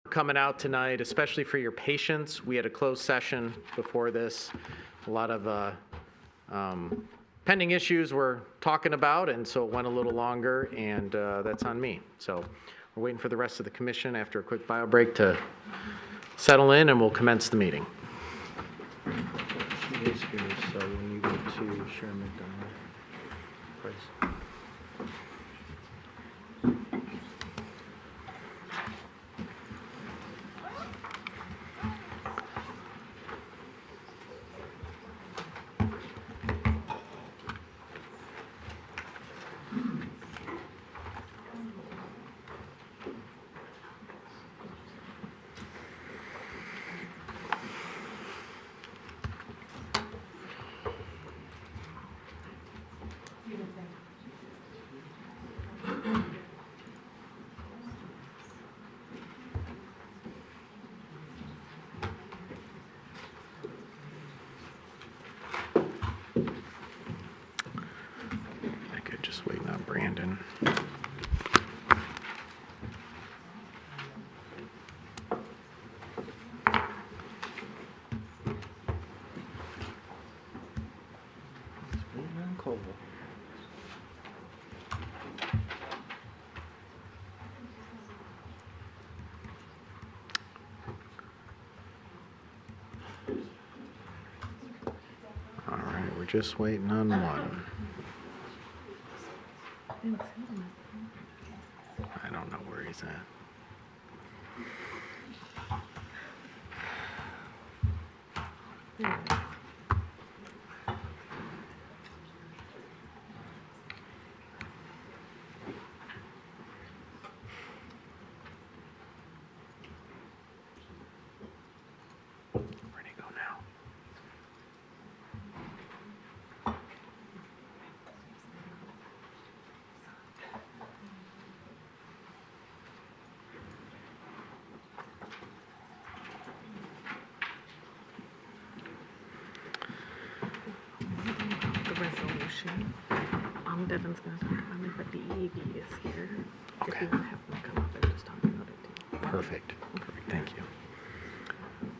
Coming out tonight, especially for your patience. We had a closed session before this. A lot of pending issues we're talking about, and so it went a little longer, and that's on me. So we're waiting for the rest of the commission after a quick bio break to settle in, and we'll commence the meeting. She is here, so when you go to Sharon McDonald, Price. Just waiting on Brandon. All right, we're just waiting on one. I don't know where he's at. she? Devin's gonna talk about it, but the EEB is here. If Okay. you want to have them come up and just talk about it too. Perfect. Thank you.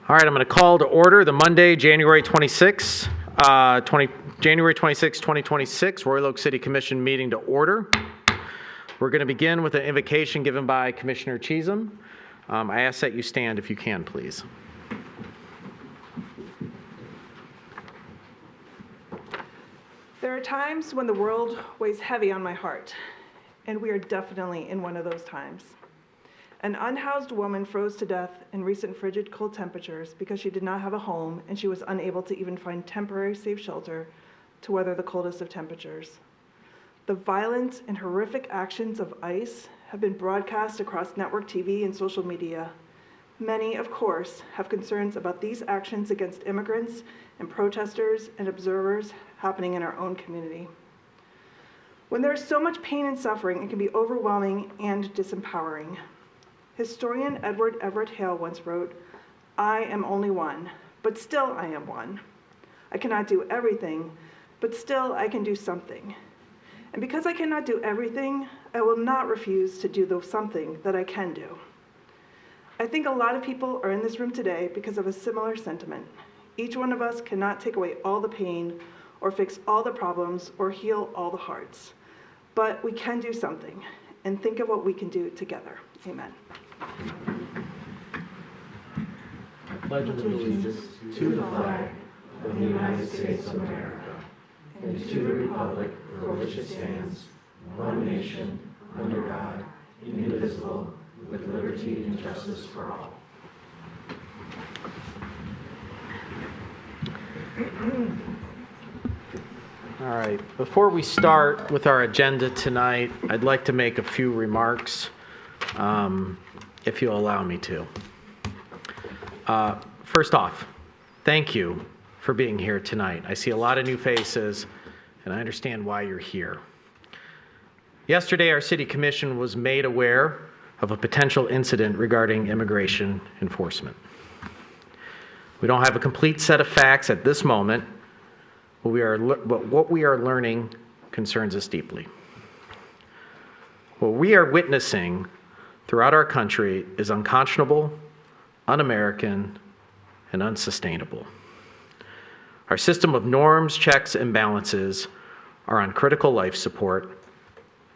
All right, I'm going to call to order the Monday, January 26, 2026 Royal Oak City Commission meeting to order. We're going to begin with an invocation given by Commissioner Cheatham. I ask that you stand if you can, please. There are times when the world weighs heavy on my heart, and we are definitely in one of those times. An unhoused woman froze to death in recent frigid cold temperatures because she did not have a home and she was unable to even find temporary safe shelter to weather the coldest of temperatures. The violent and horrific actions of ICE have been broadcast across network TV and social media. Many, of course, have concerns about these actions against immigrants and protesters and observers happening in our own community. When there is so much pain and suffering, it can be overwhelming and disempowering. Historian Edward Everett Hale once wrote, "I am only one, but still I am one. I cannot do everything, but still I can do something. And because I cannot do everything, I will not refuse to do the something that I can do." I think a lot of people are in this room today because of a similar sentiment. Each one of us cannot take away all the pain or fix all the problems or heal all the hearts. But we can do something and think of what we can do together. Amen. Pledge of allegiance to the flag of the United States of America and to the republic for which it stands, one nation, under God, indivisible, with liberty and justice for all. All right, before we start with our agenda tonight, I'd like to make a few remarks, if you'll allow me to. First off, thank you for being here tonight. I see a lot of new faces, and I understand why you're here. Yesterday, our city commission was made aware of a potential incident regarding immigration enforcement. We don't have a complete set of facts at this moment, but what we are learning concerns us deeply. What we are witnessing throughout our country is unconscionable, un-American, and unsustainable. Our system of norms, checks, and balances are on critical life support,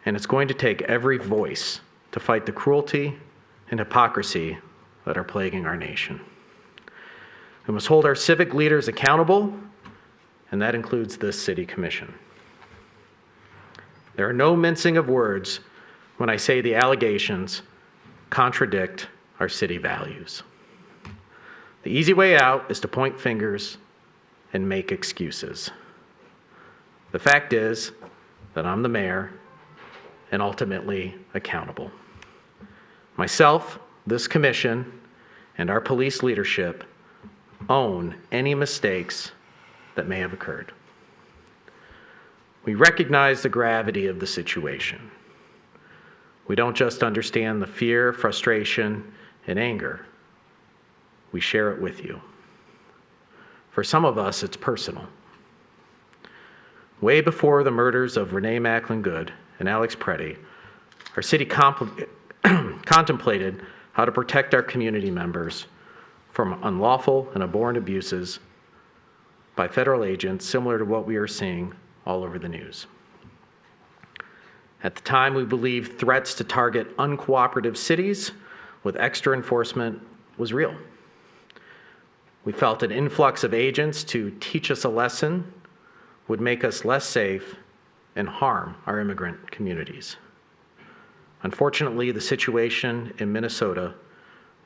and it's going to take every voice to fight the cruelty and hypocrisy that are plaguing our nation. We must hold our civic leaders accountable, and that includes this city commission. There are no mincing of words when I say the allegations contradict our city values. The easy way out is to point fingers and make excuses. The fact is that I'm the mayor and ultimately accountable. Myself, this commission, and our police leadership own any mistakes that may have occurred. We recognize the gravity of the situation. We don't just understand the fear, frustration, and anger. We share it with you. For some of us, it's personal. Way before the murders of Renee Macklin Good and Alex Preddy, our city contemplated how to protect our community members from unlawful and abhorrent abuses by federal agents similar to what we are seeing all over the news. At the time, we believed threats to target uncooperative cities with extra enforcement was real. We felt an influx of agents to teach us a lesson would make us less safe and harm our immigrant communities. Unfortunately, the situation in Minnesota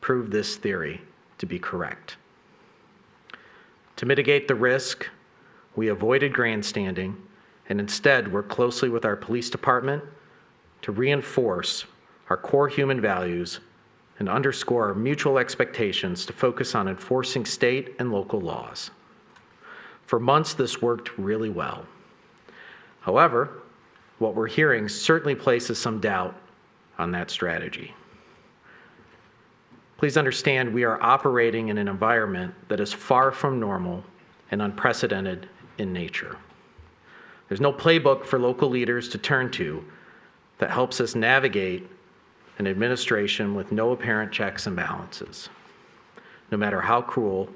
proved this theory to be correct. To mitigate the risk, we avoided grandstanding and instead worked closely with our police department to reinforce our core human values and underscore our mutual expectations to focus on enforcing state and local laws. For months, this worked really well. However, what we're hearing certainly places some doubt on that strategy. Please understand we are operating in an environment that is far from normal and unprecedented in nature. There's no playbook for local leaders to turn to that helps us navigate an administration with no apparent checks and balances, no matter how cruel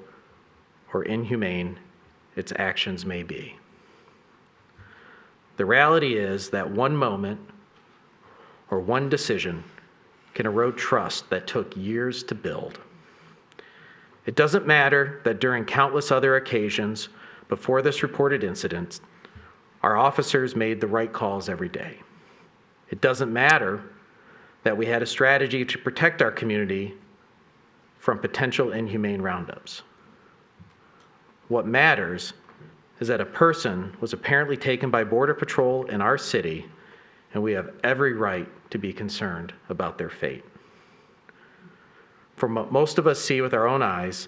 or inhumane its actions may be. The reality is that one moment or one decision can erode trust that took years to build. It doesn't matter that during countless other occasions before this reported incident, our officers made the right calls every day. It doesn't matter that we had a strategy to protect our community from potential inhumane roundups. What matters is that a person was apparently taken by Border Patrol in our city, and we have every right to be concerned about their fate. From what most of us see with our own eyes,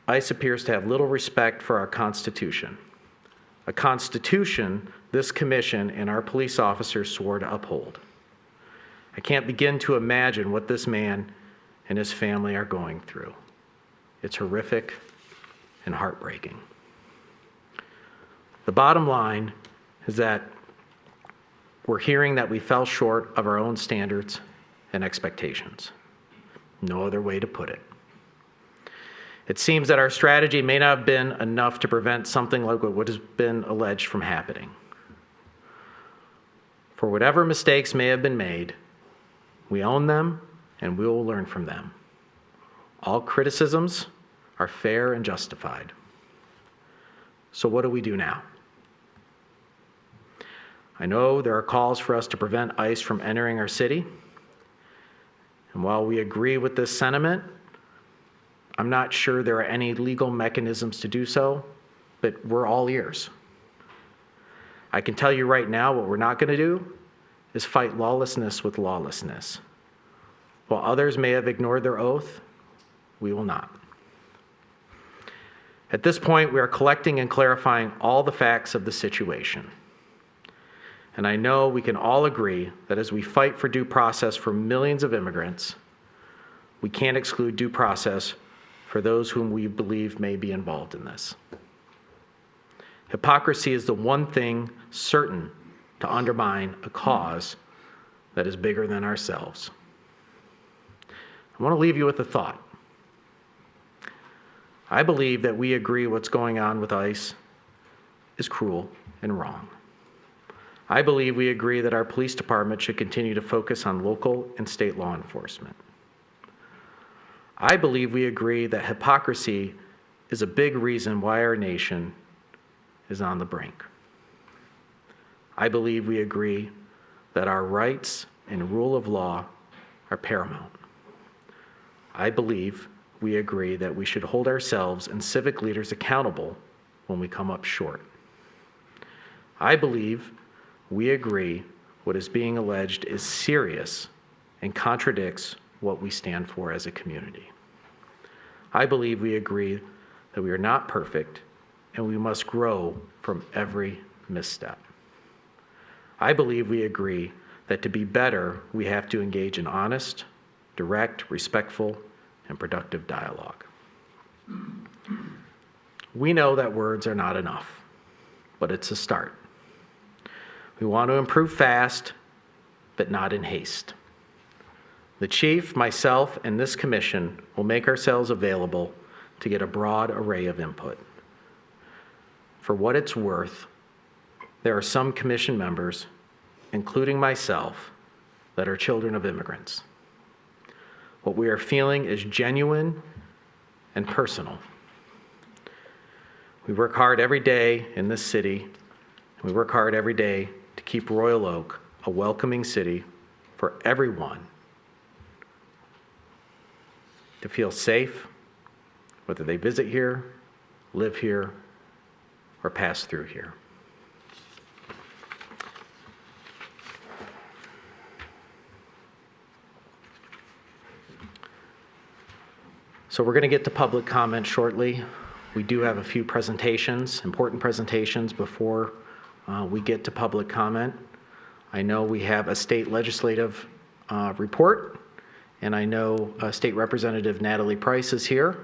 ICE appears to have little respect for our Constitution, a Constitution this commission and our police officers swore to uphold. I can't begin to imagine what this man and his family are going through. It's horrific and heartbreaking. The bottom line is that we're hearing that we fell short of our own standards and expectations. No other way to put it. It seems that our strategy may not have been enough to prevent something like what has been alleged from happening. For whatever mistakes may have been made, we own them and we will learn from them. All criticisms are fair and justified. So what do we do now? I know there are calls for us to prevent ICE from entering our city. And while we agree with this sentiment, I'm not sure there are any legal mechanisms to do so, but we're all ears. I can tell you right now what we're not going to do is fight lawlessness with lawlessness. While others may have ignored their oath, we will not. At this point, we are collecting and clarifying all the facts of the situation. And I know we can all agree that as we fight for due process for millions of immigrants, we can't exclude due process for those whom we believe may be involved in this. Hypocrisy is the one thing certain to undermine a cause that is bigger than ourselves. I want to leave you with a thought. I believe that we agree what's going on with ICE is cruel and wrong. I believe we agree that our police department should continue to focus on local and state law enforcement. I believe we agree that hypocrisy is a big reason why our nation is on the brink. I believe we agree that our rights and rule of law are paramount. I believe we agree that we should hold ourselves and civic leaders accountable when we come up short. I believe we agree what is being alleged is serious and contradicts what we stand for as a community. I believe we agree that we are not perfect and we must grow from every misstep. I believe we agree that to be better, we have to engage in honest, direct, respectful, and productive dialogue. We know that words are not enough, but it's a start. We want to improve fast, but not in haste. The chief, myself, and this commission will make ourselves available to get a broad array of input. For what it's worth, there are some commission members, including myself, that are children of immigrants. What we are feeling is genuine and personal. We work hard every day in this city, and we work hard every day to keep Royal Oak a welcoming city for everyone to feel safe, whether they visit here, live here, or pass through here. So we're going to get to public comment shortly. We do have a few presentations, important presentations before we get to public comment. I know we have a state legislative report, and I know State Representative Natalie Price is here.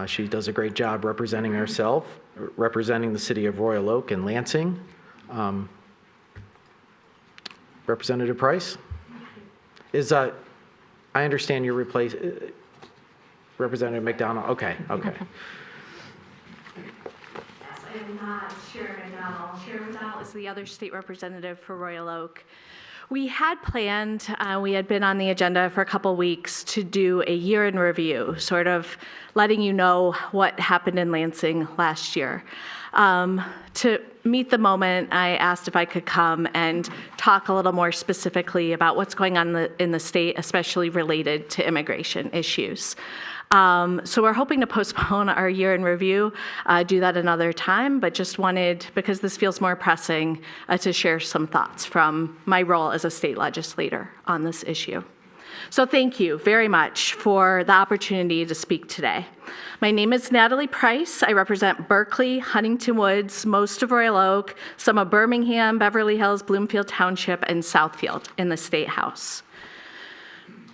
She does a great job representing herself, representing the city of Royal Oak and Lansing. Representative Price? I understand you're Representative McDonald? Okay. Yes, I am not Chair McDonald. Chair McDonald is the other state representative for Royal Oak. We had planned, we had been on the agenda for a couple weeks to do a year in review, sort of letting you know what happened in Lansing last year. To meet the moment, I asked if I could come and talk a little more specifically about what's going on in the state, especially related to immigration issues. So we're hoping to postpone our year in review, do that another time, but just wanted, because this feels more pressing, to share some thoughts from my role as a state legislator on this issue. So thank you very much for the opportunity to speak today. My name is Natalie Price. I represent Berkeley, Huntington Woods, most of Royal Oak, some of Birmingham, Beverly Hills, Bloomfield Township, and Southfield in the State House.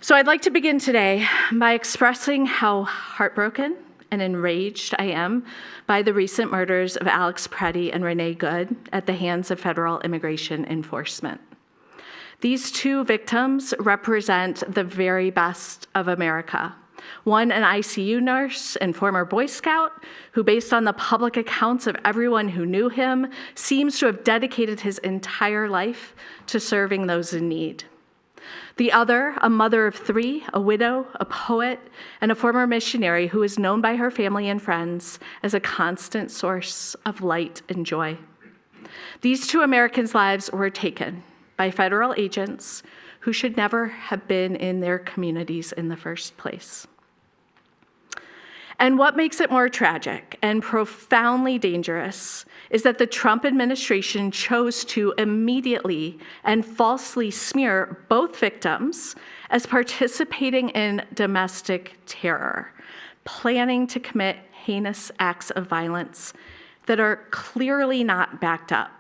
So I'd like to begin today by expressing how heartbroken and enraged I am by the recent murders of Alex Preddy and Renee Good at the hands of federal immigration enforcement. These two victims represent the very best of America. One, an ICU nurse and former Boy Scout, who, based on the public accounts of everyone who knew him, seems to have dedicated his entire life to serving those in need. The other, a mother of three, a widow, a poet, and a former missionary who is known by her family and friends as a constant source of light and joy. These two Americans' lives were taken by federal agents who should never have been in their communities in the first place. And what makes it more tragic and profoundly dangerous is that the Trump administration chose to immediately and falsely smear both victims as participating in domestic terror, planning to commit heinous acts of violence that are clearly not backed up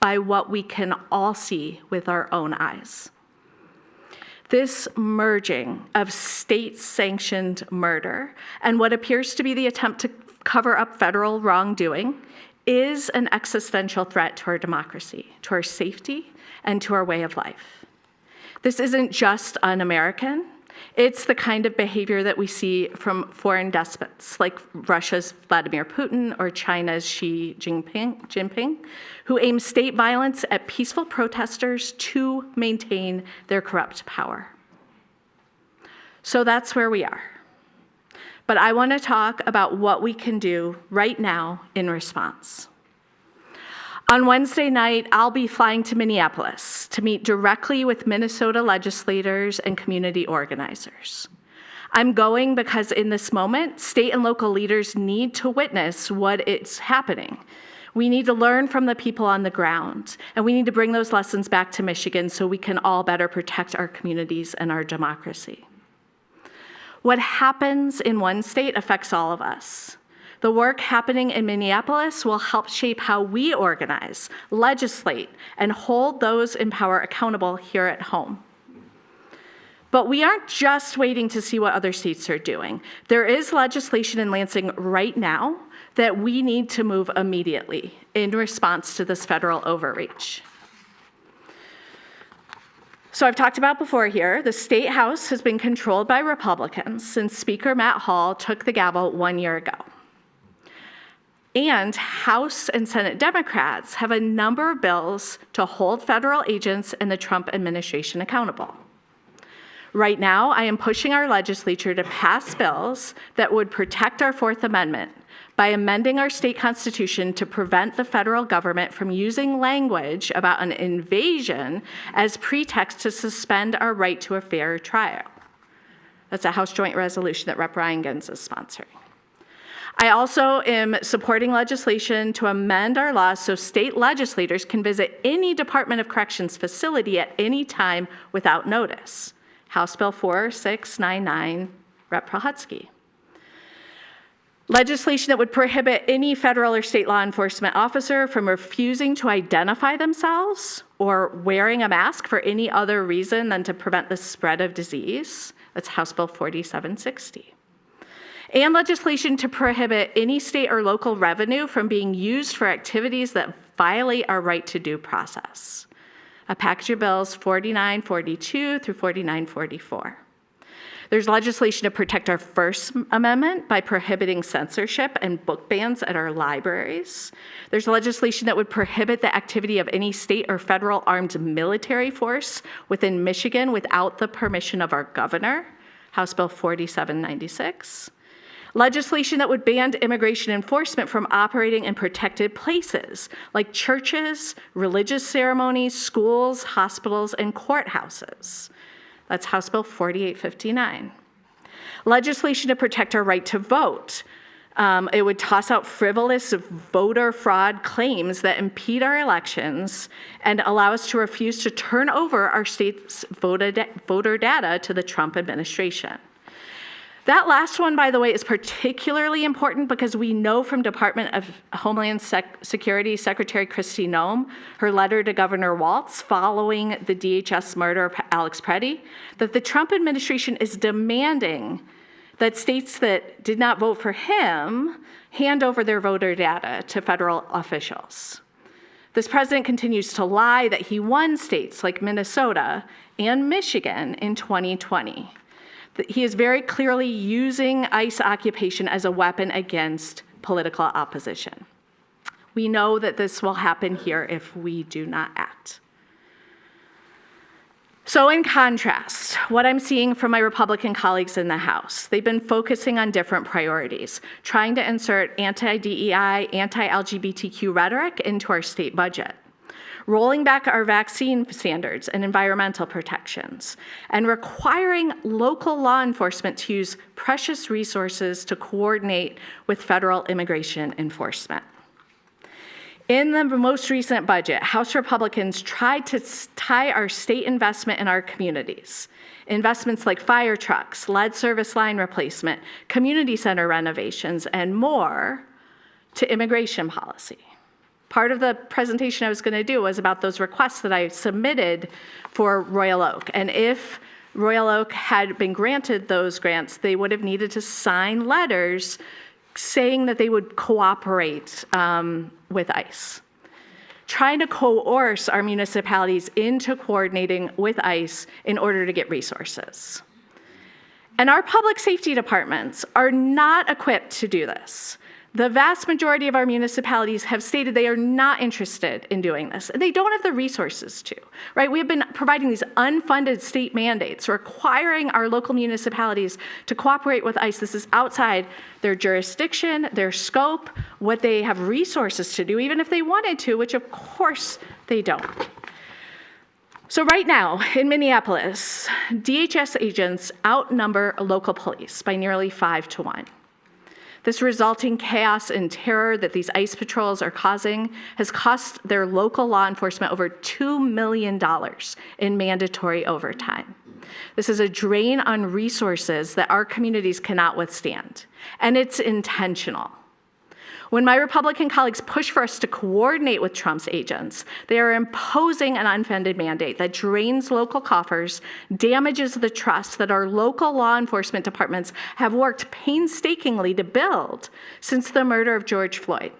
by what we can all see with our own eyes. This merging of state-sanctioned murder and what appears to be the attempt to cover up federal wrongdoing is an existential threat to our democracy, to our safety, and to our way of life. This isn't just un-American. It's the kind of behavior that we see from foreign despots like Russia's Vladimir Putin or China's Xi Jinping, who aim state violence at peaceful protesters to maintain their corrupt power. So that's where we are. But I want to talk about what we can do right now in response. On Wednesday night, I'll be flying to Minneapolis to meet directly with Minnesota legislators and community organizers. I'm going because in this moment, state and local leaders need to witness what is happening. We need to learn from the people on the ground, and we need to bring those lessons back to Michigan so we can all better protect our communities and our democracy. What happens in one state affects all of us. The work happening in Minneapolis will help shape how we organize, legislate, and hold those in power accountable here at home. But we aren't just waiting to see what other states are doing. There is legislation in Lansing right now that we need to move immediately in response to this federal overreach. So I've talked about before here, the State House has been controlled by Republicans since Speaker Matt Hall took the gavel 1 year ago. And House and Senate Democrats have a number of bills to hold federal agents and the Trump administration accountable. Right now, I am pushing our legislature to pass bills that would protect our Fourth Amendment by amending our state constitution to prevent the federal government from using language about an invasion as pretext to suspend our right to a fair trial. That's a House Joint Resolution that Rep. Ryan Gins is sponsoring. I also am supporting legislation to amend our laws so state legislators can visit any Department of Corrections facility at any time without notice. House Bill 4699, Rep. Prohutsky. Legislation that would prohibit any federal or state law enforcement officer from refusing to identify themselves or wearing a mask for any other reason than to prevent the spread of disease. That's House Bill 4760. And legislation to prohibit any state or local revenue from being used for activities that violate our right to due process. A package of bills 4942 through 4944. There's legislation to protect our First Amendment by prohibiting censorship and book bans at our libraries. There's legislation that would prohibit the activity of any state or federal armed military force within Michigan without the permission of our governor, House Bill 4796. Legislation that would ban immigration enforcement from operating in protected places like churches, religious ceremonies, schools, hospitals, and courthouses. That's House Bill 4859. Legislation to protect our right to vote. It would toss out frivolous voter fraud claims that impede our elections and allow us to refuse to turn over our state's voter data to the Trump administration. That last one, by the way, is particularly important because we know from Department of Homeland Security Secretary Kristi Noem, her letter to Governor Walz following the DHS murder of Alex Preddy, that the Trump administration is demanding that states that did not vote for him hand over their voter data to federal officials. This president continues to lie that he won states like Minnesota and Michigan in 2020. He is very clearly using ICE occupation as a weapon against political opposition. We know that this will happen here if we do not act. So in contrast, what I'm seeing from my Republican colleagues in the House, they've been focusing on different priorities, trying to insert anti-DEI, anti-LGBTQ rhetoric into our state budget, rolling back our vaccine standards and environmental protections, and requiring local law enforcement to use precious resources to coordinate with federal immigration enforcement. In the most recent budget, House Republicans tried to tie our state investment in our communities, investments like fire trucks, lead service line replacement, community center renovations, and more, to immigration policy. Part of the presentation I was going to do was about those requests that I submitted for Royal Oak. And if Royal Oak had been granted those grants, they would have needed to sign letters saying that they would cooperate with ICE, trying to coerce our municipalities into coordinating with ICE in order to get resources. And our public safety departments are not equipped to do this. The vast majority of our municipalities have stated they are not interested in doing this. They don't have the resources to, right? We have been providing these unfunded state mandates, requiring our local municipalities to cooperate with ICE. This is outside their jurisdiction, their scope, what they have resources to do, even if they wanted to, which of course they don't. So right now in Minneapolis, DHS agents outnumber local police by nearly 5 to 1. This resulting chaos and terror that these ICE patrols are causing has cost their local law enforcement over $2 million in mandatory overtime. This is a drain on resources that our communities cannot withstand, and it's intentional. When my Republican colleagues push for us to coordinate with Trump's agents, they are imposing an unfunded mandate that drains local coffers, damages the trust that our local law enforcement departments have worked painstakingly to build since the murder of George Floyd.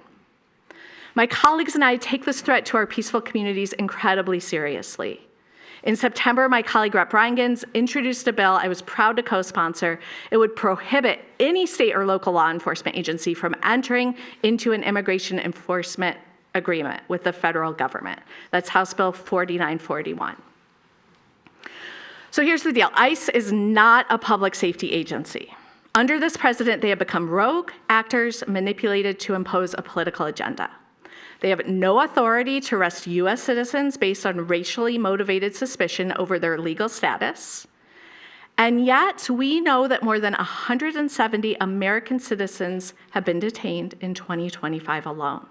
My colleagues and I take this threat to our peaceful communities incredibly seriously. In September, my colleague Rep. Reingans introduced a bill I was proud to co-sponsor. It would prohibit any state or local law enforcement agency from entering into an immigration enforcement agreement with the federal government. That's House Bill 4941. So here's the deal. ICE is not a public safety agency. Under this president, they have become rogue actors manipulated to impose a political agenda. They have no authority to arrest U.S. citizens based on racially motivated suspicion over their legal status. And yet, we know that more than 170 American citizens have been detained in 2025 alone.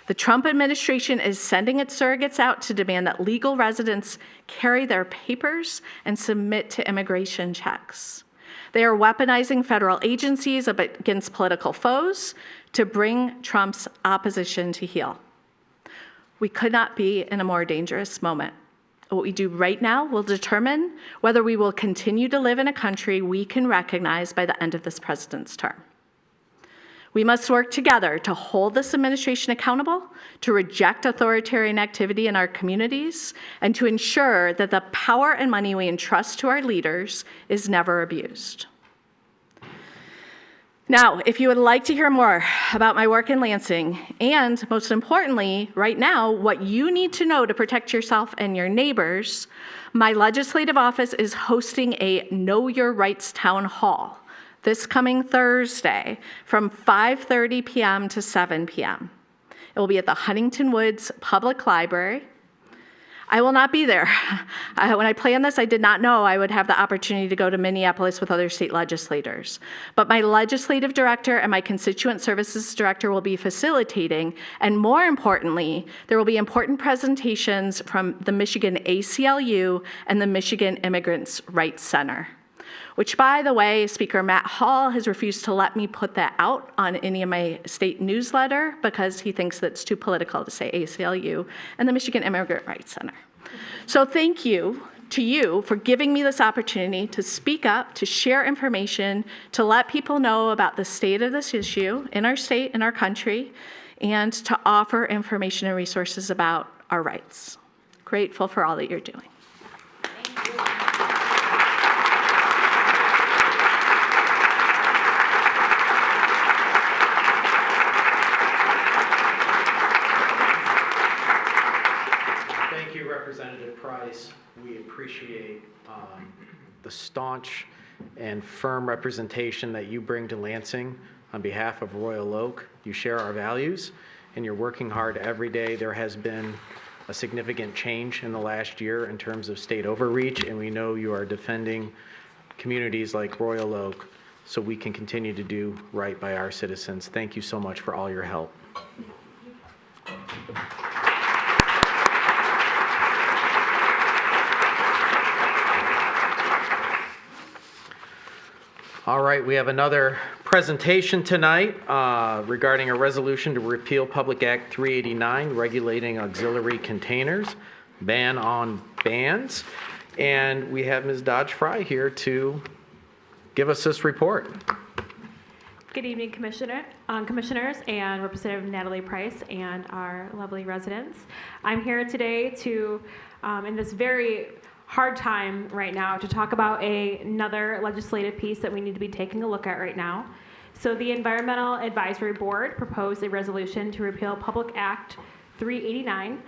The Trump administration is sending its surrogates out to demand that legal residents carry their papers and submit to immigration checks. They are weaponizing federal agencies against political foes to bring Trump's opposition to heel. We could not be in a more dangerous moment. What we do right now will determine whether we will continue to live in a country we can recognize by the end of this president's term. We must work together to hold this administration accountable, to reject authoritarian activity in our communities, and to ensure that the power and money we entrust to our leaders is never abused. Now, if you would like to hear more about my work in Lansing, and most importantly, right now, what you need to know to protect yourself and your neighbors, my legislative office is hosting a Know Your Rights Town Hall this coming Thursday from 5:30 p.m. to 7 p.m. It will be at the Huntington Woods Public Library. I will not be there. When I planned this, I did not know I would have the opportunity to go to Minneapolis with other state legislators. But my legislative director and my constituent services director will be facilitating, and more importantly, there will be important presentations from the Michigan ACLU and the Michigan Immigrants' Rights Center. Which, by the way, Speaker Matt Hall has refused to let me put that out on any of my state newsletter because he thinks that's too political to say ACLU and the Michigan Immigrant Rights Center. So thank you to you for giving me this opportunity to speak up, to share information, to let people know about the state of this issue in our state, in our country, and to offer information and resources about our rights. Grateful for all that you're doing. Thank you, Representative Price. We appreciate the staunch and firm representation that you bring to Lansing on behalf of Royal Oak. You share our values, and you're working hard every day. There has been a significant change in the last year in terms of state overreach, and we know you are defending communities like Royal Oak so we can continue to do right by our citizens. Thank you so much for all your help. All right, we have another presentation tonight regarding a resolution to repeal Public Act 389, regulating auxiliary containers, ban on bans. And we have Ms. Dodge Fry here to give us this report. Good evening, Commissioners and Representative Natalie Price and our lovely residents. I'm here today to, in this very hard time right now, to talk about another legislative piece that we need to be taking a look at right now. So the Environmental Advisory Board proposed a resolution to repeal Public Act 389.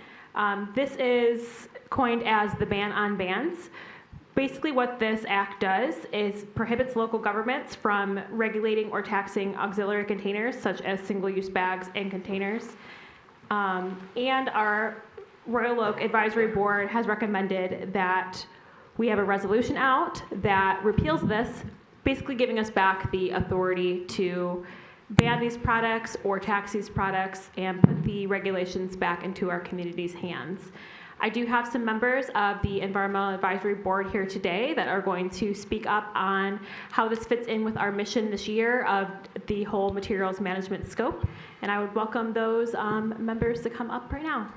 This is coined as the ban on bans. Basically what this act does is prohibits local governments from regulating or taxing auxiliary containers such as single-use bags and containers. And our Royal Oak Advisory Board has recommended that we have a resolution out that repeals this, basically giving us back the authority to ban these products or tax these products and put the regulations back into our community's hands. I do have some members of the Environmental Advisory Board here today that are going to speak up on how this fits in with our mission this year of the whole materials management scope. And I would welcome those members to come up right now.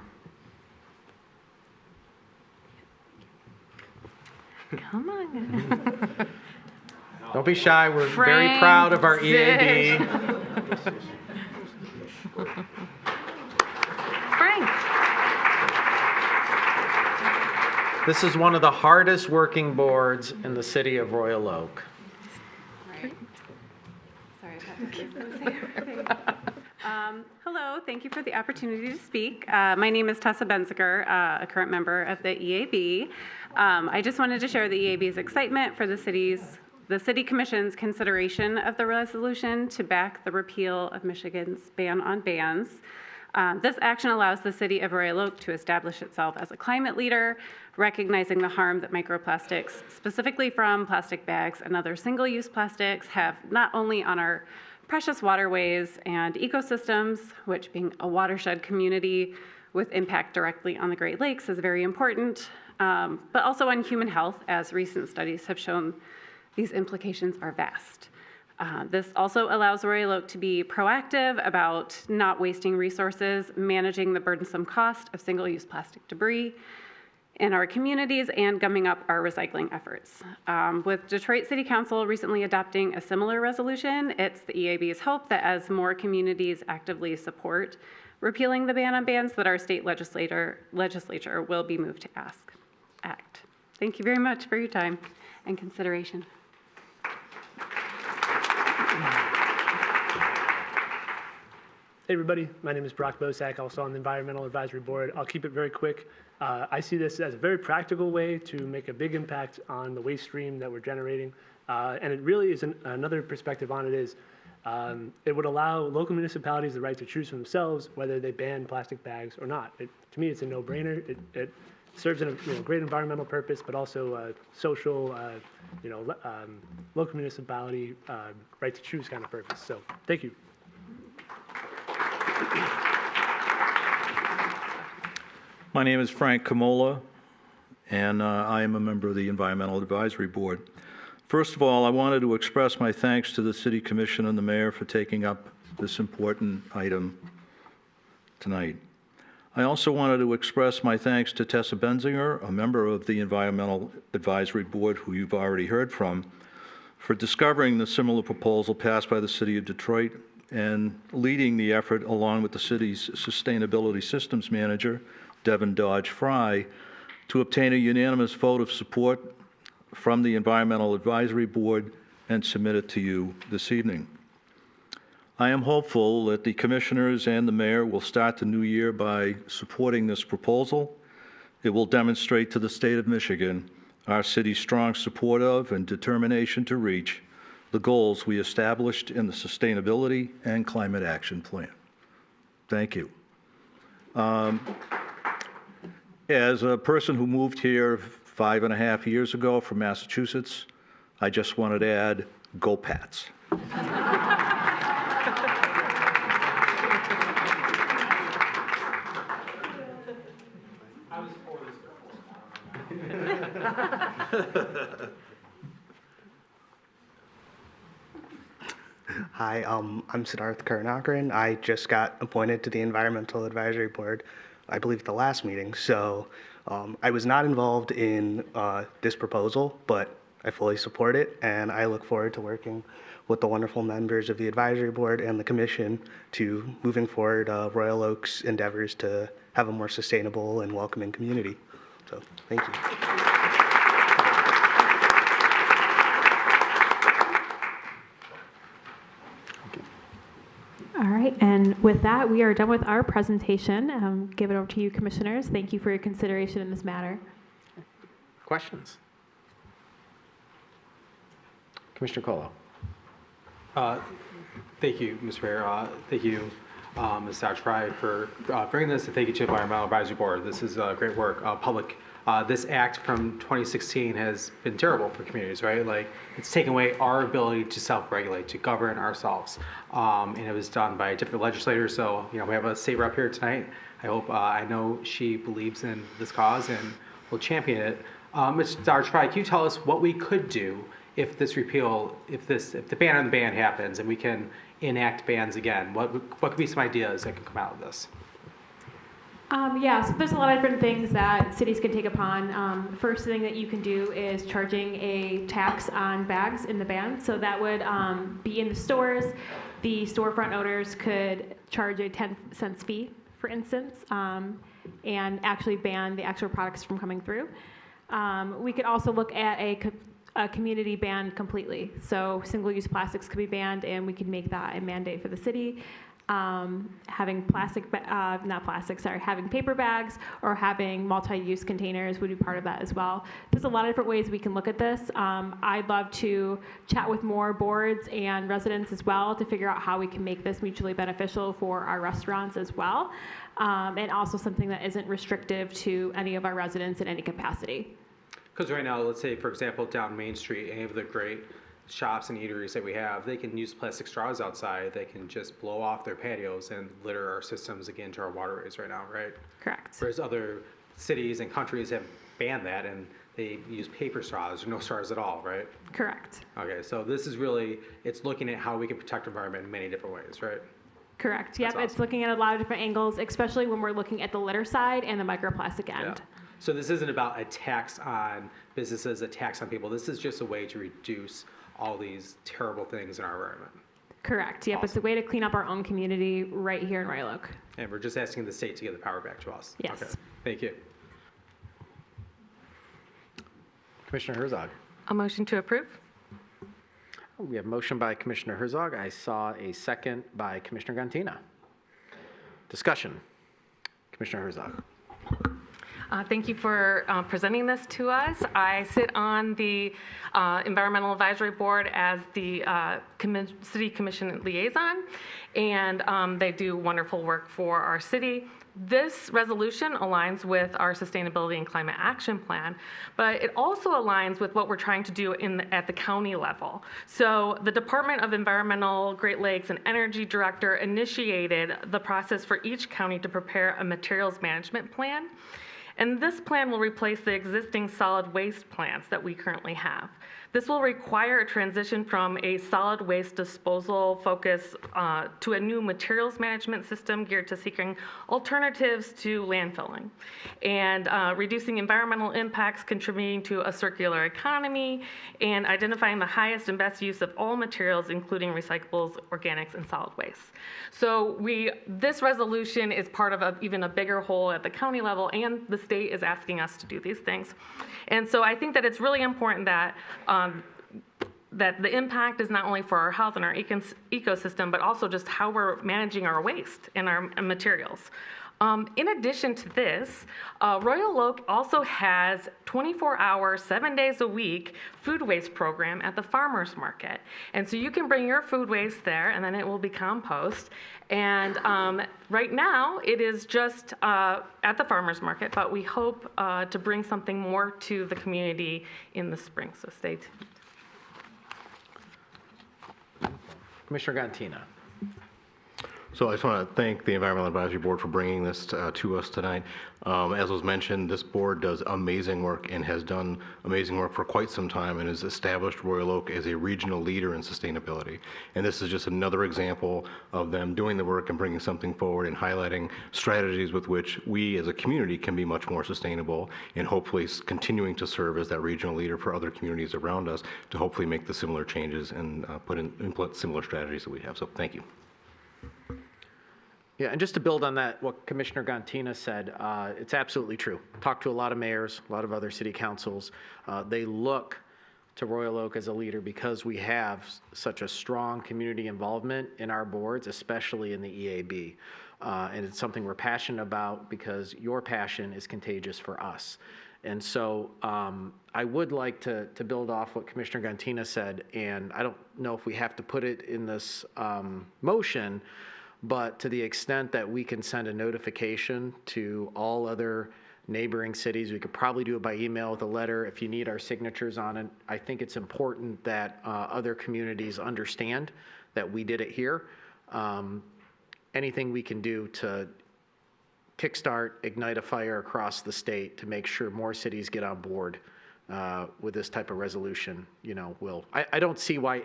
Come on. Don't be shy, we're very proud of our EAB. Frank. This is one of the hardest working boards in the city of Royal Oak. Right. Sorry hello, thank you for the opportunity to speak. My name is Tessa Benziger, a current member of the EAB. I just wanted to share the EAB's excitement for the City Commission's consideration of the resolution to back the repeal of Michigan's ban on bans. This action allows the city of Royal Oak to establish itself as a climate leader, recognizing the harm that microplastics, specifically from plastic bags and other single-use plastics, have not only on our precious waterways and ecosystems, which being a watershed community with impact directly on the Great Lakes is very important, but also on human health, as recent studies have shown these implications are vast. This also allows Royal Oak to be proactive about not wasting resources, managing the burdensome cost of single-use plastic debris, in our communities and gumming up our recycling efforts. With Detroit City Council recently adopting a similar resolution, it's the EAB's hope that as more communities actively support repealing the ban on bans, that our state legislature will be moved to act. Thank you very much for your time and consideration. Hey everybody, my name is Brock Bosak, also on the Environmental Advisory Board. I'll keep it very quick. I see this as a very practical way to make a big impact on the waste stream that we're generating. And it really is another perspective on it is it would allow local municipalities the right to choose for themselves whether they ban plastic bags or not. To me, it's a no-brainer. It serves a great environmental purpose, but also social, local municipality right to choose kind of purpose. So thank you. My name is Frank Kamola, and I am a member of the Environmental Advisory Board. First of all, I wanted to express my thanks to the City Commission and the Mayor for taking up this important item tonight. I also wanted to express my thanks to Tessa Benzinger, a member of the Environmental Advisory Board, who you've already heard from, for discovering the similar proposal passed by the City of Detroit and leading the effort along with the city's Sustainability Systems Manager, Devin Dodge Fry, to obtain a unanimous vote of support from the Environmental Advisory Board and submit it to you this evening. I am hopeful that the commissioners and the mayor will start the new year by supporting this proposal. It will demonstrate to the state of Michigan our city's strong support of and determination to reach the goals we established in the Sustainability and Climate Action Plan. Thank you. As a person who moved here 5.5 years ago from Massachusetts, I just wanted to add, go Pats. Hi, I'm Siddharth Karnakaran. I just got appointed to the Environmental Advisory Board, I believe at the last meeting. So I was not involved in this proposal, but I fully support it, and I look forward to working with the wonderful members of the Advisory Board and the Commission to moving forward Royal Oak's endeavors to have a more sustainable and welcoming community. So thank you. All right, and with that, we are done with our presentation. Give it over to you, commissioners. Thank you for your consideration in this matter. Questions? Commissioner Colo. Thank you, Mr. Mayor. Thank you, Ms. Dodge Fry, for bringing this, and thank you to the Environmental Advisory Board. This is great work. This act from 2016 has been terrible for communities, right? Like, it's taken away our ability to self-regulate, to govern ourselves. And it was done by different legislators. So, we have a state rep here tonight. I know she believes in this cause and will champion it. Ms. Dodge Fry, can you tell us what we could do if this repeal, if the ban on the ban happens and we can enact bans again? What could be some ideas that could come out of this? So there's a lot of different things that cities can take upon. First thing that you can do is charging a tax on bags in the ban. So that would be in the stores. The storefront owners could charge a 10-cent fee, for instance, and actually ban the actual products from coming through. We could also look at a community ban completely. So single-use plastics could be banned, and we could make that a mandate for the city. Having having paper bags or having multi-use containers would be part of that as well. There's a lot of different ways we can look at this. I'd love to chat with more boards and residents as well to figure out how we can make this mutually beneficial for our restaurants as well, and also something that isn't restrictive to any of our residents in any capacity. Because right now, let's say, for example, down Main Street, any of the great shops and eateries that we have, they can use plastic straws outside. They can just blow off their patios and litter our systems again to our waterways right now, right? Correct. Whereas other cities and countries have banned that and they use paper straws or no straws at all, right? Correct. Okay, so this is really, it's looking at how we can protect the environment in many different ways, right? Correct. Yep, That's awesome. It's looking at a lot of different angles, especially when we're looking at the litter side and the microplastic end. Yeah. So this isn't about a tax on businesses, a tax on people. This is just a way to reduce all these terrible things in our environment. Correct. Yep. It's a way to clean up our own community right here in WROK. And we're just asking the state to give the power back to us. Yes. Okay. Thank you. Commissioner Herzog. A motion to approve? We have a motion by Commissioner Herzog. I saw a second by Commissioner Gantina. Discussion. Commissioner Herzog. Thank you for presenting this to us. I sit on the Environmental Advisory Board as the City Commission liaison, and they do wonderful work for our city. This resolution aligns with our Sustainability and Climate Action Plan, but it also aligns with what we're trying to do at the county level. So the Department of Environmental, Great Lakes, and Energy Director initiated the process for each county to prepare a materials management plan. And this plan will replace the existing solid waste plants that we currently have. This will require a transition from a solid waste disposal focus to a new materials management system geared to seeking alternatives to landfilling and reducing environmental impacts, contributing to a circular economy, and identifying the highest and best use of all materials, including recyclables, organics, and solid waste. So this resolution is part of even a bigger whole at the county level, and the state is asking us to do these things. And so I think that it's really important that that the impact is not only for our health and our ecosystem, but also just how we're managing our waste and our materials. In addition to this, Royal Oak also has 24-hour, 7 days a week food waste program at the farmers market. And so you can bring your food waste there, and then it will be compost. And right now, it is just at the farmers market, but we hope to bring something more to the community in the spring, so stay tuned. Commissioner Gantina. So I just want to thank the Environmental Advisory Board for bringing this to us tonight. As was mentioned, this board does amazing work and has done amazing work for quite some time and has established Royal Oak as a regional leader in sustainability. And this is just another example of them doing the work and bringing something forward and highlighting strategies with which we as a community can be much more sustainable and hopefully continuing to serve as that regional leader for other communities around us to hopefully make the similar changes and implement similar strategies that we have. So thank you. Yeah, and just to build on that, what Commissioner Gantina said, it's absolutely true. Talked to a lot of mayors, a lot of other city councils. They look to Royal Oak as a leader because we have such a strong community involvement in our boards, especially in the EAB. And it's something we're passionate about because your passion is contagious for us. And so I would like to build off what Commissioner Gantina said, and I don't know if we have to put it in this motion, but to the extent that we can send a notification to all other neighboring cities, we could probably do it by email with a letter if you need our signatures on it. I think it's important that other communities understand that we did it here. Anything we can do to kickstart, ignite a fire across the state to make sure more cities get on board with this type of resolution, will. I don't see why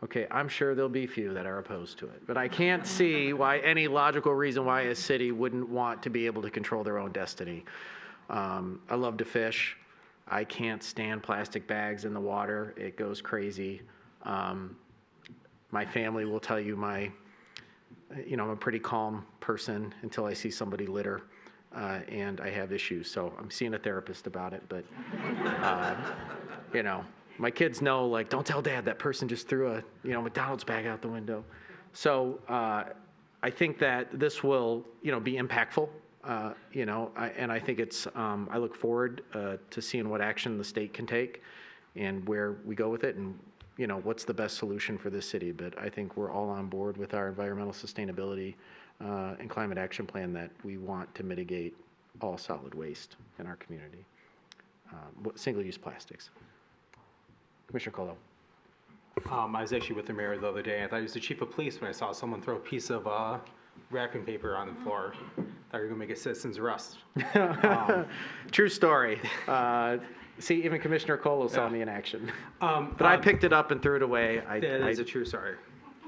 okay, I'm sure there'll be few that are opposed to it, but I can't see why any logical reason why a city wouldn't want to be able to control their own destiny. I love to fish. I can't stand plastic bags in the water. It goes crazy. My family will tell you I'm a pretty calm person until I see somebody litter, and I have issues. So I'm seeing a therapist about it, but my kids know, don't tell Dad that person just threw a McDonald's bag out the window. So I think that this will be impactful. And I think it's I look forward to seeing what action the state can take and where we go with it, and what's the best solution for this city. But I think we're all on board with our environmental sustainability and climate action plan that we want to mitigate all solid waste in our community, single-use plastics. Commissioner Colo. I was actually with the mayor the other day, and I thought he was the chief of police when I saw someone throw a piece of wrapping paper on the floor. Thought you were going to make a citizen's arrest. True story. See, even Commissioner Colo saw me in action. But I picked it up and threw it away. That is a true story.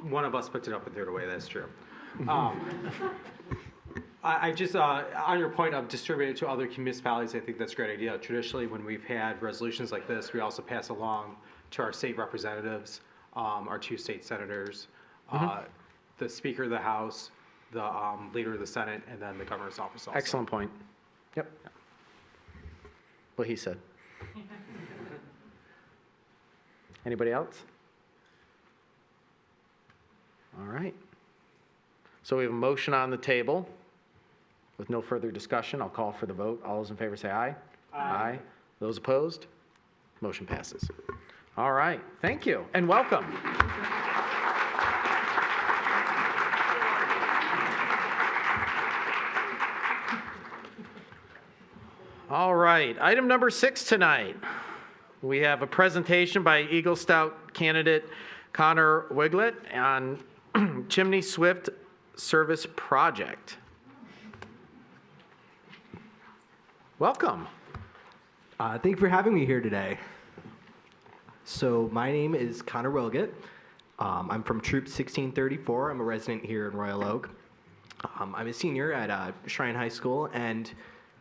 One of us picked it up and threw it away, that's true. I just, on your point of distributing it to other municipalities, I think that's a great idea. Traditionally, when we've had resolutions like this, we also pass along to our state representatives, our 2 state senators, the Speaker of the House, the Leader of the Senate, and then the Governor's Office also. Excellent point. Yep. What he said. Anybody else? All right. So we have a motion on the table. With no further discussion, I'll call for the vote. All those in favor say aye. Aye. Those opposed? Motion passes. All right. Thank you and welcome. All right. Item number 6 tonight. We have a presentation by Eagle Scout candidate Connor Wiglet on Chimney Swift Service Project. Welcome. Thank you for having me here today. So my name is Connor Wilgett. I'm from Troop 1634. I'm a resident here in Royal Oak. I'm a senior at Shrine High School, and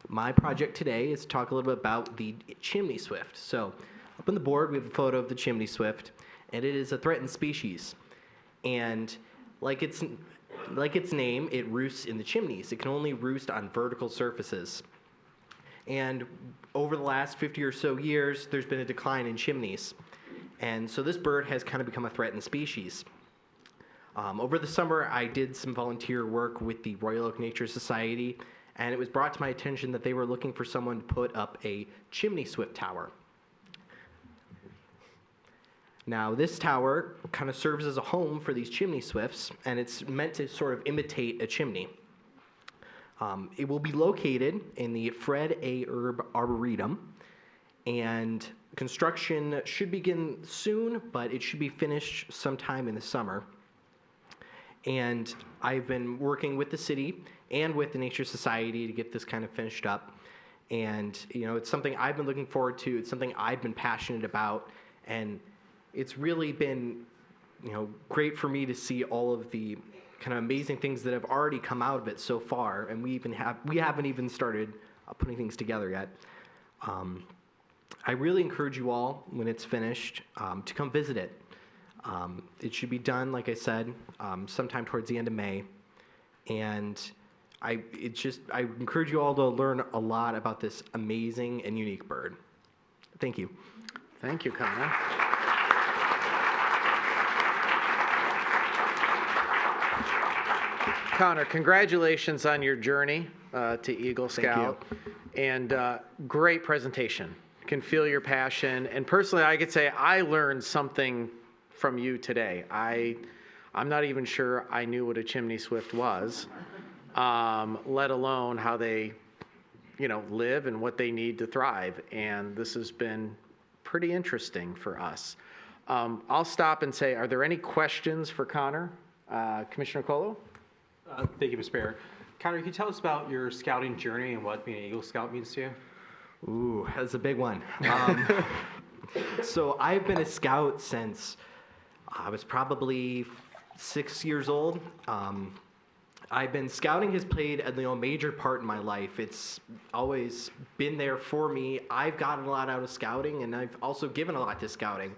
my project today is to talk a little bit about the chimney swift. So up on the board, we have a photo of the chimney swift, and it is a threatened species. And like its name, it roosts in the chimneys. It can only roost on vertical surfaces. And over the last 50 or so years, there's been a decline in chimneys. And so this bird has kind of become a threatened species. Over the summer, I did some volunteer work with the Royal Oak Nature Society, and it was brought to my attention that they were looking for someone to put up a chimney swift tower. Now, this tower kind of serves as a home for these chimney swifts, and it's meant to sort of imitate a chimney. It will be located in the Fred A. Erb Arboretum, and construction should begin soon, but it should be finished sometime in the summer. And I've been working with the city and with the Nature Society to get this kind of finished up. And, you know, it's something I've been looking forward to. It's something I've been passionate about. And it's really been, you know, great for me to see all of the kind of amazing things that have already come out of it so far, and we haven't even started putting things together yet. I really encourage you all, when it's finished, to come visit it. It should be done, like I said, sometime towards the end of May, and I encourage you all to learn a lot about this amazing and unique bird. Thank you. Thank you, Connor. Connor, congratulations on your journey to Eagle Scout. And great presentation. Can feel your passion. And personally, I could say I learned something from you today. I'm not even sure I knew what a chimney swift was, let alone how they, you know, live and what they need to thrive. And this has been pretty interesting for us. I'll stop and say, are there any questions for Connor? Commissioner Colo? Thank you, Mr. Mayor. Connor, can you tell us about your scouting journey and what being an Eagle Scout means to you? Ooh, that's a big one. So I've been a scout since I was probably 6 years old. Scouting has played a major part in my life. It's always been there for me. I've gotten a lot out of scouting, and I've also given a lot to scouting.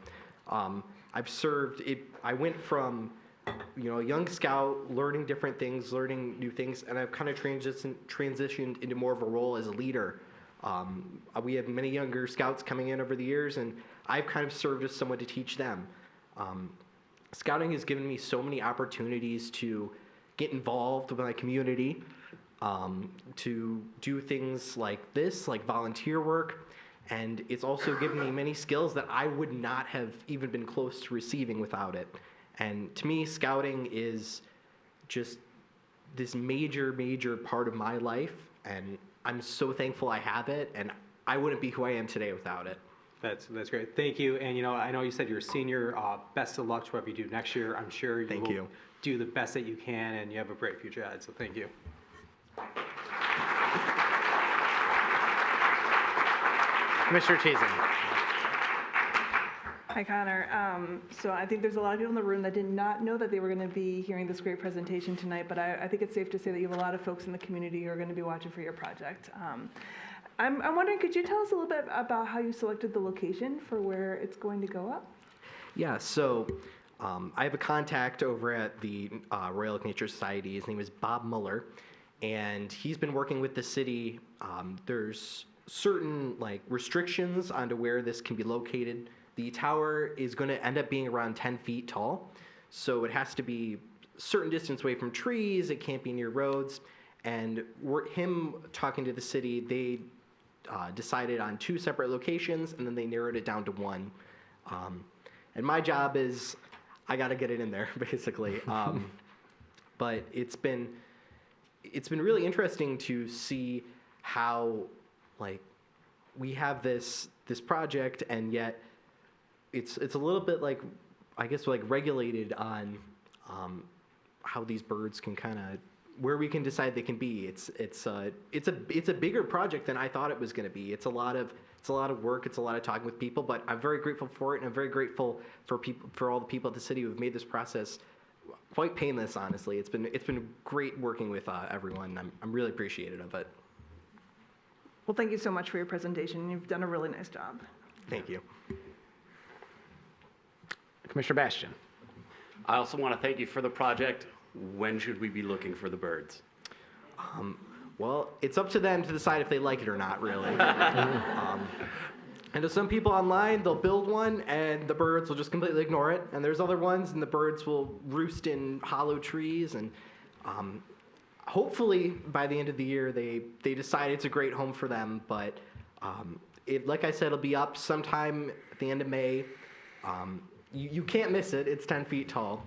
I've served it. I went from, you know, a young scout, learning different things, learning new things, and I've kind of transitioned into more of a role as a leader. We have many younger scouts coming in over the years, and I've kind of served as someone to teach them. Scouting has given me so many opportunities to get involved with my community, to do things like this, like volunteer work, and it's also given me many skills that I would not have even been close to receiving without it. And to me, scouting is just this major, major part of my life, and I'm so thankful I have it, and I wouldn't be who I am today without it. That's great. Thank you. And, you know, I know you said you're a senior. Best of luck to whatever you do next year. I'm sure you will do the best that you can, and you have a bright future ahead, so thank you. Commissioner Cheeson. Hi, Connor. So I think there's a lot of people in the room that did not know that they were going to be hearing this great presentation tonight, but I think it's safe to say that you have a lot of folks in the community who are going to be watching for your project. I'm wondering, could you tell us a little bit about how you selected the location for where it's going to go up? Yeah, so I have a contact over at the Royal Oak Nature Society. His name is Bob Muller, and he's been working with the city. There's certain restrictions onto where this can be located. The tower is going to end up being around 10 feet tall, so it has to be a certain distance away from trees. It can't be near roads. And him talking to the city, they decided on 2 separate locations, and then they narrowed it down to 1. And my job is, I got to get it in there, basically. But it's been really interesting to see how we have this project, and yet it's a little bit regulated on how these birds can where we can decide they can be. It's a bigger project than I thought it was going to be. It's a lot of work. It's a lot of talking with people, but I'm very grateful for it, and I'm very grateful for all the people at the city who have made this process quite painless. Honestly, it's been great working with everyone. I'm really appreciative of it. Well, thank you so much for your presentation. You've done a really nice job. Thank you. Commissioner Bastian. I also want to thank you for the project. When should we be looking for the birds? Well, it's up to them to decide if they like it or not, really. And to some people online, they'll build one and the birds will just completely ignore it. And there's other ones and the birds will roost in hollow trees. And hopefully by the end of the year, they decide it's a great home for them. But like I said, it'll be up sometime at the end of May. You can't miss it. It's 10 feet tall.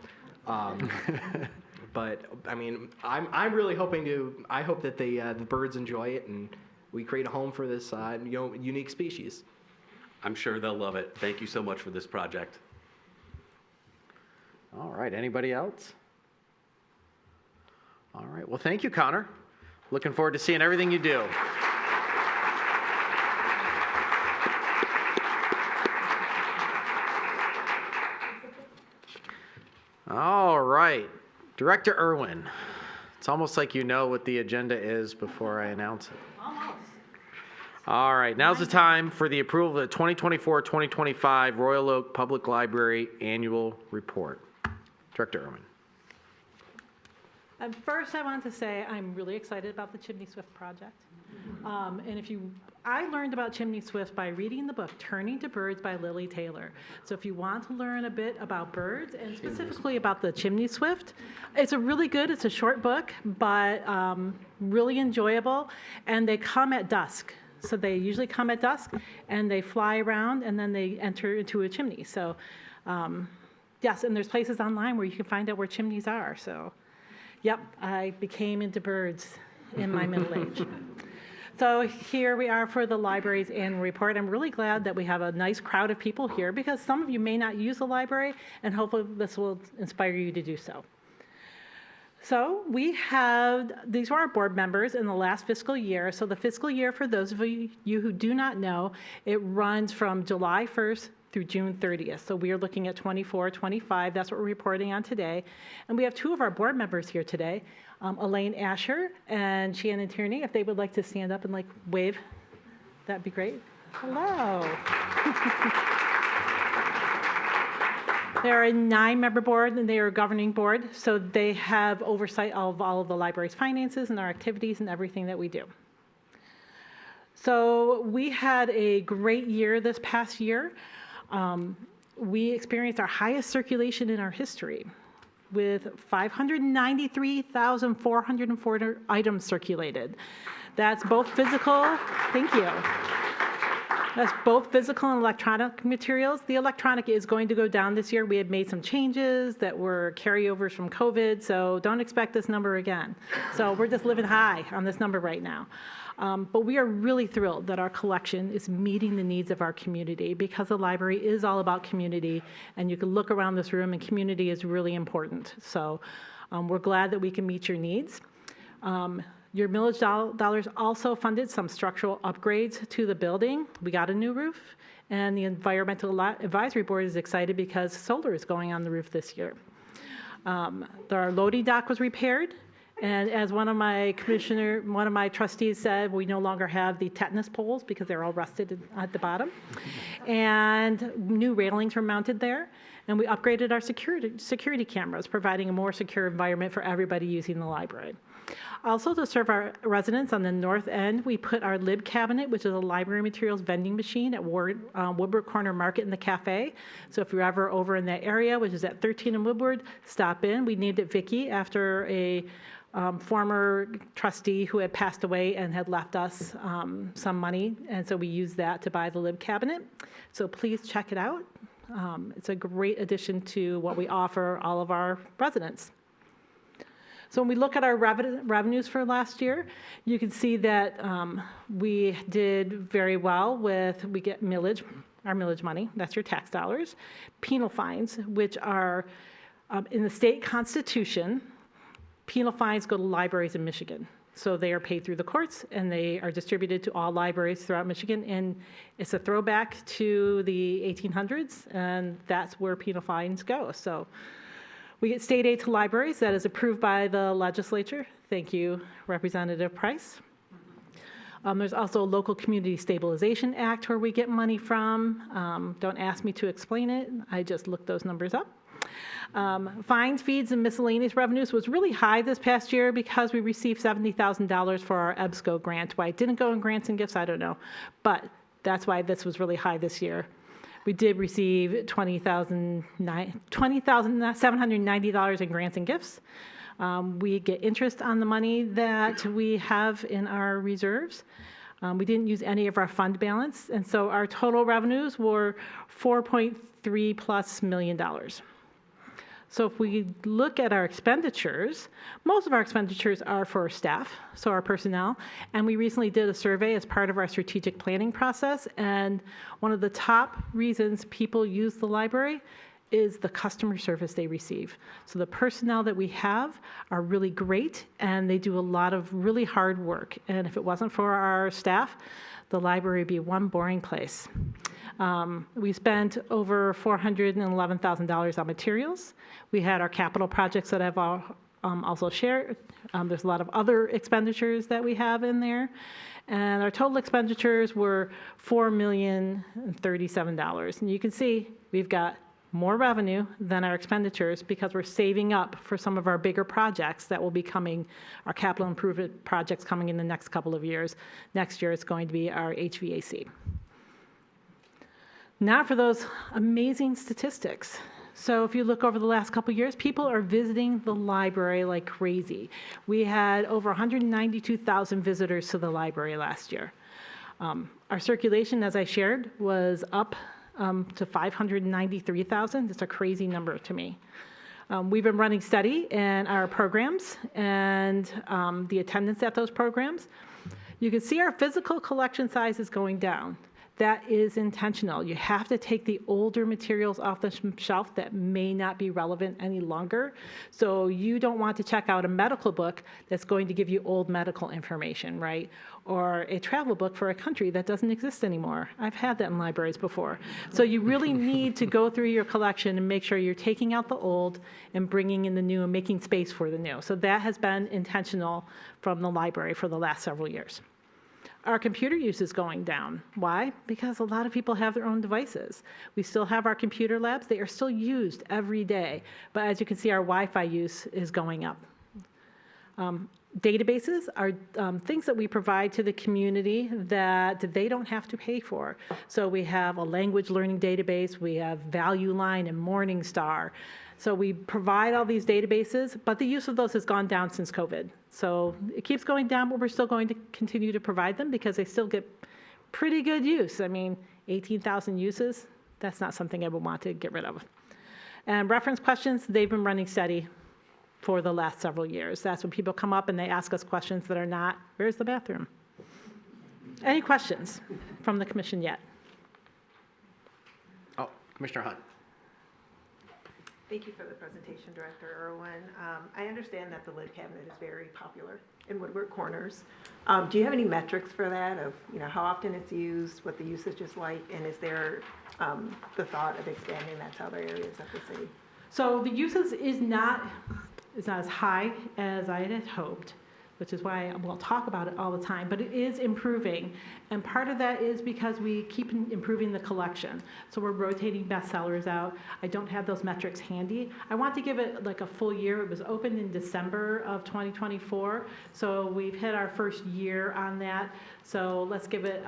But I mean, I'm really hoping I hope that the birds enjoy it and we create a home for this unique species. I'm sure they'll love it. Thank you so much for this project. All right, anybody else? All right, well, thank you, Connor. Looking forward to seeing everything you do. All right, Director Irwin. It's almost like you know what the agenda is before I announce it. Almost. All right, now's the time for the approval of the 2024-2025 Royal Oak Public Library Annual Report. Director Irwin. First, I wanted to say I'm really excited about the Chimney Swift project. I learned about Chimney Swift by reading the book Turning to Birds by Lily Taylor. So if you want to learn a bit about birds and specifically about the Chimney Swift, it's a short book, but really enjoyable. And they come at dusk. So they usually come at dusk and they fly around and then they enter into a chimney. So yes, and there's places online where you can find out where chimneys are. So yep, I became into birds in my middle age. So here we are for the library's annual report. I'm really glad that we have a nice crowd of people here because some of you may not use the library, and hopefully this will inspire you to do so. So these were our board members in the last fiscal year. So the fiscal year, for those of you who do not know, it runs from July 1st through June 30th. So we are looking at 24-25. That's what we're reporting on today. And we have 2 of our board members here today, Elaine Asher and Shannon Tierney. If they would like to stand up and wave, that'd be great. Hello. They're a 9-member board and they are a governing board. So they have oversight of all of the library's finances and our activities and everything that we do. So we had a great year this past year. We experienced our highest circulation in our history with 593,404 items circulated. That's both physical, thank you. That's both physical and electronic materials. The electronic is going to go down this year. We had made some changes that were carryovers from COVID, so don't expect this number again. So we're just living high on this number right now. But we are really thrilled that our collection is meeting the needs of our community because the library is all about community, and you can look around this room and community is really important. So we're glad that we can meet your needs. Your millage dollars also funded some structural upgrades to the building. We got a new roof, and the Environmental Advisory Board is excited because solar is going on the roof this year. Our loading dock was repaired, and as one of my trustees said, we no longer have the tetanus poles because they're all rusted at the bottom. And new railings were mounted there, and we upgraded our security cameras, providing a more secure environment for everybody using the library. Also, to serve our residents on the north end, we put our lib cabinet, which is a library materials vending machine at Woodward Corner Market in the cafe. So if you're ever over in that area, which is at 13 and Woodward, stop in. We named it Vicky after a former trustee who had passed away and had left us some money, and so we used that to buy the lib cabinet. So please check it out. It's a great addition to what we offer all of our residents. So when we look at our revenues for last year, you can see that we did very well we get millage, our millage money, that's your tax dollars, penal fines, which are in the state constitution. Penal fines go to libraries in Michigan. So they are paid through the courts, and they are distributed to all libraries throughout Michigan. And it's a throwback to the 1800s, and that's where penal fines go. So we get state aid to libraries that is approved by the legislature. Thank you, Representative Price. There's also a Local Community Stabilization Act where we get money from. Don't ask me to explain it. I just looked those numbers up. Fines, fees, and miscellaneous revenues was really high this past year because we received $70,000 for our EBSCO grant. Why it didn't go in grants and gifts, I don't know. But that's why this was really high this year. We did receive $20,790 in grants and gifts. We get interest on the money that we have in our reserves. We didn't use any of our fund balance, and so our total revenues were $4.3+ million. So if we look at our expenditures, most of our expenditures are for staff, so our personnel, and we recently did a survey as part of our strategic planning process, and one of the top reasons people use the library is the customer service they receive. So the personnel that we have are really great, and they do a lot of really hard work, and if it wasn't for our staff, the library would be one boring place. We spent over $411,000 on materials. We had our capital projects that I've also shared. There's a lot of other expenditures that we have in there. And our total expenditures were $4,037,000. And you can see we've got more revenue than our expenditures because we're saving up for some of our bigger projects that will be coming, our capital improvement projects coming in the next couple of years. Next year it's going to be our HVAC. Now for those amazing statistics. So if you look over the last couple of years, people are visiting the library like crazy. We had over 192,000 visitors to the library last year. Our circulation, as I shared, was up to 593,000. It's a crazy number to me. We've been running steady in our programs and the attendance at those programs. You can see our physical collection size is going down. That is intentional. You have to take the older materials off the shelf that may not be relevant any longer. So you don't want to check out a medical book that's going to give you old medical information, right? Or a travel book for a country that doesn't exist anymore. I've had that in libraries before. So you really need to go through your collection and make sure you're taking out the old and bringing in the new and making space for the new. So that has been intentional from the library for the last several years. Our computer use is going down. Why? Because a lot of people have their own devices. We still have our computer labs. They are still used every day. But as you can see, our Wi-Fi use is going up. Databases are things that we provide to the community that they don't have to pay for. So we have a language learning database. We have Value Line and Morningstar. So we provide all these databases, but the use of those has gone down since COVID. So it keeps going down, but we're still going to continue to provide them because they still get pretty good use. I mean, 18,000 uses, that's not something I would want to get rid of. And reference questions, they've been running steady for the last several years. That's when people come up and they ask us questions that are not, where's the bathroom? Any questions from the commission yet? Oh, Commissioner Hunt. Thank you for the presentation, Director Irwin. I understand that the lid cabinet is very popular in Woodward Corners. Do you have any metrics for that of, how often it's used, what the usage is like, and is there the thought of expanding that to other areas of the city? So the usage is not as high as I had hoped, which is why we'll talk about it all the time, but it is improving. And part of that is because we keep improving the collection. So we're rotating bestsellers out. I don't have those metrics handy. I want to give it like a full year. It was opened in December of 2024. So we've hit our first year on that. So let's give it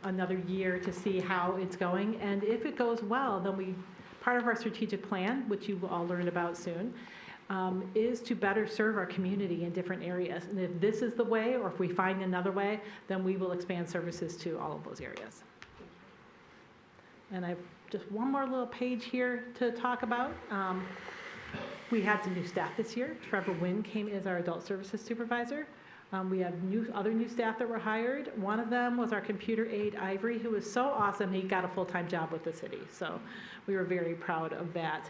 another year to see how it's going. And if it goes well, then part of our strategic plan, which you will all learn about soon, is to better serve our community in different areas. And if this is the way, or if we find another way, then we will expand services to all of those areas. And I've just one more little page here to talk about. We had some new staff this year. Trevor Wynn came as our adult services supervisor. We have other new staff that were hired. One of them was our computer aide, Ivory, who was so awesome, he got a full-time job with the city. So we were very proud of that.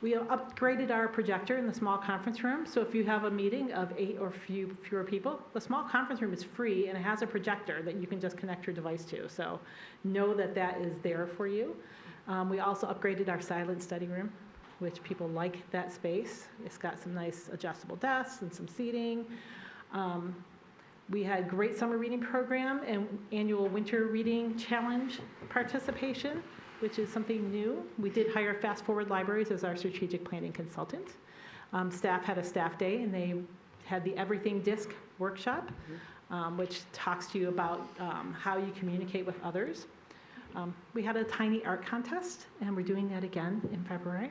We have upgraded our projector in the small conference room. So if you have a meeting of 8 or fewer people, the small conference room is free and it has a projector that you can just connect your device to. So know that that is there for you. We also upgraded our silent study room, which people like that space. It's got some nice adjustable desks and some seating. We had great summer reading program and annual winter reading challenge participation, which is something new. We did hire Fast Forward Libraries as our strategic planning consultant. Staff had a staff day and they had the Everything Disc workshop, which talks to you about how you communicate with others. We had a tiny art contest and we're doing that again in February.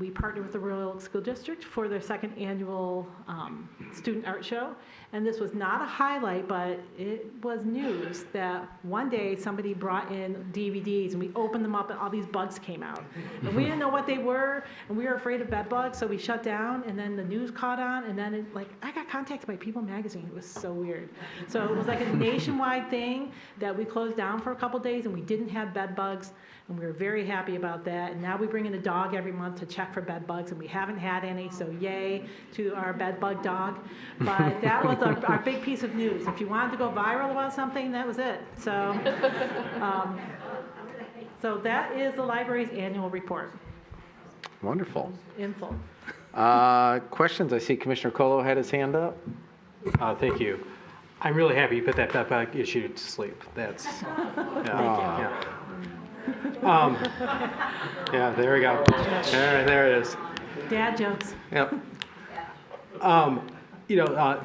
We partnered with the Royal Oak School District for their second annual student art show. And this was not a highlight, but it was news that one day somebody brought in DVDs and we opened them up and all these bugs came out. And we didn't know what they were and we were afraid of bed bugs, so we shut down and then the news caught on and then I got contacted by People Magazine. It was so weird. So it was like a nationwide thing that we closed down for a couple days and we didn't have bed bugs. And we were very happy about that. And now we bring in a dog every month to check for bed bugs, and we haven't had any, so yay to our bed bug dog. But that was our big piece of news. If you wanted to go viral about something, that was it. So, so that is the library's annual report. Wonderful. In full. Questions? I see Commissioner Colo had his hand up. Thank you. I'm really happy you put that bed bug issue to sleep. That's, yeah. Yeah, there we go. There it is. Dad jokes. Yep.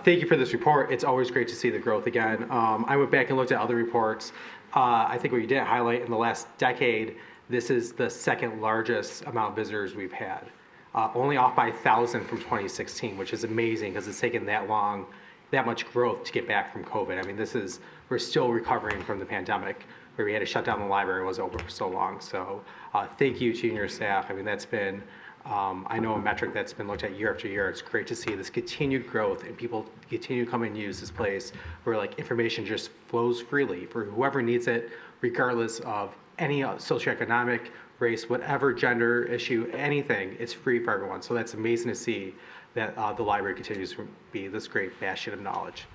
Thank you for this report. It's always great to see the growth again. I went back and looked at other reports. I think what you didn't highlight in the last decade, this is the second largest amount of visitors we've had. Only off by 1,000 from 2016, which is amazing because it's taken that long, that much growth to get back from COVID. I mean, we're still recovering from the pandemic, where we had to shut down the library. It was open for so long. So thank you to you and your staff. I mean, that's been, I know, a metric that's been looked at year after year. It's great to see this continued growth and people continue to come and use this place where information just flows freely for whoever needs it, regardless of any socioeconomic, race, whatever gender issue, anything. It's free for everyone. So that's amazing to see that the library continues to be this great bastion of knowledge.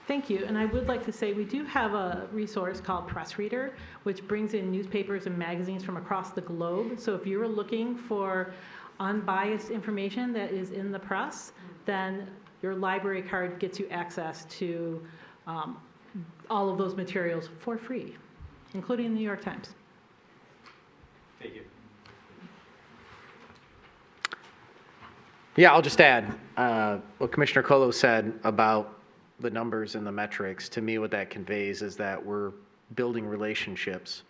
Thank you. And I would like to say we do have a resource called Press Reader, which brings in newspapers and magazines from across the globe. So if you're looking for unbiased information that is in the press, then your library card gets you access to all of those materials for free, including the New York Times. Thank you. Yeah, I'll just add what Commissioner Colo said about the numbers and the metrics. To me, what that conveys is that we're building relationships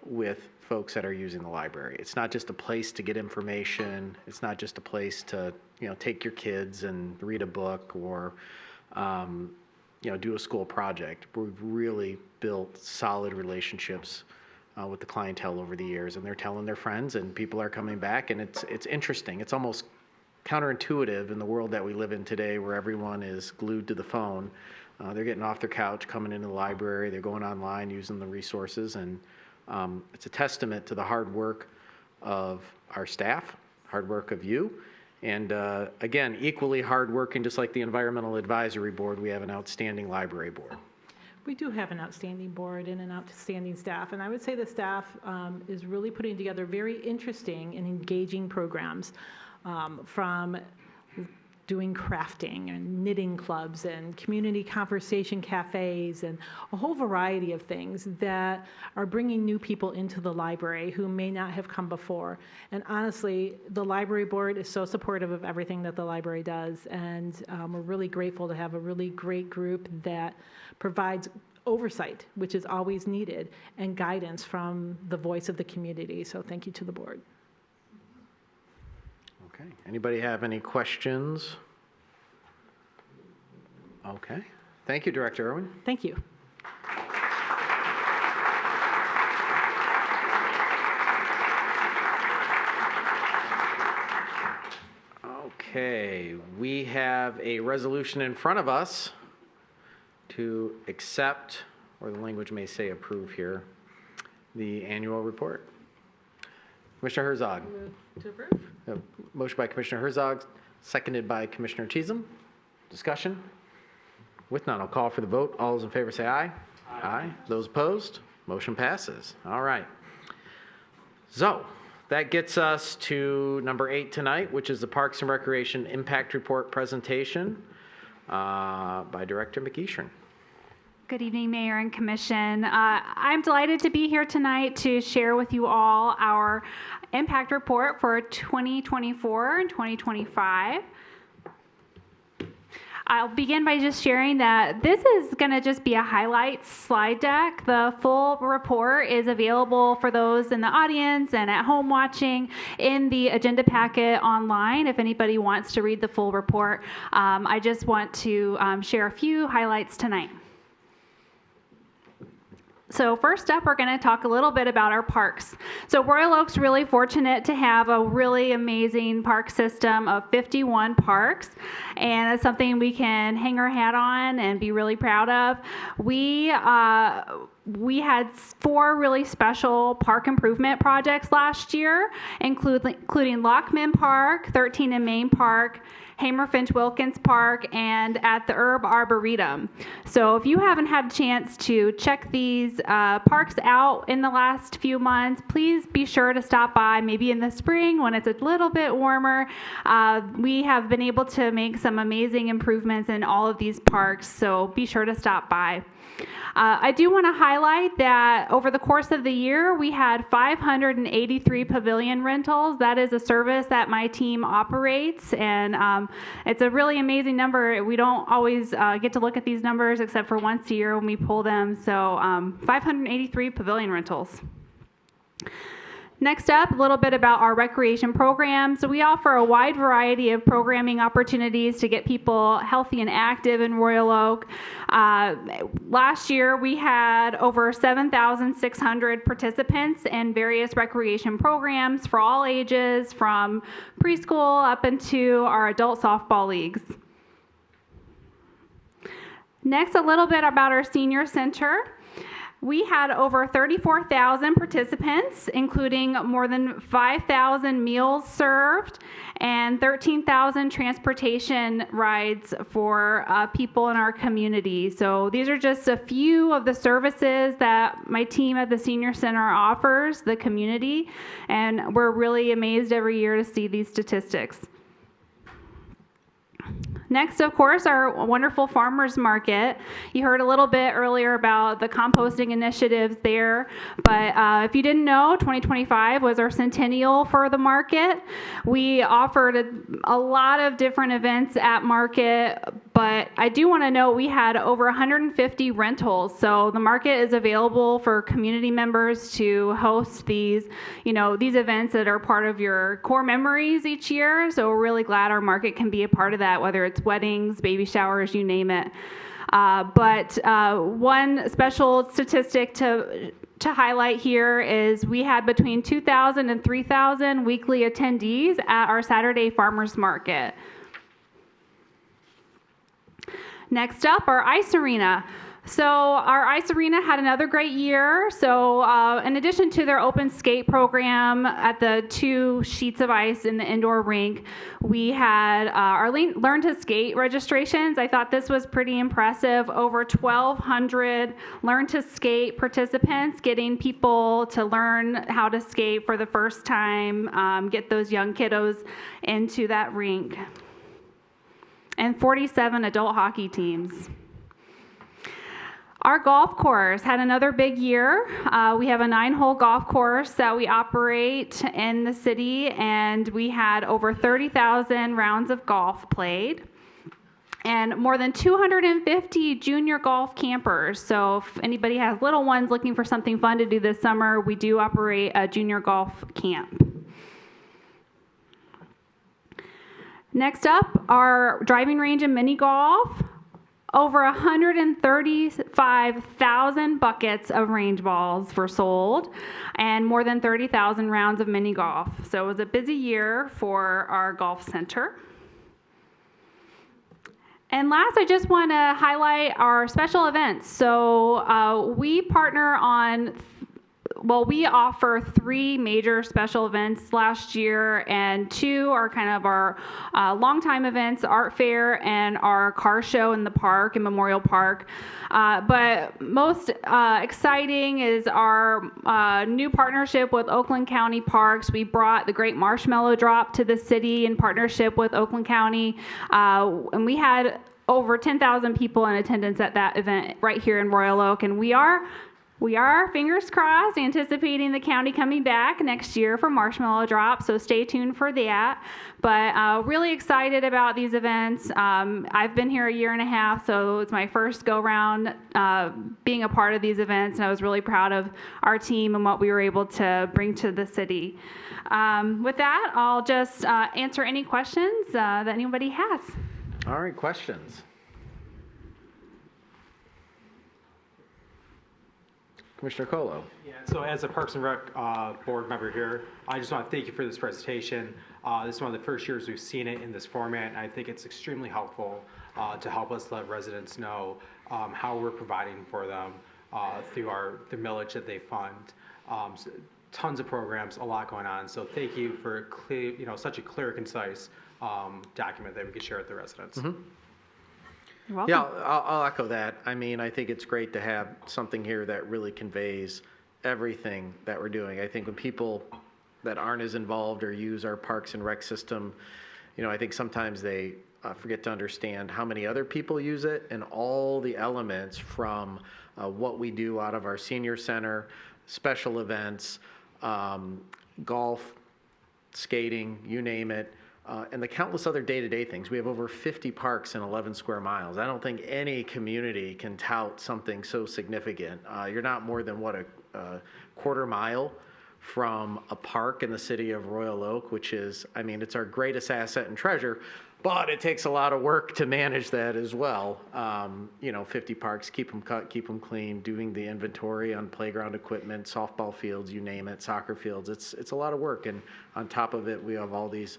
with folks that are using the library. It's not just a place to get information. It's not just a place to take your kids and read a book or do a school project. We've really built solid relationships with the clientele over the years, and they're telling their friends, and people are coming back, and it's interesting. It's almost counterintuitive in the world that we live in today, where everyone is glued to the phone. They're getting off their couch, coming into the library, they're going online, using the resources, and it's a testament to the hard work of our staff, hard work of you, and again, equally hardworking, just like the Environmental Advisory Board, we have an outstanding library board. We do have an outstanding board and an outstanding staff, and I would say the staff is really putting together very interesting and engaging programs, from doing crafting and knitting clubs and community conversation cafes and a whole variety of things that are bringing new people into the library who may not have come before. And honestly, the library board is so supportive of everything that the library does, and we're really grateful to have a really great group that provides oversight, which is always needed, and guidance from the voice of the community. So thank you to the board. Okay, anybody have any questions? Okay, thank you, Director Irwin. Thank you. Okay, we have a resolution in front of us to accept, or the language may say approve here, the annual report. Commissioner Herzog. To approve. Motion by Commissioner Herzog, seconded by Commissioner Chisholm. Discussion? With none, I'll call for the vote. All those in favor say aye. Aye. Those opposed? Motion passes. All right. So that gets us to number 8 tonight, which is the Parks and Recreation Impact Report presentation by Director McEachern. Good evening, Mayor and Commission. I'm delighted to be here tonight to share with you all our impact report for 2024 and 2025. I'll begin by just sharing that this is going to just be a highlights slide deck. The full report is available for those in the audience and at home watching in the agenda packet online if anybody wants to read the full report. I just want to share a few highlights tonight. So first up, we're going to talk a little bit about our parks. So Royal Oak's really fortunate to have a really amazing park system of 51 parks, and it's something we can hang our hat on and be really proud of. We had 4 really special park improvement projects last year, including Lockman Park, 13 and Main Park, Hamer Finch Wilkins Park, and at the Herb Arboretum. So if you haven't had a chance to check these parks out in the last few months, please be sure to stop by maybe in the spring when it's a little bit warmer. We have been able to make some amazing improvements in all of these parks, so be sure to stop by. I do want to highlight that over the course of the year, we had 583 pavilion rentals. That is a service that my team operates, and it's a really amazing number. We don't always get to look at these numbers except for once a year when we pull them. So 583 pavilion rentals. Next up, a little bit about our recreation program. So we offer a wide variety of programming opportunities to get people healthy and active in Royal Oak. Last year, we had over 7,600 participants in various recreation programs for all ages, from preschool up into our adult softball leagues. Next, a little bit about our senior center. We had over 34,000 participants, including more than 5,000 meals served and 13,000 transportation rides for people in our community. So these are just a few of the services that my team at the Senior Center offers the community, and we're really amazed every year to see these statistics. Next, of course, our wonderful farmers market. You heard a little bit earlier about the composting initiatives there, but if you didn't know, 2025 was our centennial for the market. We offered a lot of different events at market, but I do want to note we had over 150 rentals. So the market is available for community members to host these events that are part of your core memories each year. So we're really glad our market can be a part of that, whether it's weddings, baby showers, you name it. But one special statistic to highlight here is we had between 2,000 and 3,000 weekly attendees at our Saturday farmers market. Next up, our ice arena. So our ice arena had another great year. So in addition to their open skate program at the 2 sheets of ice in the indoor rink, we had our Learn to Skate registrations. I thought this was pretty impressive. Over 1,200 Learn to Skate participants, getting people to learn how to skate for the first time, get those young kiddos into that rink. And 47 adult hockey teams. Our golf course had another big year. We have a 9-hole golf course that we operate in the city, and we had over 30,000 rounds of golf played and more than 250 junior golf campers. So if anybody has little ones looking for something fun to do this summer, we do operate a junior golf camp. Next up, our driving range and mini golf. Over 135,000 buckets of range balls were sold and more than 30,000 rounds of mini golf. So it was a busy year for our golf center. And last, I just want to highlight our special events. So we partner on we offer 3 major special events last year, and 2 are kind of our longtime events, Art Fair and our car show in the park, in Memorial Park. But most exciting is our new partnership with Oakland County Parks. We brought the Great Marshmallow Drop to the city in partnership with Oakland County, and we had over 10,000 people in attendance at that event right here in Royal Oak, and we are, fingers crossed, anticipating the county coming back next year for Marshmallow Drop, so stay tuned for that. But really excited about these events. I've been here a year and a half, so it's my first go-round being a part of these events, and I was really proud of our team and what we were able to bring to the city. With that, I'll just answer any questions that anybody has. All right, questions? Commissioner Colo. Yeah, so as a Parks and Rec board member here, I just want to thank you for this presentation. This is one of the first years we've seen it in this format, and I think it's extremely helpful to help us let residents know how we're providing for them through the millage that they fund. So tons of programs, a lot going on. So thank you for clear, such a clear, concise document that we could share with the residents. Mm-hmm. You're welcome. Yeah, I'll echo that. I mean, I think it's great to have something here that really conveys everything that we're doing. I think when people that aren't as involved or use our Parks and Rec system, I think sometimes they forget to understand how many other people use it and all the elements from what we do out of our senior center, special events, golf, skating, you name it. And the countless other day-to-day things. We have over 50 parks in 11 square miles. I don't think any community can tout something so significant. You're not more than, a quarter mile from a park in the city of Royal Oak, which is, it's our greatest asset and treasure, but it takes a lot of work to manage that as well. 50 parks, keep them cut, keep them clean, doing the inventory on playground equipment, softball fields, you name it, soccer fields. It's a lot of work, and on top of it, we have all these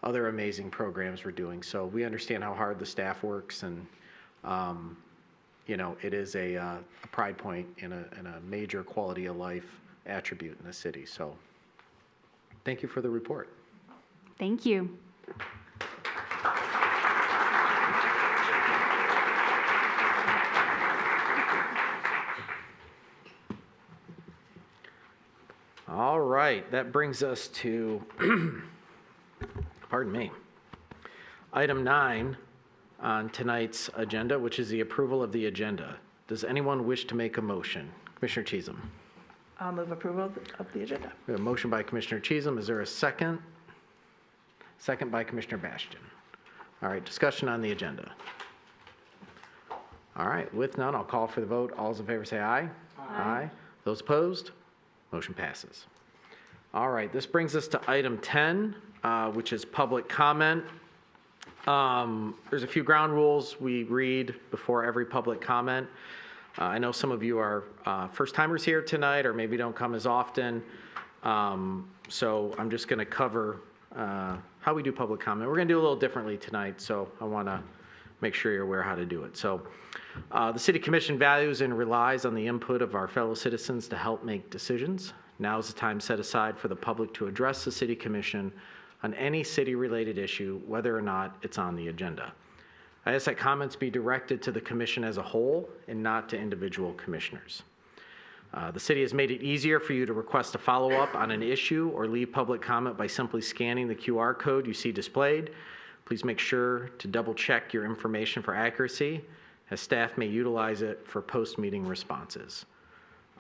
other amazing programs we're doing. So we understand how hard the staff works, and it is a pride point and a major quality of life attribute in the city. So thank you for the report. Thank you. All right, that brings us to pardon me. Item 9 on tonight's agenda, which is the approval of the agenda. Does anyone wish to make a motion? Commissioner Cheatham. I'll move approval of the agenda. We have a motion by Commissioner Cheatham. Is there a second? Second by Commissioner Bastian. All right, discussion on the agenda. All right, with none, I'll call for the vote. All those in favor say aye. Aye. Those opposed? Motion passes. All right, this brings us to item 10, which is public comment. There's a few ground rules we read before every public comment. I know some of you are first-timers here tonight, or maybe don't come as often. So I'm just going to cover how we do public comment. We're going to do a little differently tonight, so I want to make sure you're aware how to do it. So The City Commission values and relies on the input of our fellow citizens to help make decisions. Now is the time set aside for the public to address the City Commission on any city-related issue, whether or not it's on the agenda. I ask that comments be directed to the Commission as a whole and not to individual commissioners. The city has made it easier for you to request a follow-up on an issue or leave public comment by simply scanning the QR code you see displayed. Please make sure to double-check your information for accuracy, as staff may utilize it for post-meeting responses.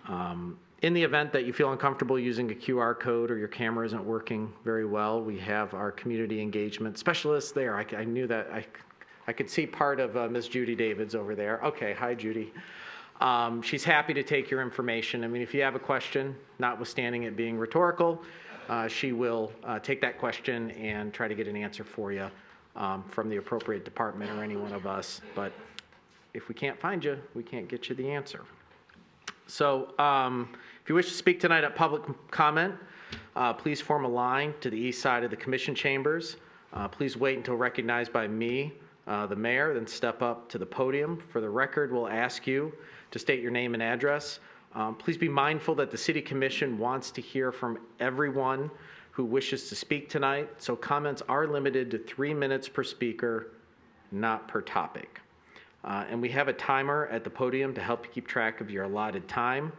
In the event that you feel uncomfortable using a QR code or your camera isn't working very well, we have our community engagement specialist there. I knew that. I could see part of Ms. Judy Davids over there. Okay, hi, Judy. She's happy to take your information. I mean, if you have a question, notwithstanding it being rhetorical, she will take that question and try to get an answer for you from the appropriate department or any one of us. But if we can't find you, we can't get you the answer. So if you wish to speak tonight at public comment, please form a line to the east side of the commission chambers. Please wait until recognized by me, the mayor, then step up to the podium. For the record, we'll ask you to state your name and address. Please be mindful that the City Commission wants to hear from everyone who wishes to speak tonight, so comments are limited to 3 minutes per speaker, not per topic. And we have a timer at the podium to help you keep track of your allotted time.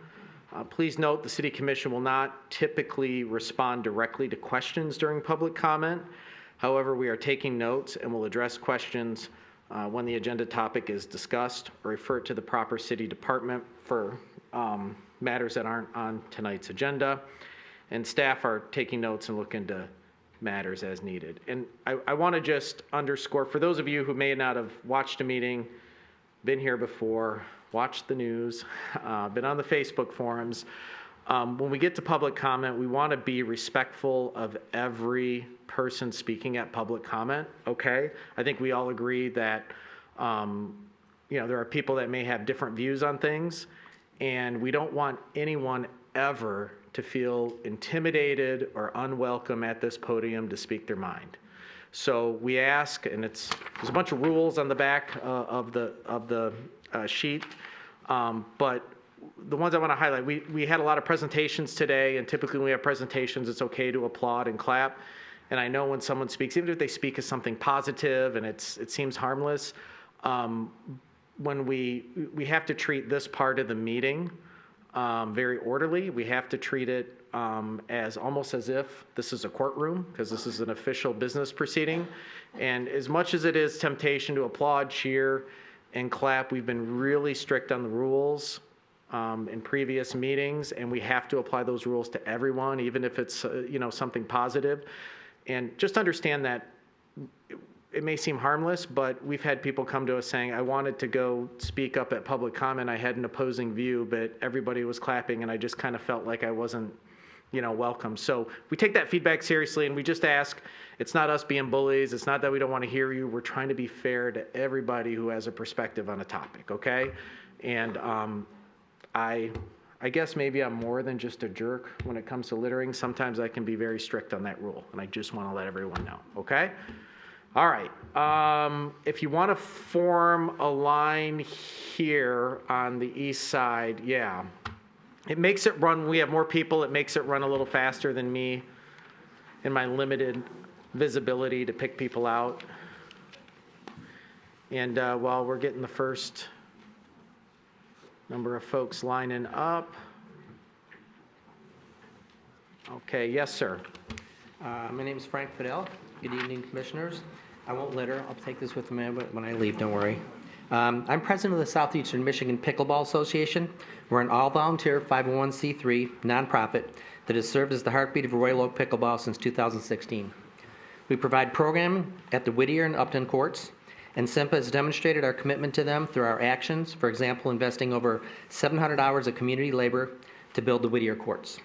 Please note the City Commission will not typically respond directly to questions during public comment. However, we are taking notes and will address questions when the agenda topic is discussed, or refer it to the proper city department for matters that aren't on tonight's agenda. And staff are taking notes and look into matters as needed. And I want to just underscore, for those of you who may not have watched a meeting, been here before, watched the news, been on the Facebook forums, when we get to public comment, we want to be respectful of every person speaking at public comment, okay? I think we all agree that, there are people that may have different views on things, and we don't want anyone ever to feel intimidated or unwelcome at this podium to speak their mind. So we ask, and there's a bunch of rules on the back of the sheet, but the ones I want to highlight, we had a lot of presentations today, and typically when we have presentations, it's okay to applaud and clap. And I know when someone speaks, even if they speak as something positive and it seems harmless, when we have to treat this part of the meeting very orderly. We have to treat it as almost as if this is a courtroom, because this is an official business proceeding. And as much as it is temptation to applaud, cheer, and clap, we've been really strict on the rules in previous meetings, and we have to apply those rules to everyone, even if it's something positive. And just understand that it may seem harmless, but we've had people come to us saying, I wanted to go speak up at public comment. I had an opposing view, but everybody was clapping, and I just kind of felt like I wasn't welcome. So we take that feedback seriously, and we just ask, it's not us being bullies. It's not that we don't want to hear you. We're trying to be fair to everybody who has a perspective on a topic, okay? And I guess maybe I'm more than just a jerk when it comes to littering. Sometimes I can be very strict on that rule, and I just want to let everyone know, okay? All right. If you want to form a line here on the east side, yeah. It makes it run, we have more people, it makes it run a little faster than me in my limited visibility to pick people out. And while we're getting the first number of folks lining up. Okay, yes, sir. My name is Frank Fidel. Good evening, commissioners. I won't litter. I'll take this with me when I leave, don't worry. I'm president of the Southeastern Michigan Pickleball Association. We're an all-volunteer 501c3 nonprofit that has served as the heartbeat of Royal Oak Pickleball since 2016. We provide programming at the Whittier and Upton courts, and SIMPA has demonstrated our commitment to them through our actions, for example, investing over 700 hours of community labor to build the Whittier courts.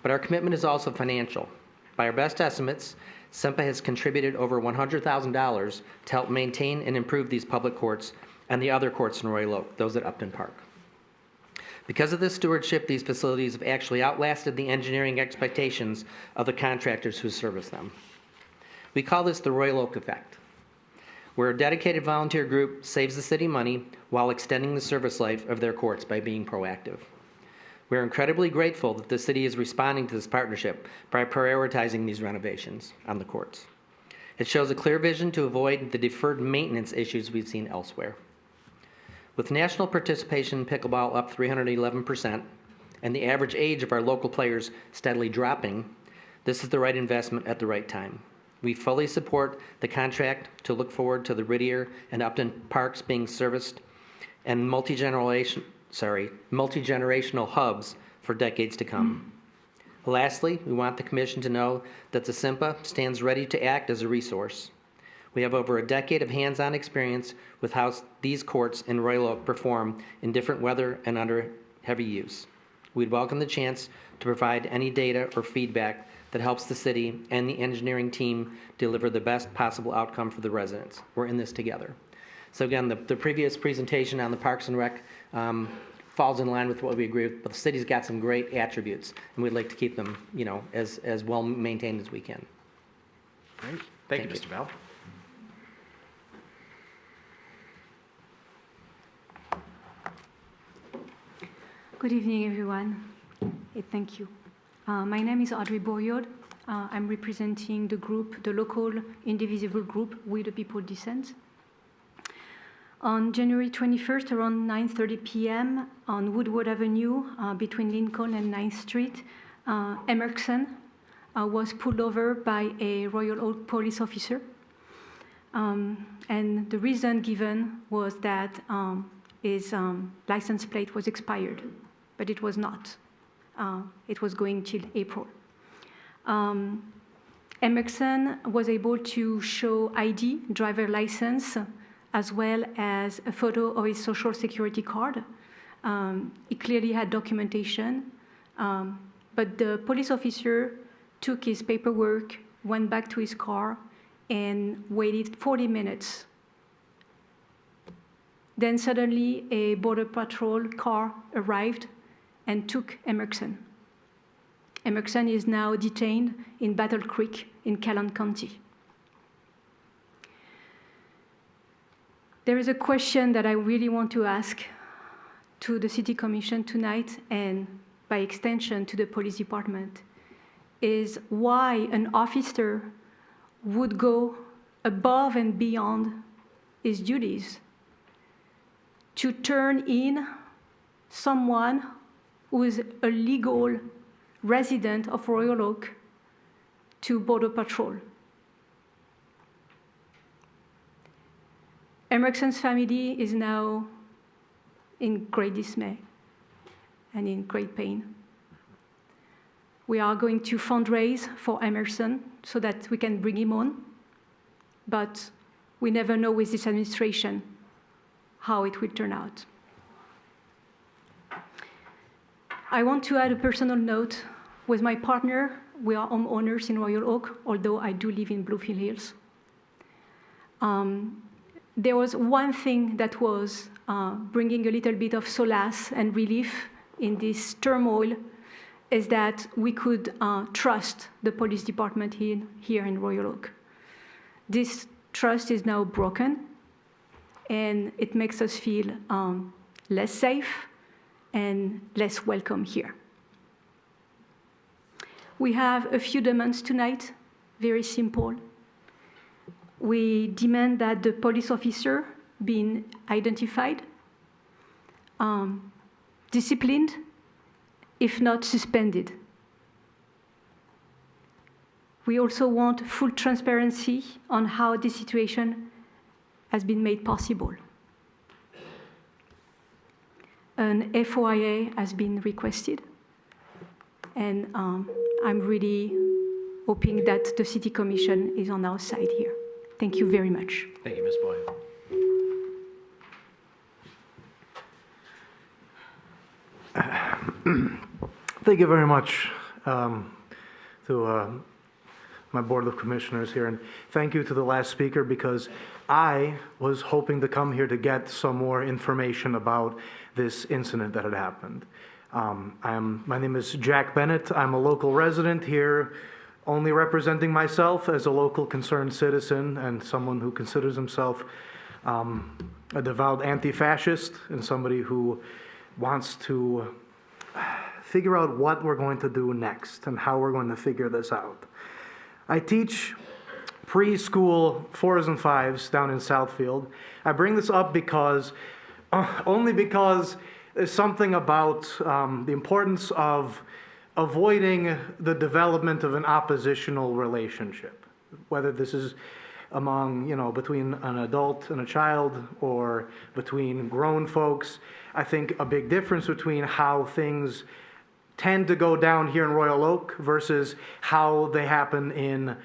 But our commitment is also financial. By our best estimates, SIMPA has contributed over $100,000 to help maintain and improve these public courts and the other courts in Royal Oak, those at Upton Park. Because of this stewardship, these facilities have actually outlasted the engineering expectations of the contractors who service them. We call this the Royal Oak effect. We're a dedicated volunteer group, saves the city money while extending the service life of their courts by being proactive. We're incredibly grateful that the city is responding to this partnership by prioritizing these renovations on the courts. It shows a clear vision to avoid the deferred maintenance issues we've seen elsewhere. With national participation in pickleball up 311% and the average age of our local players steadily dropping, this is the right investment at the right time. We fully support the contract to look forward to the Whittier and Upton parks being serviced and multi-generational hubs for decades to come. Lastly, we want the Commission to know that the SIMPA stands ready to act as a resource. We have over a decade of hands-on experience with how these courts in Royal Oak perform in different weather and under heavy use. We'd welcome the chance to provide any data or feedback that helps the city and the engineering team deliver the best possible outcome for the residents. We're in this together. So again, the previous presentation on the Parks and Rec falls in line with what we agree with, but the city's got some great attributes, and we'd like to keep them, as well maintained as we can. Great. Thank you, Mr. Bell. Good evening, everyone. Thank you. My name is Audrey Boyod. I'm representing the group, the local indivisible group, We the People Dissent. On January 21st, around 9:30 p.m. on Woodward Avenue, between Lincoln and 9th Street, Emerson was pulled over by a Royal Oak police officer. And the reason given was that his license plate was expired, but it was not. It was going till April. Emerson was able to show ID, driver license, as well as a photo of his social security card. He clearly had documentation, but the police officer took his paperwork, went back to his car, and waited 40 minutes. Then suddenly a Border Patrol car arrived and took Emerson. Emerson is now detained in Battle Creek in Calhoun County. There is a question that I really want to ask to the City Commission tonight, and by extension to the police department, is why an officer would go above and beyond his duties to turn in someone who is a legal resident of Royal Oak to Border Patrol. Emerson's family is now in great dismay and in great pain. We are going to fundraise for Emerson so that we can bring him on, but we never know with this administration how it will turn out. I want to add a personal note. With my partner, we are homeowners in Royal Oak, although I do live in Bluefield Hills. There was one thing that was bringing a little bit of solace and relief in this turmoil, is that we could trust the police department here in Royal Oak. This trust is now broken, and it makes us feel less safe and less welcome here. We have a few demands tonight, very simple. We demand that the police officer be identified, disciplined, if not suspended. We also want full transparency on how this situation has been made possible. An FOIA has been requested, and I'm really hoping that the City Commission is on our side here. Thank you very much. Thank you, Ms. Boyle. Thank you very much to my Board of Commissioners here, and thank you to the last speaker, because I was hoping to come here to get some more information about this incident that had happened. My name is Jack Bennett. I'm a local resident here only representing myself as a local concerned citizen and someone who considers himself a devout anti-fascist and somebody who wants to figure out what we're going to do next and how we're going to figure this out. I teach preschool 4s and 5s down in Southfield. I bring this up because, only because there's something about the importance of avoiding the development of an oppositional relationship, whether this is among, between an adult and a child or between grown folks. I think a big difference between how things tend to go down here in Royal Oak versus how they happen in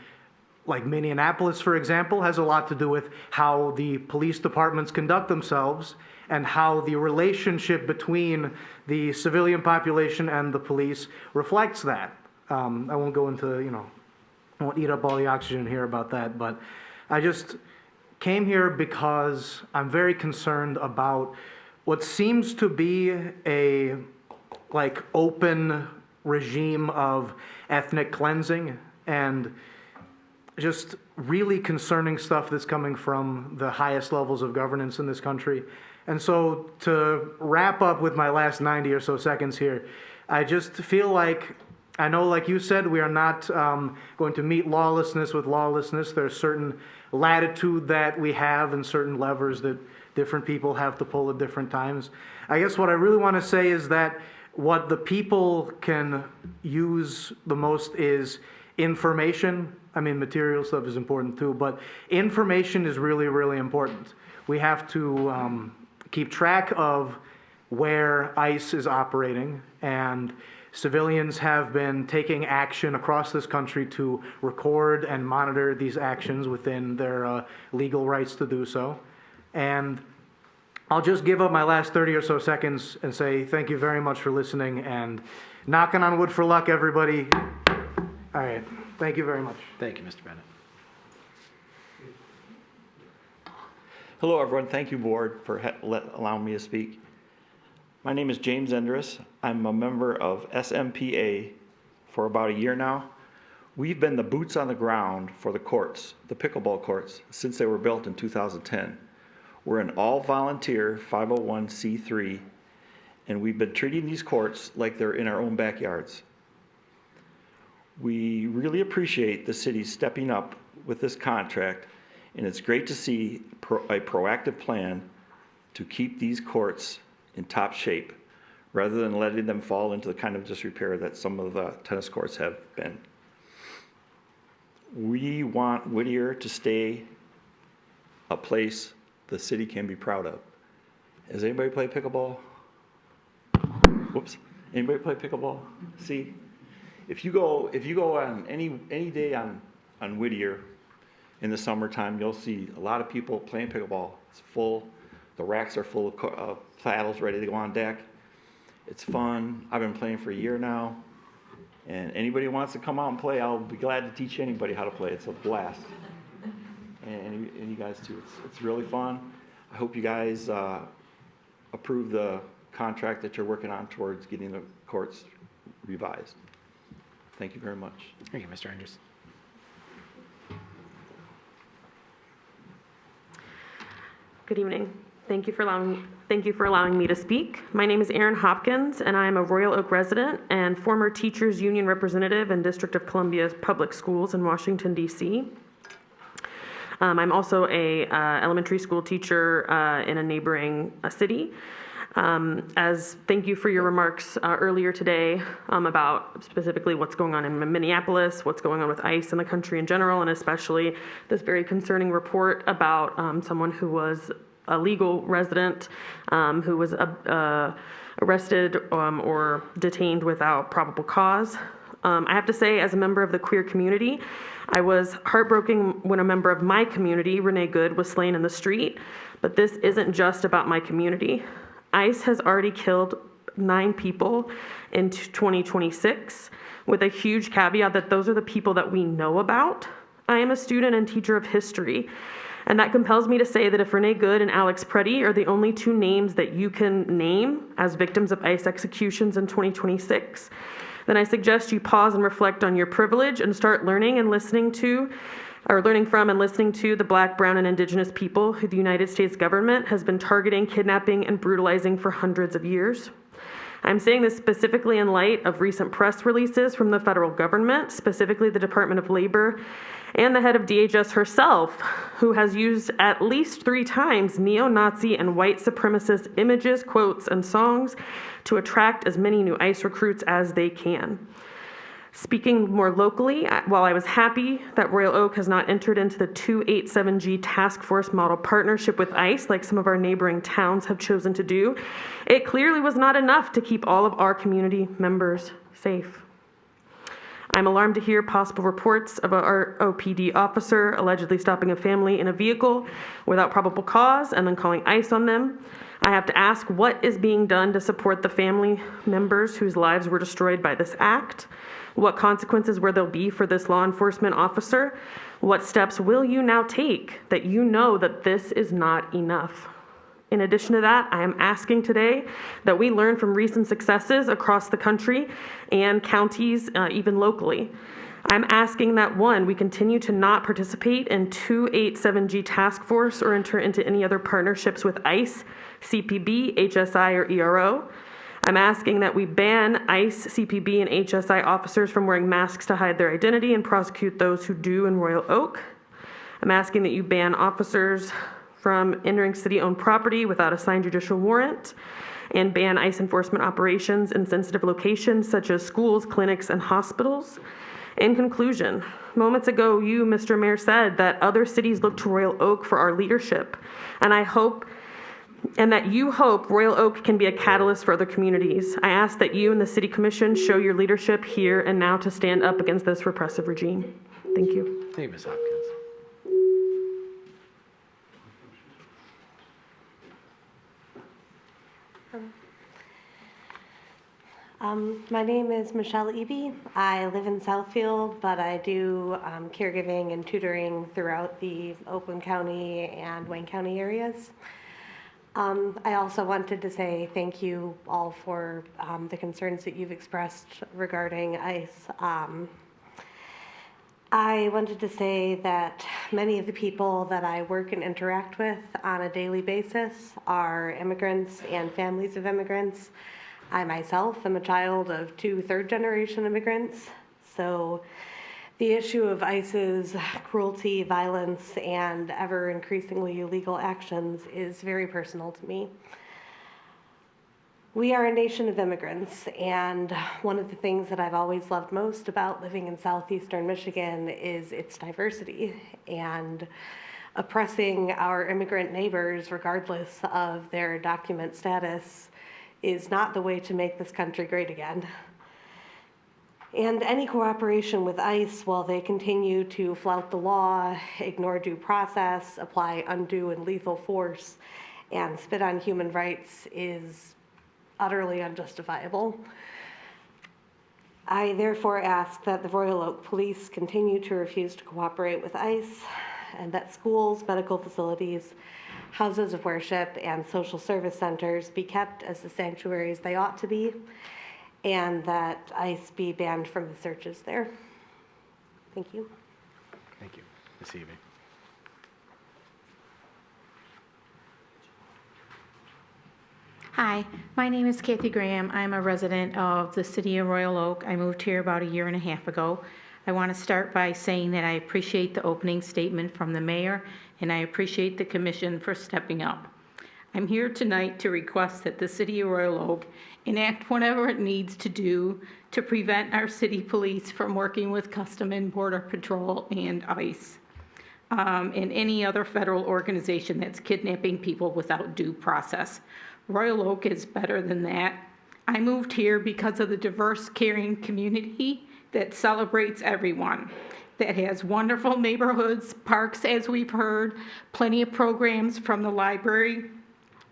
like Minneapolis, for example, has a lot to do with how the police departments conduct themselves and how the relationship between the civilian population and the police reflects that. I won't go into, I won't eat up all the oxygen here about that, but I just came here because I'm very concerned about what seems to be a open regime of ethnic cleansing and just really concerning stuff that's coming from the highest levels of governance in this country. And so to wrap up with my last 90 or so seconds here, I just feel like, I know like you said, we are not going to meet lawlessness with lawlessness. There's certain latitude that we have and certain levers that different people have to pull at different times. I guess what I really want to say is that what the people can use the most is information. I mean, material stuff is important too, but information is really, really important. We have to keep track of where ICE is operating, and civilians have been taking action across this country to record and monitor these actions within their legal rights to do so. And I'll just give up my last 30 or so seconds and say thank you very much for listening, and knocking on wood for luck, everybody. All right. Thank you very much. Thank you, Mr. Bennett. Hello, everyone. Thank you, Board, for allowing me to speak. My name is James Endress. I'm a member of SMPA for about a year now. We've been the boots on the ground for the courts, the pickleball courts, since they were built in 2010. We're an all-volunteer 501c3, and we've been treating these courts like they're in our own backyards. We really appreciate the city stepping up with this contract, and it's great to see a proactive plan to keep these courts in top shape rather than letting them fall into the kind of disrepair that some of the tennis courts have been. We want Whittier to stay a place the city can be proud of. Has anybody played pickleball? Whoops. Anybody play pickleball? See? If you go on any day on Whittier in the summertime, you'll see a lot of people playing pickleball. It's full. The racks are full of paddles ready to go on deck. It's fun. I've been playing for a year now. And anybody who wants to come out and play, I'll be glad to teach anybody how to play. It's a blast. And you guys too. It's really fun. I hope you guys approve the contract that you're working on towards getting the courts revised. Thank you very much. Thank you, Mr. Andrews. Good evening. Thank you for allowing me to speak. My name is Erin Hopkins, and I am a Royal Oak resident and former Teachers Union representative in District of Columbia Public Schools in Washington, D.C. I'm also a elementary school teacher in a neighboring city. Thank you for your remarks earlier today about specifically what's going on in Minneapolis, what's going on with ICE in the country in general, and especially this very concerning report about someone who was a legal resident who was arrested or detained without probable cause. I have to say, as a member of the queer community, I was heartbroken when a member of my community, Renee Good, was slain in the street. But this isn't just about my community. ICE has already killed 9 people in 2026, with a huge caveat that those are the people that we know about. I am a student and teacher of history, and that compels me to say that if Renee Good and Alex Preddy are the only 2 names that you can name as victims of ICE executions in 2026, then I suggest you pause and reflect on your privilege and start learning and listening to, or learning from and listening to the Black, brown, and indigenous people who the United States government has been targeting, kidnapping, and brutalizing for hundreds of years. I'm saying this specifically in light of recent press releases from the federal government, specifically the Department of Labor, and the head of DHS herself, who has used at least 3 times neo-Nazi and white supremacist images, quotes, and songs to attract as many new ICE recruits as they can. Speaking more locally, while I was happy that Royal Oak has not entered into the 287G task force model partnership with ICE like some of our neighboring towns have chosen to do, it clearly was not enough to keep all of our community members safe. I'm alarmed to hear possible reports of our OPD officer allegedly stopping a family in a vehicle without probable cause and then calling ICE on them. I have to ask, what is being done to support the family members whose lives were destroyed by this act? What consequences will there be for this law enforcement officer? What steps will you now take that you know that this is not enough? In addition to that, I am asking today that we learn from recent successes across the country and counties, even locally. I'm asking that, 1, we continue to not participate in 287G task force or enter into any other partnerships with ICE, CPB, HSI, or ERO. I'm asking that we ban ICE, CPB, and HSI officers from wearing masks to hide their identity and prosecute those who do in Royal Oak. I'm asking that you ban officers from entering city-owned property without a signed judicial warrant and ban ICE enforcement operations in sensitive locations such as schools, clinics, and hospitals. In conclusion, moments ago, you, Mr. Mayor, said that other cities look to Royal Oak for our leadership, and that you hope Royal Oak can be a catalyst for other communities. I ask that you and the City Commission show your leadership here and now to stand up against this repressive regime. Thank you. Thank you, Ms. Hopkins. My name is Michelle Eby. I live in Southfield, but I do caregiving and tutoring throughout the Oakland County and Wayne County areas. I also wanted to say thank you all for the concerns that you've expressed regarding ICE. I wanted to say that many of the people that I work and interact with on a daily basis are immigrants and families of immigrants. I myself am a child of 2 third-generation immigrants, so the issue of ICE's cruelty, violence, and ever increasingly illegal actions is very personal to me. We are a nation of immigrants, and one of the things that I've always loved most about living in southeastern Michigan is its diversity, and oppressing our immigrant neighbors regardless of their document status is not the way to make this country great again. And any cooperation with ICE while they continue to flout the law, ignore due process, apply undue and lethal force, and spit on human rights is utterly unjustifiable. I therefore ask that the Royal Oak Police continue to refuse to cooperate with ICE, and that schools, medical facilities, houses of worship, and social service centers be kept as the sanctuaries they ought to be, and that ICE be banned from the searches there. Thank you. Thank you. Ms. Eby. Hi, my name is Kathy Graham. I'm a resident of the city of Royal Oak. I moved here about 1.5 years ago. I want to start by saying that I appreciate the opening statement from the mayor, and I appreciate the commission for stepping up. I'm here tonight to request that the city of Royal Oak enact whatever it needs to do to prevent our city police from working with Custom and Border Patrol and ICE and any other federal organization that's kidnapping people without due process. Royal Oak is better than that. I moved here because of the diverse, caring community that celebrates everyone, that has wonderful neighborhoods, parks, as we've heard, plenty of programs from the library.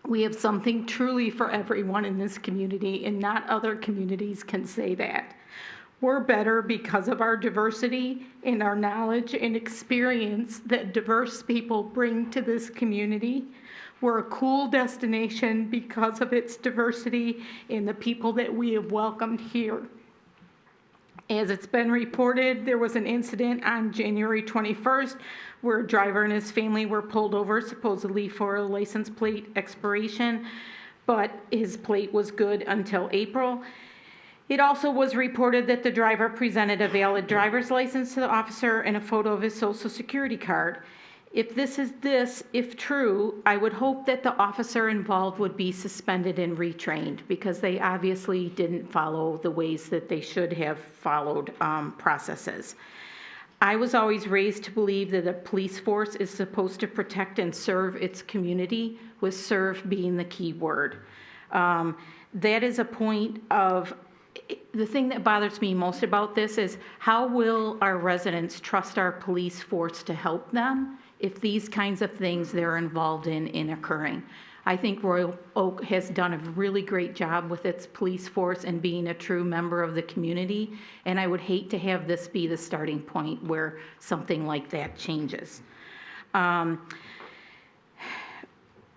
We have something truly for everyone in this community, and not other communities can say that. We're better because of our diversity and our knowledge and experience that diverse people bring to this community. We're a cool destination because of its diversity and the people that we have welcomed here. As it's been reported, there was an incident on January 21st where a driver and his family were pulled over supposedly for a license plate expiration, but his plate was good until April. It also was reported that the driver presented a valid driver's license to the officer and a photo of his social security card. If true, I would hope that the officer involved would be suspended and retrained because they obviously didn't follow the ways that they should have followed processes. I was always raised to believe that a police force is supposed to protect and serve its community, with serve being the key word. That is a point of, the thing that bothers me most about this is how will our residents trust our police force to help them if these kinds of things they're involved in occurring? I think Royal Oak has done a really great job with its police force and being a true member of the community, and I would hate to have this be the starting point where something like that changes.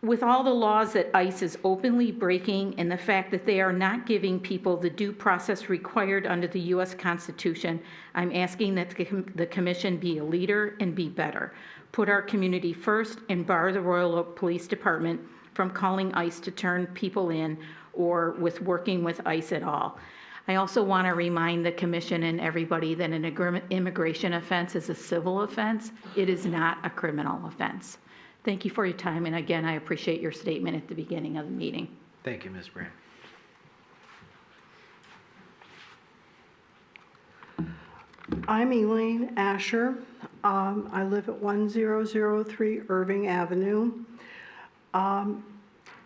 With all the laws that ICE is openly breaking and the fact that they are not giving people the due process required under the U.S. Constitution, I'm asking that the Commission be a leader and be better. Put our community first and bar the Royal Oak Police Department from calling ICE to turn people in or with working with ICE at all. I also want to remind the Commission and everybody that an immigration offense is a civil offense. It is not a criminal offense. Thank you for your time, and again, I appreciate your statement at the beginning of the meeting. Thank you, Ms. Brand. I'm Elaine Asher. I live at 1003 Irving Avenue. I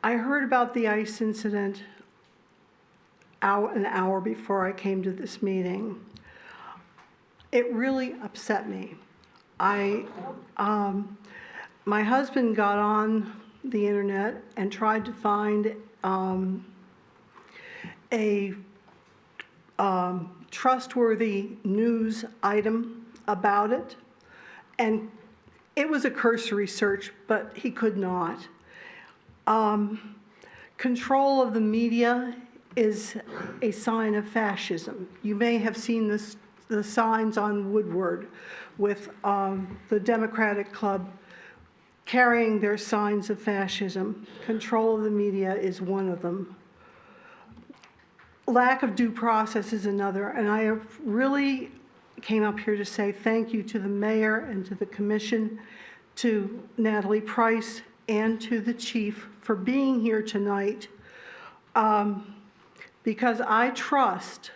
heard about the ICE incident an hour before I came to this meeting. It really upset me. My husband got on the internet and tried to find a trustworthy news item about it, and it was a cursory search, but he could not. Control of the media is a sign of fascism. You may have seen the signs on Woodward with the Democratic Club carrying their signs of fascism. Control of the media is one of them. Lack of due process is another, and I really came up here to say thank you to the mayor and to the commission, to Natalie Price, and to the chief for being here tonight, because I trust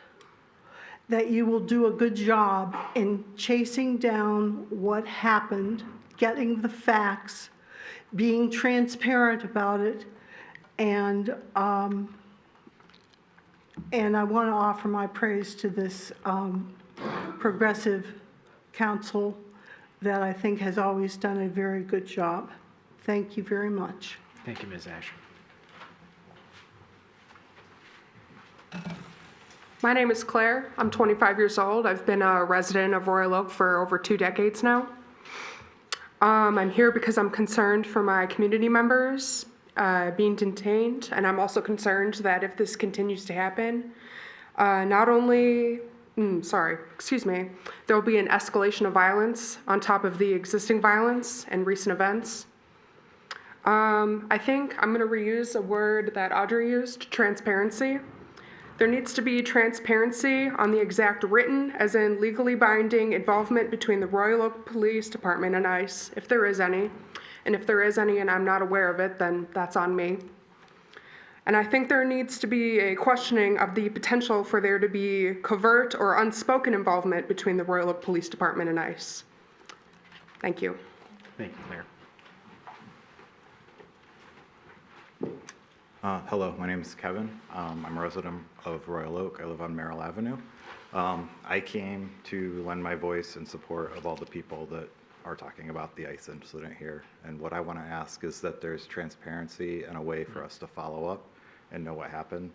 that you will do a good job in chasing down what happened, getting the facts, being transparent about it, and I want to offer my praise to this progressive council that I think has always done a very good job. Thank you very much. Thank you, Ms. Asher. My name is Claire. I'm 25 years old. I've been a resident of Royal Oak for over 2 decades now. I'm here because I'm concerned for my community members being detained, and I'm also concerned that if this continues to happen, there will be an escalation of violence on top of the existing violence and recent events. I think I'm going to reuse a word that Audrey used, transparency. There needs to be transparency on the exact written, as in legally binding involvement between the Royal Oak Police Department and ICE, if there is any. And if there is any and I'm not aware of it, then that's on me. And I think there needs to be a questioning of the potential for there to be covert or unspoken involvement between the Royal Oak Police Department and ICE. Thank you. Thank you, Claire. Hello, my name is Kevin. I'm a resident of Royal Oak. I live on Merrill Avenue. I came to lend my voice in support of all the people that are talking about the ICE incident here. And what I want to ask is that there's transparency and a way for us to follow up and know what happened.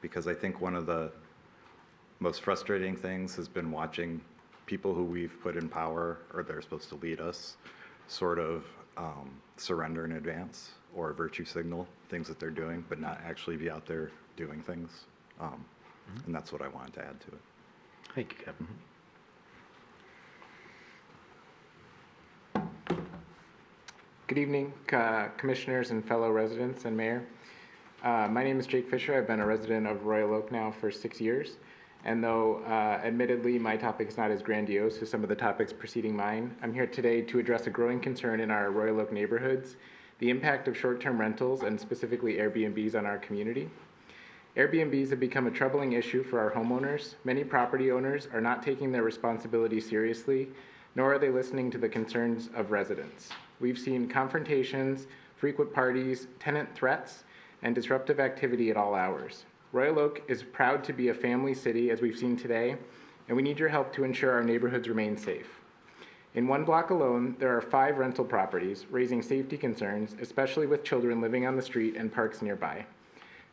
Because I think one of the most frustrating things has been watching people who we've put in power, or they're supposed to lead us, sort of surrender in advance or virtue signal things that they're doing, but not actually be out there doing things. And that's what I wanted to add to it. Thank you, Kevin. Good evening, commissioners and fellow residents and mayor. My name is Jake Fisher. I've been a resident of Royal Oak now for 6 years. And though admittedly my topic is not as grandiose as some of the topics preceding mine, I'm here today to address a growing concern in our Royal Oak neighborhoods, the impact of short-term rentals and specifically Airbnbs on our community. Airbnbs have become a troubling issue for our homeowners. Many property owners are not taking their responsibility seriously, nor are they listening to the concerns of residents. We've seen confrontations, frequent parties, tenant threats, and disruptive activity at all hours. Royal Oak is proud to be a family city, as we've seen today, and we need your help to ensure our neighborhoods remain safe. In one block alone, there are 5 rental properties, raising safety concerns, especially with children living on the street and parks nearby.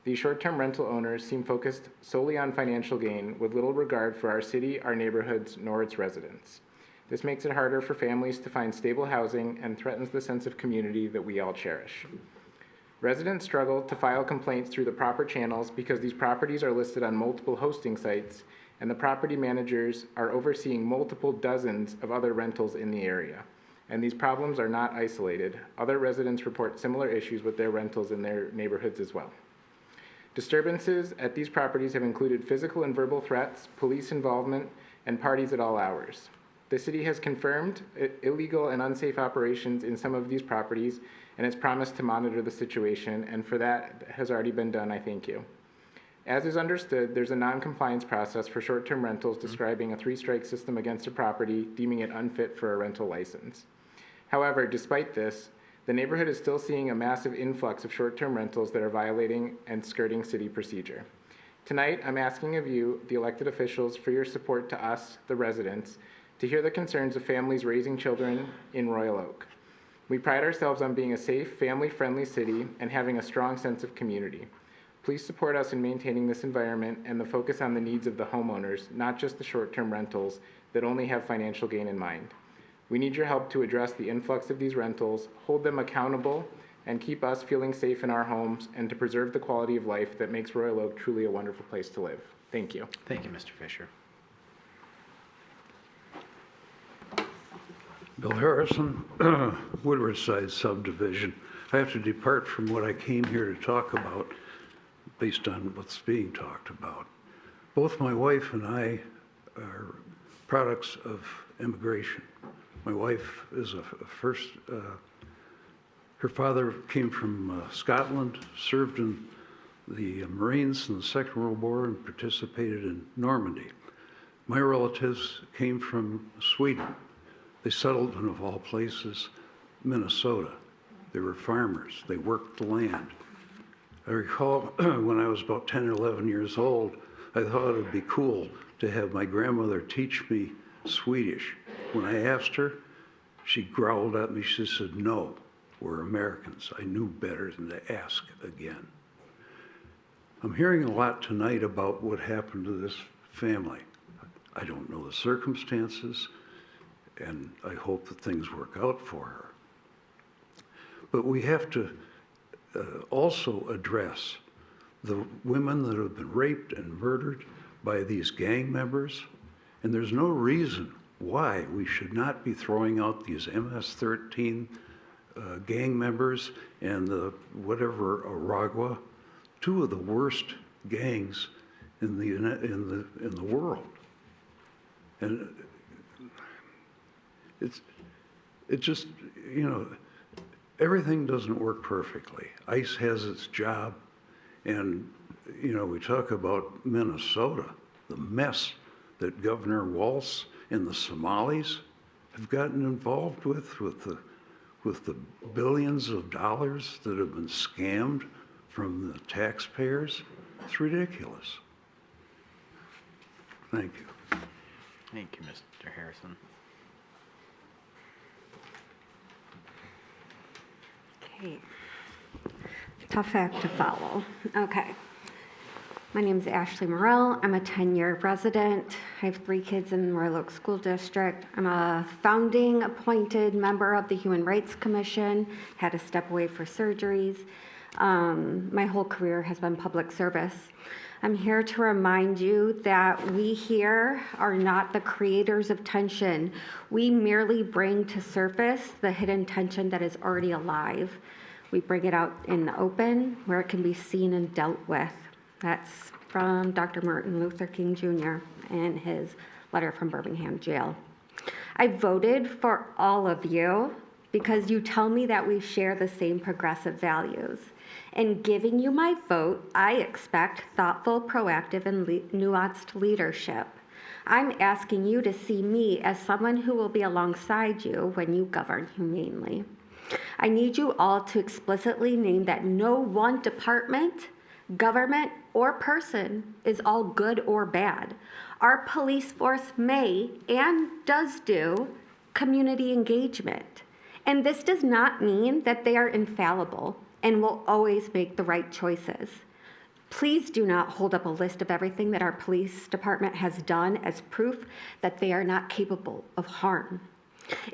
These short-term rental owners seem focused solely on financial gain, with little regard for our city, our neighborhoods, nor its residents. This makes it harder for families to find stable housing and threatens the sense of community that we all cherish. Residents struggle to file complaints through the proper channels because these properties are listed on multiple hosting sites, and the property managers are overseeing multiple dozens of other rentals in the area. And these problems are not isolated. Other residents report similar issues with their rentals in their neighborhoods as well. Disturbances at these properties have included physical and verbal threats, police involvement, and parties at all hours. The city has confirmed illegal and unsafe operations in some of these properties and has promised to monitor the situation, and for that has already been done. I thank you. As is understood, there's a non-compliance process for short-term rentals describing a 3-strike system against a property, deeming it unfit for a rental license. However, despite this, the neighborhood is still seeing a massive influx of short-term rentals that are violating and skirting city procedure. Tonight, I'm asking of you, the elected officials, for your support to us, the residents, to hear the concerns of families raising children in Royal Oak. We pride ourselves on being a safe, family-friendly city and having a strong sense of community. Please support us in maintaining this environment and the focus on the needs of the homeowners, not just the short-term rentals that only have financial gain in mind. We need your help to address the influx of these rentals, hold them accountable, and keep us feeling safe in our homes, and to preserve the quality of life that makes Royal Oak truly a wonderful place to live. Thank you. Thank you, Mr. Fisher. Bill Harrison, Woodward Side Subdivision. I have to depart from what I came here to talk about based on what's being talked about. Both my wife and I are products of immigration. My wife is her father came from Scotland, served in the Marines in the Second World War and participated in Normandy. My relatives came from Sweden. They settled in, of all places, Minnesota. They were farmers. They worked the land. I recall when I was about 10 or 11 years old, I thought it would be cool to have my grandmother teach me Swedish. When I asked her, she growled at me. She said, "No, we're Americans." I knew better than to ask again. I'm hearing a lot tonight about what happened to this family. I don't know the circumstances, and I hope that things work out for her. But we have to also address the women that have been raped and murdered by these gang members, and there's no reason why we should not be throwing out these MS-13 gang members and the whatever Aragua, 2 of the worst gangs in the world. And it just, you know, everything doesn't work perfectly. ICE has its job, and, you know, we talk about Minnesota, the mess that Governor Walz and the Somalis have gotten involved with the billions of dollars that have been scammed from the taxpayers. It's ridiculous. Thank you. Thank you, Mr. Harrison. Okay. Tough act to follow. Okay. My name is Ashley Morrell. I'm a 10-year resident. I have 3 kids in the Royal Oak School District. I'm a founding appointed member of the Human Rights Commission, had to step away for surgeries. My whole career has been public service. I'm here to remind you that we here are not the creators of tension. We merely bring to surface the hidden tension that is already alive. We bring it out in the open where it can be seen and dealt with. That's from Dr. Martin Luther King Jr. in his letter from Birmingham jail. I voted for all of you because you tell me that we share the same progressive values. In giving you my vote, I expect thoughtful, proactive, and nuanced leadership. I'm asking you to see me as someone who will be alongside you when you govern humanely. I need you all to explicitly name that no one department, government, or person is all good or bad. Our police force may and does do community engagement. And this does not mean that they are infallible and will always make the right choices. Please do not hold up a list of everything that our police department has done as proof that they are not capable of harm.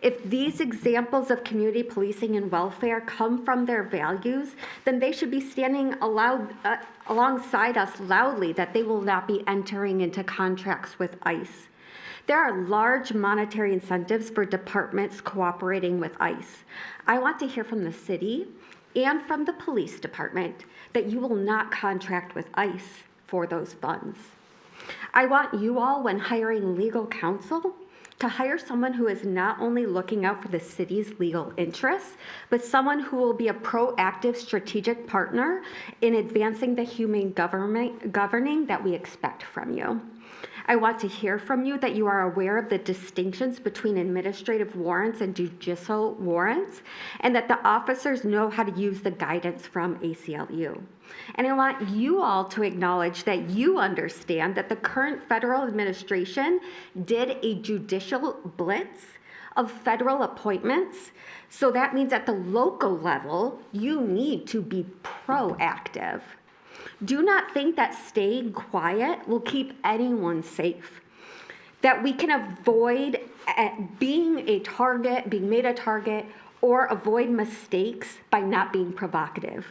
If these examples of community policing and welfare come from their values, then they should be standing alongside us loudly that they will not be entering into contracts with ICE. There are large monetary incentives for departments cooperating with ICE. I want to hear from the city and from the police department that you will not contract with ICE for those funds. I want you all, when hiring legal counsel, to hire someone who is not only looking out for the city's legal interests, but someone who will be a proactive strategic partner in advancing the humane governing that we expect from you. I want to hear from you that you are aware of the distinctions between administrative warrants and judicial warrants, and that the officers know how to use the guidance from ACLU. And I want you all to acknowledge that you understand that the current federal administration did a judicial blitz of federal appointments. So that means at the local level, you need to be proactive. Do not think that staying quiet will keep anyone safe, that we can avoid being made a target, or avoid mistakes by not being provocative.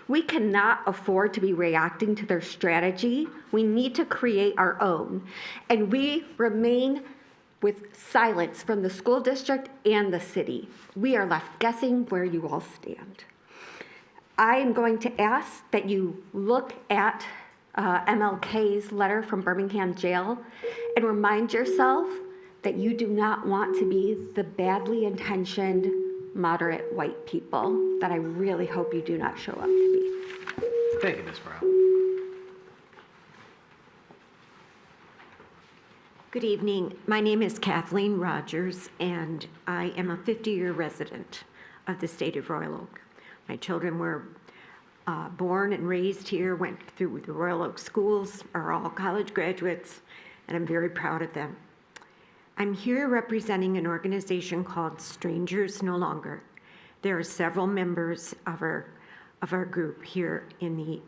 We cannot afford to be reacting to their strategy. We need to create our own. And we remain with silence from the school district and the city. We are left guessing where you all stand. I am going to ask that you look at MLK's letter from Birmingham jail and remind yourself that you do not want to be the badly intentioned, moderate white people that I really hope you do not show up to be. Thank you, Ms. Brown. Good evening. My name is Kathleen Rogers, and I am a 50-year resident of the state of Royal Oak. My children were born and raised here, went through the Royal Oak schools, are all college graduates, and I'm very proud of them. I'm here representing an organization called Strangers No Longer. There are several members of our group here in the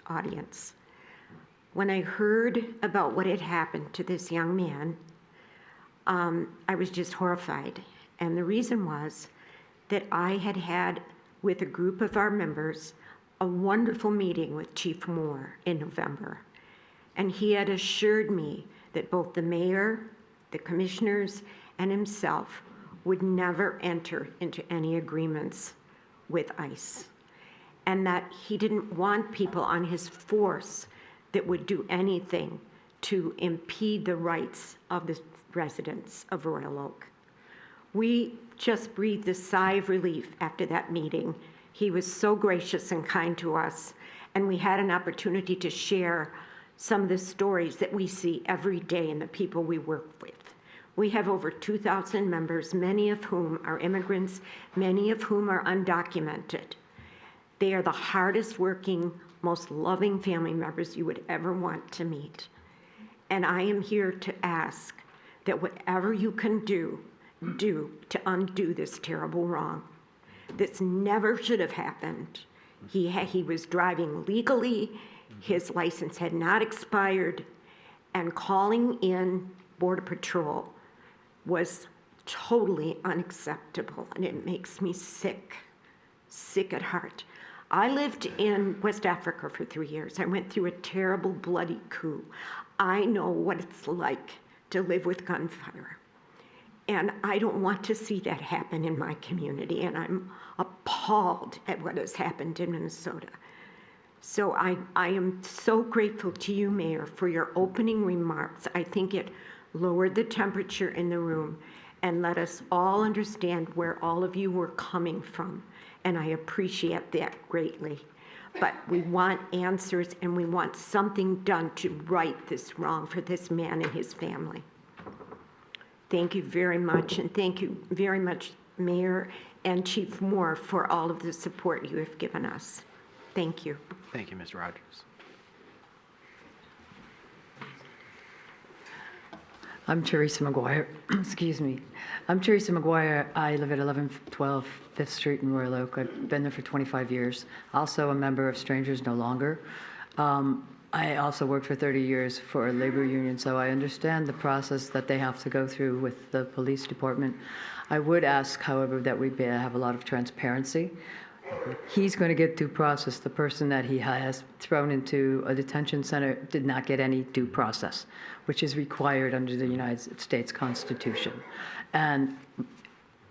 audience. When I heard about what had happened to this young man, I was just horrified. And the reason was that I had had, with a group of our members, a wonderful meeting with Chief Moore in November. And he had assured me that both the mayor, the commissioners, and himself would never enter into any agreements with ICE. And that he didn't want people on his force that would do anything to impede the rights of the residents of Royal Oak. We just breathed a sigh of relief after that meeting. He was so gracious and kind to us, and we had an opportunity to share some of the stories that we see every day in the people we work with. We have over 2,000 members, many of whom are immigrants, many of whom are undocumented. They are the hardest working, most loving family members you would ever want to meet. And I am here to ask that whatever you can do to undo this terrible wrong. This never should have happened. He was driving legally, his license had not expired, and calling in Border Patrol was totally unacceptable, and it makes me sick at heart. I lived in West Africa for 3 years. I went through a terrible, bloody coup. I know what it's like to live with gunfire. And I don't want to see that happen in my community, and I'm appalled at what has happened in Minnesota. So I am so grateful to you, Mayor, for your opening remarks. I think it lowered the temperature in the room and let us all understand where all of you were coming from, and I appreciate that greatly. But we want answers, and we want something done to right this wrong for this man and his family. Thank you very much, and thank you very much, Mayor and Chief Moore, for all of the support you have given us. Thank you. Thank you, Ms. Rogers. I'm Teresa McGuire. Excuse me. I'm Teresa McGuire. I live at 1112 5th Street in Royal Oak. I've been there for 25 years. Also a member of Strangers No Longer. I also worked for 30 years for a labor union, so I understand the process that they have to go through with the police department. I would ask, however, that we have a lot of transparency. He's going to get due process. The person that he has thrown into a detention center did not get any due process, which is required under the United States Constitution. And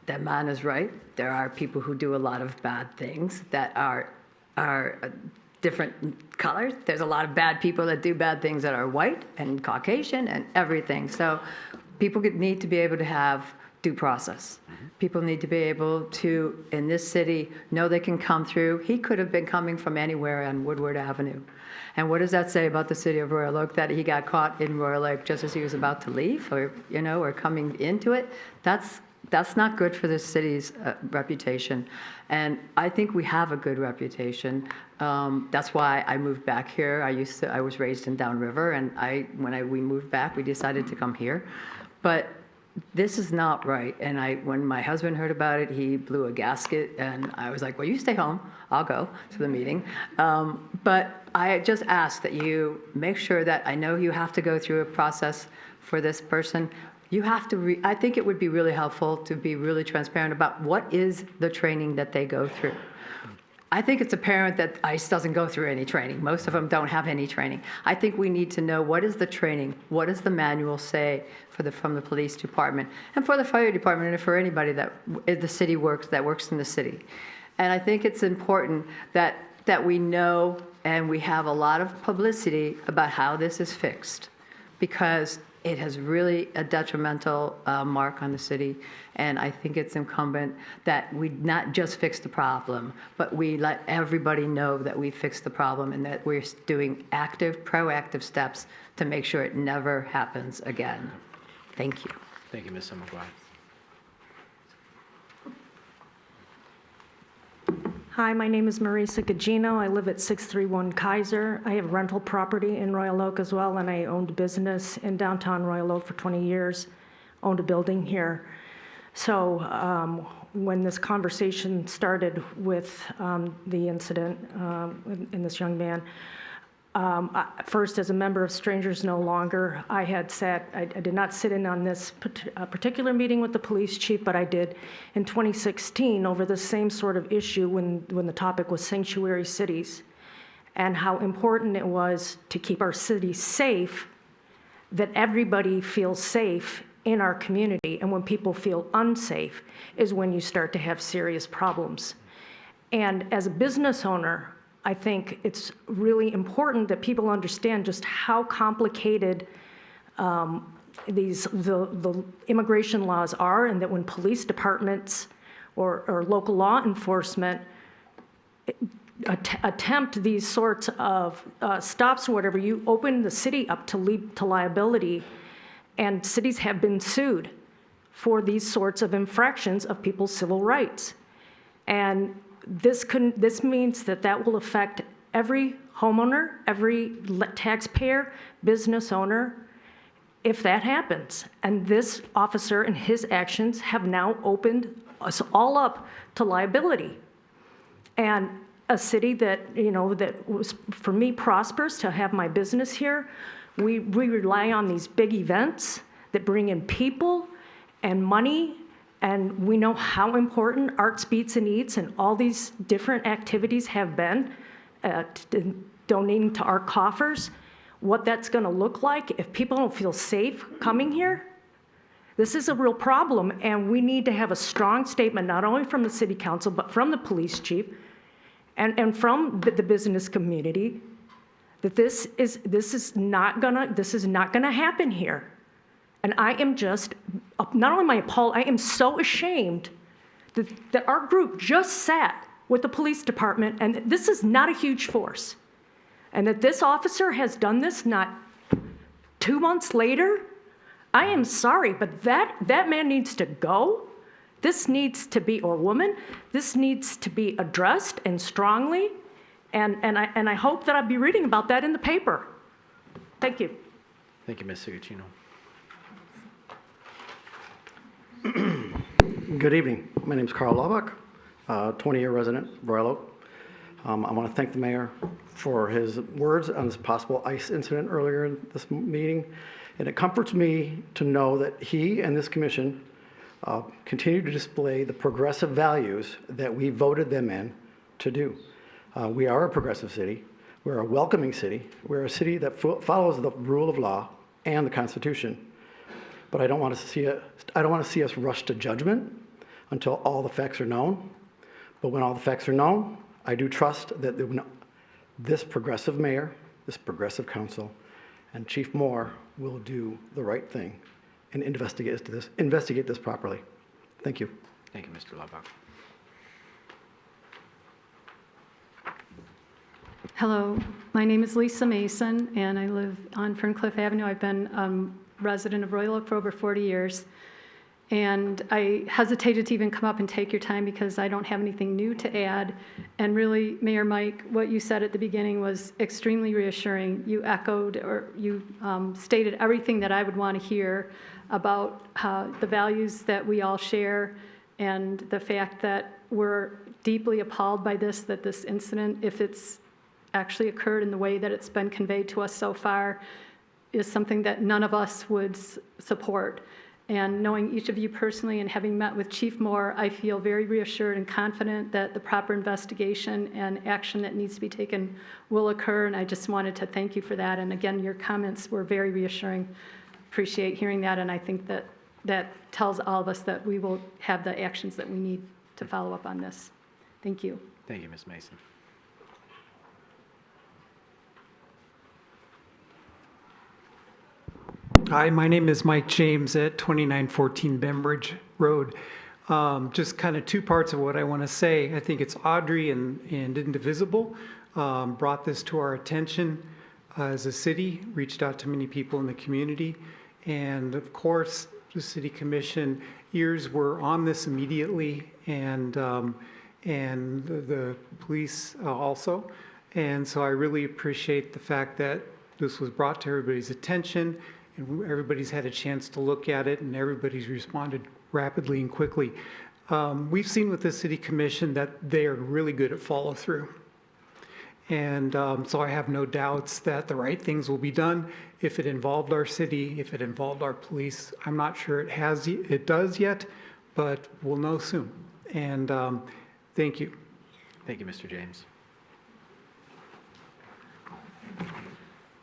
that man is right. There are people who do a lot of bad things that are different colors. There's a lot of bad people that do bad things that are white and Caucasian and everything. So people need to be able to have due process. People need to be able to, in this city, know they can come through. He could have been coming from anywhere on Woodward Avenue. And what does that say about the city of Royal Oak, that he got caught in Royal Oak just as he was about to leave, or, you know, or coming into it? That's not good for this city's reputation. And I think we have a good reputation. That's why I moved back here. I was raised in Downriver, and when we moved back, we decided to come here. But this is not right. And when my husband heard about it, he blew a gasket, and I was like, well, you stay home. I'll go to the meeting. But I just ask that you make sure that, I know you have to go through a process for this person. You have to, I think it would be really helpful to be really transparent about what is the training that they go through. I think it's apparent that ICE doesn't go through any training. Most of them don't have any training. I think we need to know, what is the training? What does the manual say from the police department and for the fire department, and for anybody that works in the city? And I think it's important that we know, and we have a lot of publicity about how this is fixed, because it has really a detrimental mark on the city. And I think it's incumbent that we not just fix the problem, but we let everybody know that we fixed the problem and that we're doing proactive steps to make sure it never happens again. Thank you. Thank you, Ms. McGuire. Hi, my name is Marisa Gugino. I live at 631 Kaiser. I have rental property in Royal Oak as well, and I owned a business in downtown Royal Oak for 20 years, owned a building here. So when this conversation started with the incident in this young man, first, as a member of Strangers No Longer, I did not sit in on this particular meeting with the police chief, but I did in 2016 over the same sort of issue when the topic was sanctuary cities, and how important it was to keep our cities safe, that everybody feels safe in our community. And when people feel unsafe is when you start to have serious problems. And as a business owner, I think it's really important that people understand just how complicated the immigration laws are, and that when police departments or local law enforcement attempt these sorts of stops or whatever, you open the city up to liability, and cities have been sued for these sorts of infractions of people's civil rights. And this means that will affect every homeowner, every taxpayer, business owner, if that happens. And this officer and his actions have now opened us all up to liability. And a city that, that was, for me, prosperous to have my business here, we rely on these big events that bring in people and money And we know how important Arts, Beats, and Eats and all these different activities have been donating to our coffers. What that's going to look like if people don't feel safe coming here. This is a real problem, and we need to have a strong statement, not only from the city council, but from the police chief and from the business community, that this is not gonna happen here. And I am just, not only am I appalled, I am so ashamed that our group just sat with the police department, and this is not a huge force. And that this officer has done this not 2 months later. I am sorry, but that man needs to go. This needs to be, or woman, this needs to be addressed and strongly. And I hope that I'll be reading about that in the paper. Thank you. Thank you, Ms. Sagacino. Good evening. My name is Carl Laubach, 20-year resident, Royal Oak. I want to thank the mayor for his words on this possible ICE incident earlier in this meeting. And it comforts me to know that he and this commission continue to display the progressive values that we voted them in to do. We are a progressive city. We're a welcoming city. We're a city that follows the rule of law and the Constitution. But I don't want to see us rush to judgment until all the facts are known. But when all the facts are known, I do trust that this progressive mayor, this progressive council, and Chief Moore will do the right thing and investigate this properly. Thank you. Thank you, Mr. Laubach. Hello, my name is Lisa Mason, and I live on Ferncliff Avenue. I've been a resident of Royal Oak for over 40 years. And I hesitated to even come up and take your time because I don't have anything new to add. And really, Mayor Mike, what you said at the beginning was extremely reassuring. You echoed or you stated everything that I would want to hear about the values that we all share and the fact that we're deeply appalled by this, that this incident, if it's actually occurred in the way that it's been conveyed to us so far, is something that none of us would support. And knowing each of you personally and having met with Chief Moore, I feel very reassured and confident that the proper investigation and action that needs to be taken will occur. And I just wanted to thank you for that. And again, your comments were very reassuring. Appreciate hearing that. And I think that that tells all of us that we will have the actions that we need to follow up on this. Thank you. Thank you, Ms. Mason. Hi, my name is Mike James at 2914 Bembridge Road. Just kind of two parts of what I want to say. I think it's Audrey and Indivisible brought this to our attention as a city, reached out to many people in the community. And of course, the City Commission ears were on this immediately, and the police also. And so I really appreciate the fact that this was brought to everybody's attention, and everybody's had a chance to look at it, and everybody's responded rapidly and quickly. We've seen with the City Commission that they are really good at follow through. And so I have no doubts that the right things will be done. If it involved our city, if it involved our police, I'm not sure it does yet, but we'll know soon. And thank you. Thank you, Mr. James.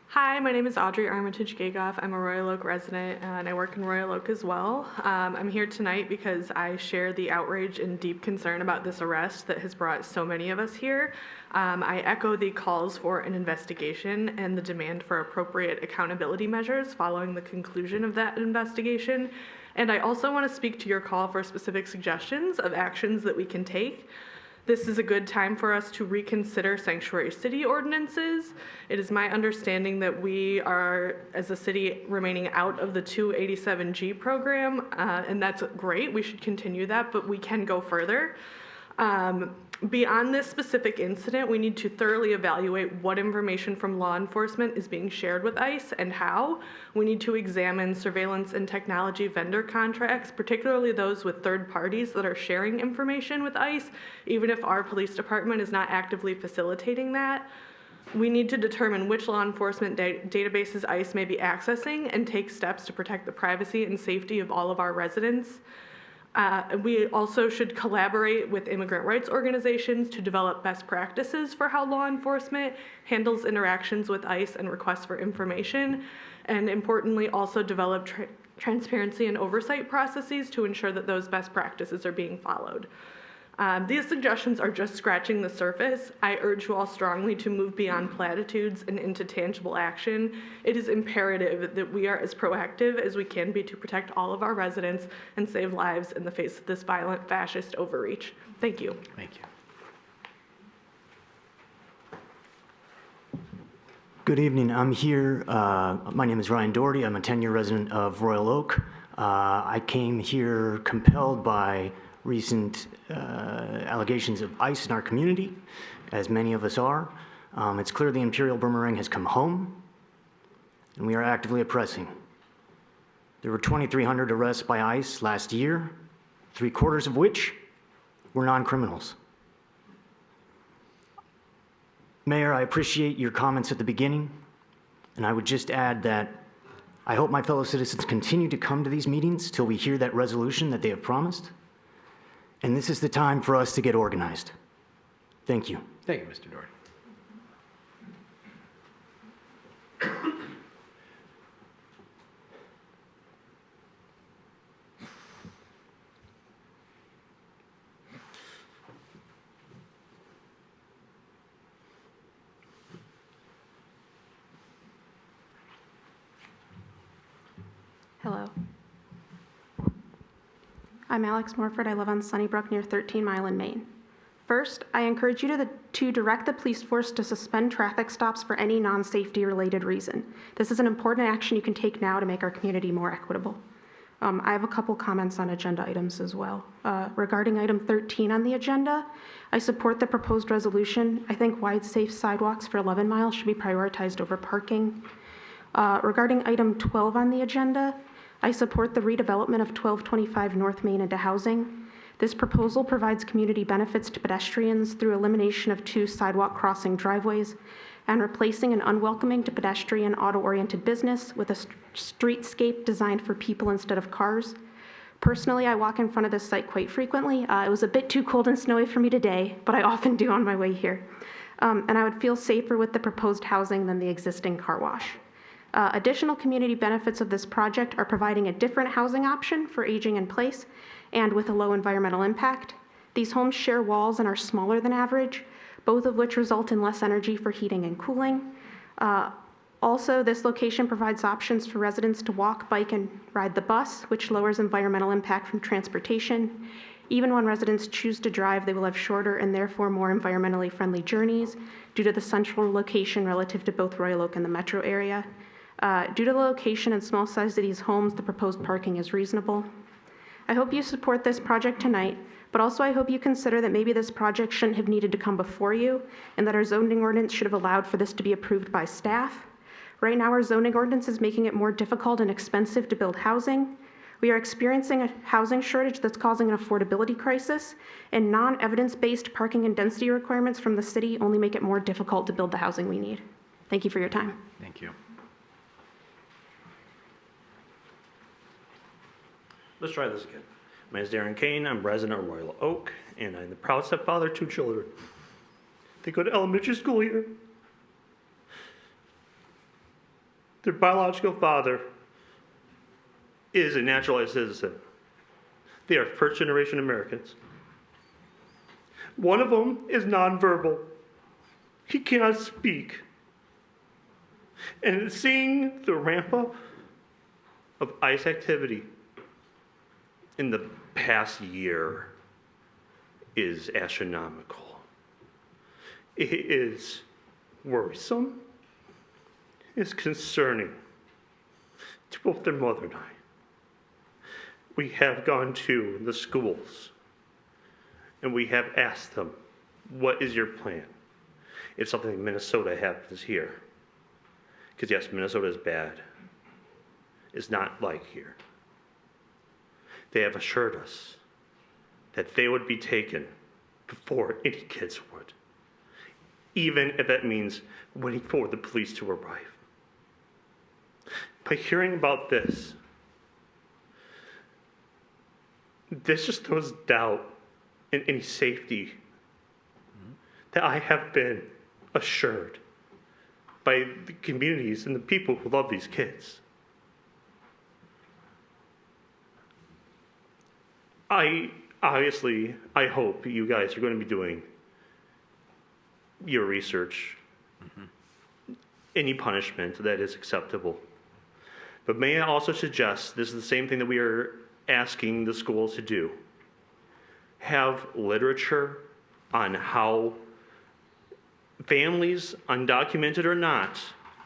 Hi, my name is Audrey Armitage-Gagoff. I'm a Royal Oak resident and I work in Royal Oak as well. I'm here tonight because I share the outrage and deep concern about this arrest that has brought so many of us here. I echo the calls for an investigation and the demand for appropriate accountability measures following the conclusion of that investigation. And I also want to speak to your call for specific suggestions of actions that we can take. This is a good time for us to reconsider sanctuary city ordinances. It is my understanding that we are, as a city, remaining out of the 287G program, and that's great. We should continue that, but we can go further. Beyond this specific incident, we need to thoroughly evaluate what information from law enforcement is being shared with ICE and how. We need to examine surveillance and technology vendor contracts, particularly those with third parties that are sharing information with ICE, even if our police department is not actively facilitating that. We need to determine which law enforcement databases ICE may be accessing and take steps to protect the privacy and safety of all of our residents. And we also should collaborate with immigrant rights organizations to develop best practices for how law enforcement handles interactions with ICE and requests for information. And importantly, also develop transparency and oversight processes to ensure that those best practices are being followed. These suggestions are just scratching the surface. I urge you all strongly to move beyond platitudes and into tangible action. It is imperative that we are as proactive as we can be to protect all of our residents and save lives in the face of this violent fascist overreach. Thank you. Thank you. Good evening. I'm here. My name is Ryan Doherty. I'm a 10-year resident of Royal Oak. I came here compelled by recent allegations of ICE in our community, as many of us are. It's clear the Imperial Boomerang has come home, and we are actively oppressing. There were 2,300 arrests by ICE last year, 3/4 of which were non-criminals. Mayor, I appreciate your comments at the beginning, and I would just add that I hope my fellow citizens continue to come to these meetings till we hear that resolution that they have promised. And this is the time for us to get organized. Thank you. Thank you, Mr. Doherty. Hello. I'm Alex Morford. I live on Sunnybrook near 13 Mile in Maine. First, I encourage you to direct the police force to suspend traffic stops for any non-safety related reason. This is an important action you can take now to make our community more equitable. I have a couple comments on agenda items as well. Regarding item 13 on the agenda, I support the proposed resolution. I think wide, safe sidewalks for 11 miles should be prioritized over parking. Regarding item 12 on the agenda, I support the redevelopment of 1225 North Main into housing. This proposal provides community benefits to pedestrians through elimination of 2 sidewalk crossing driveways and replacing an unwelcoming to pedestrian auto-oriented business with a streetscape designed for people instead of cars. Personally, I walk in front of this site quite frequently. It was a bit too cold and snowy for me today, but I often do on my way here. And I would feel safer with the proposed housing than the existing car wash. Additional community benefits of this project are providing a different housing option for aging in place and with a low environmental impact. These homes share walls and are smaller than average, both of which result in less energy for heating and cooling. Also, this location provides options for residents to walk, bike, and ride the bus, which lowers environmental impact from transportation. Even when residents choose to drive, they will have shorter and therefore more environmentally friendly journeys due to the central location relative to both Royal Oak and the metro area. Due to the location and small size of these homes, the proposed parking is reasonable. I hope you support this project tonight, but also I hope you consider that maybe this project shouldn't have needed to come before you and that our zoning ordinance should have allowed for this to be approved by staff. Right now, our zoning ordinance is making it more difficult and expensive to build housing. We are experiencing a housing shortage that's causing an affordability crisis, and non-evidence-based parking and density requirements from the city only make it more difficult to build the housing we need. Thank you for your time. Thank you. Let's try this again. My name is Darren Kane. I'm resident of Royal Oak, and I'm the proud stepfather of 2 children. They go to elementary school here. Their biological father is a naturalized citizen. They are first-generation Americans. One of them is nonverbal. He cannot speak. And seeing the ramp up of ICE activity in the past year is astronomical. It is worrisome. It's concerning to both their mother and I. We have gone to the schools and we have asked them, what is your plan if something in Minnesota happens here? Because yes, Minnesota is bad. It's not like here. They have assured us that they would be taken before any kids would, even if that means waiting for the police to arrive. By hearing about this, this just throws doubt in any safety that I have been assured by the communities and the people who love these kids. I hope you guys are going to be doing your research, any punishment that is acceptable. But may I also suggest, this is the same thing that we are asking the schools to do, have literature on how families, undocumented or not,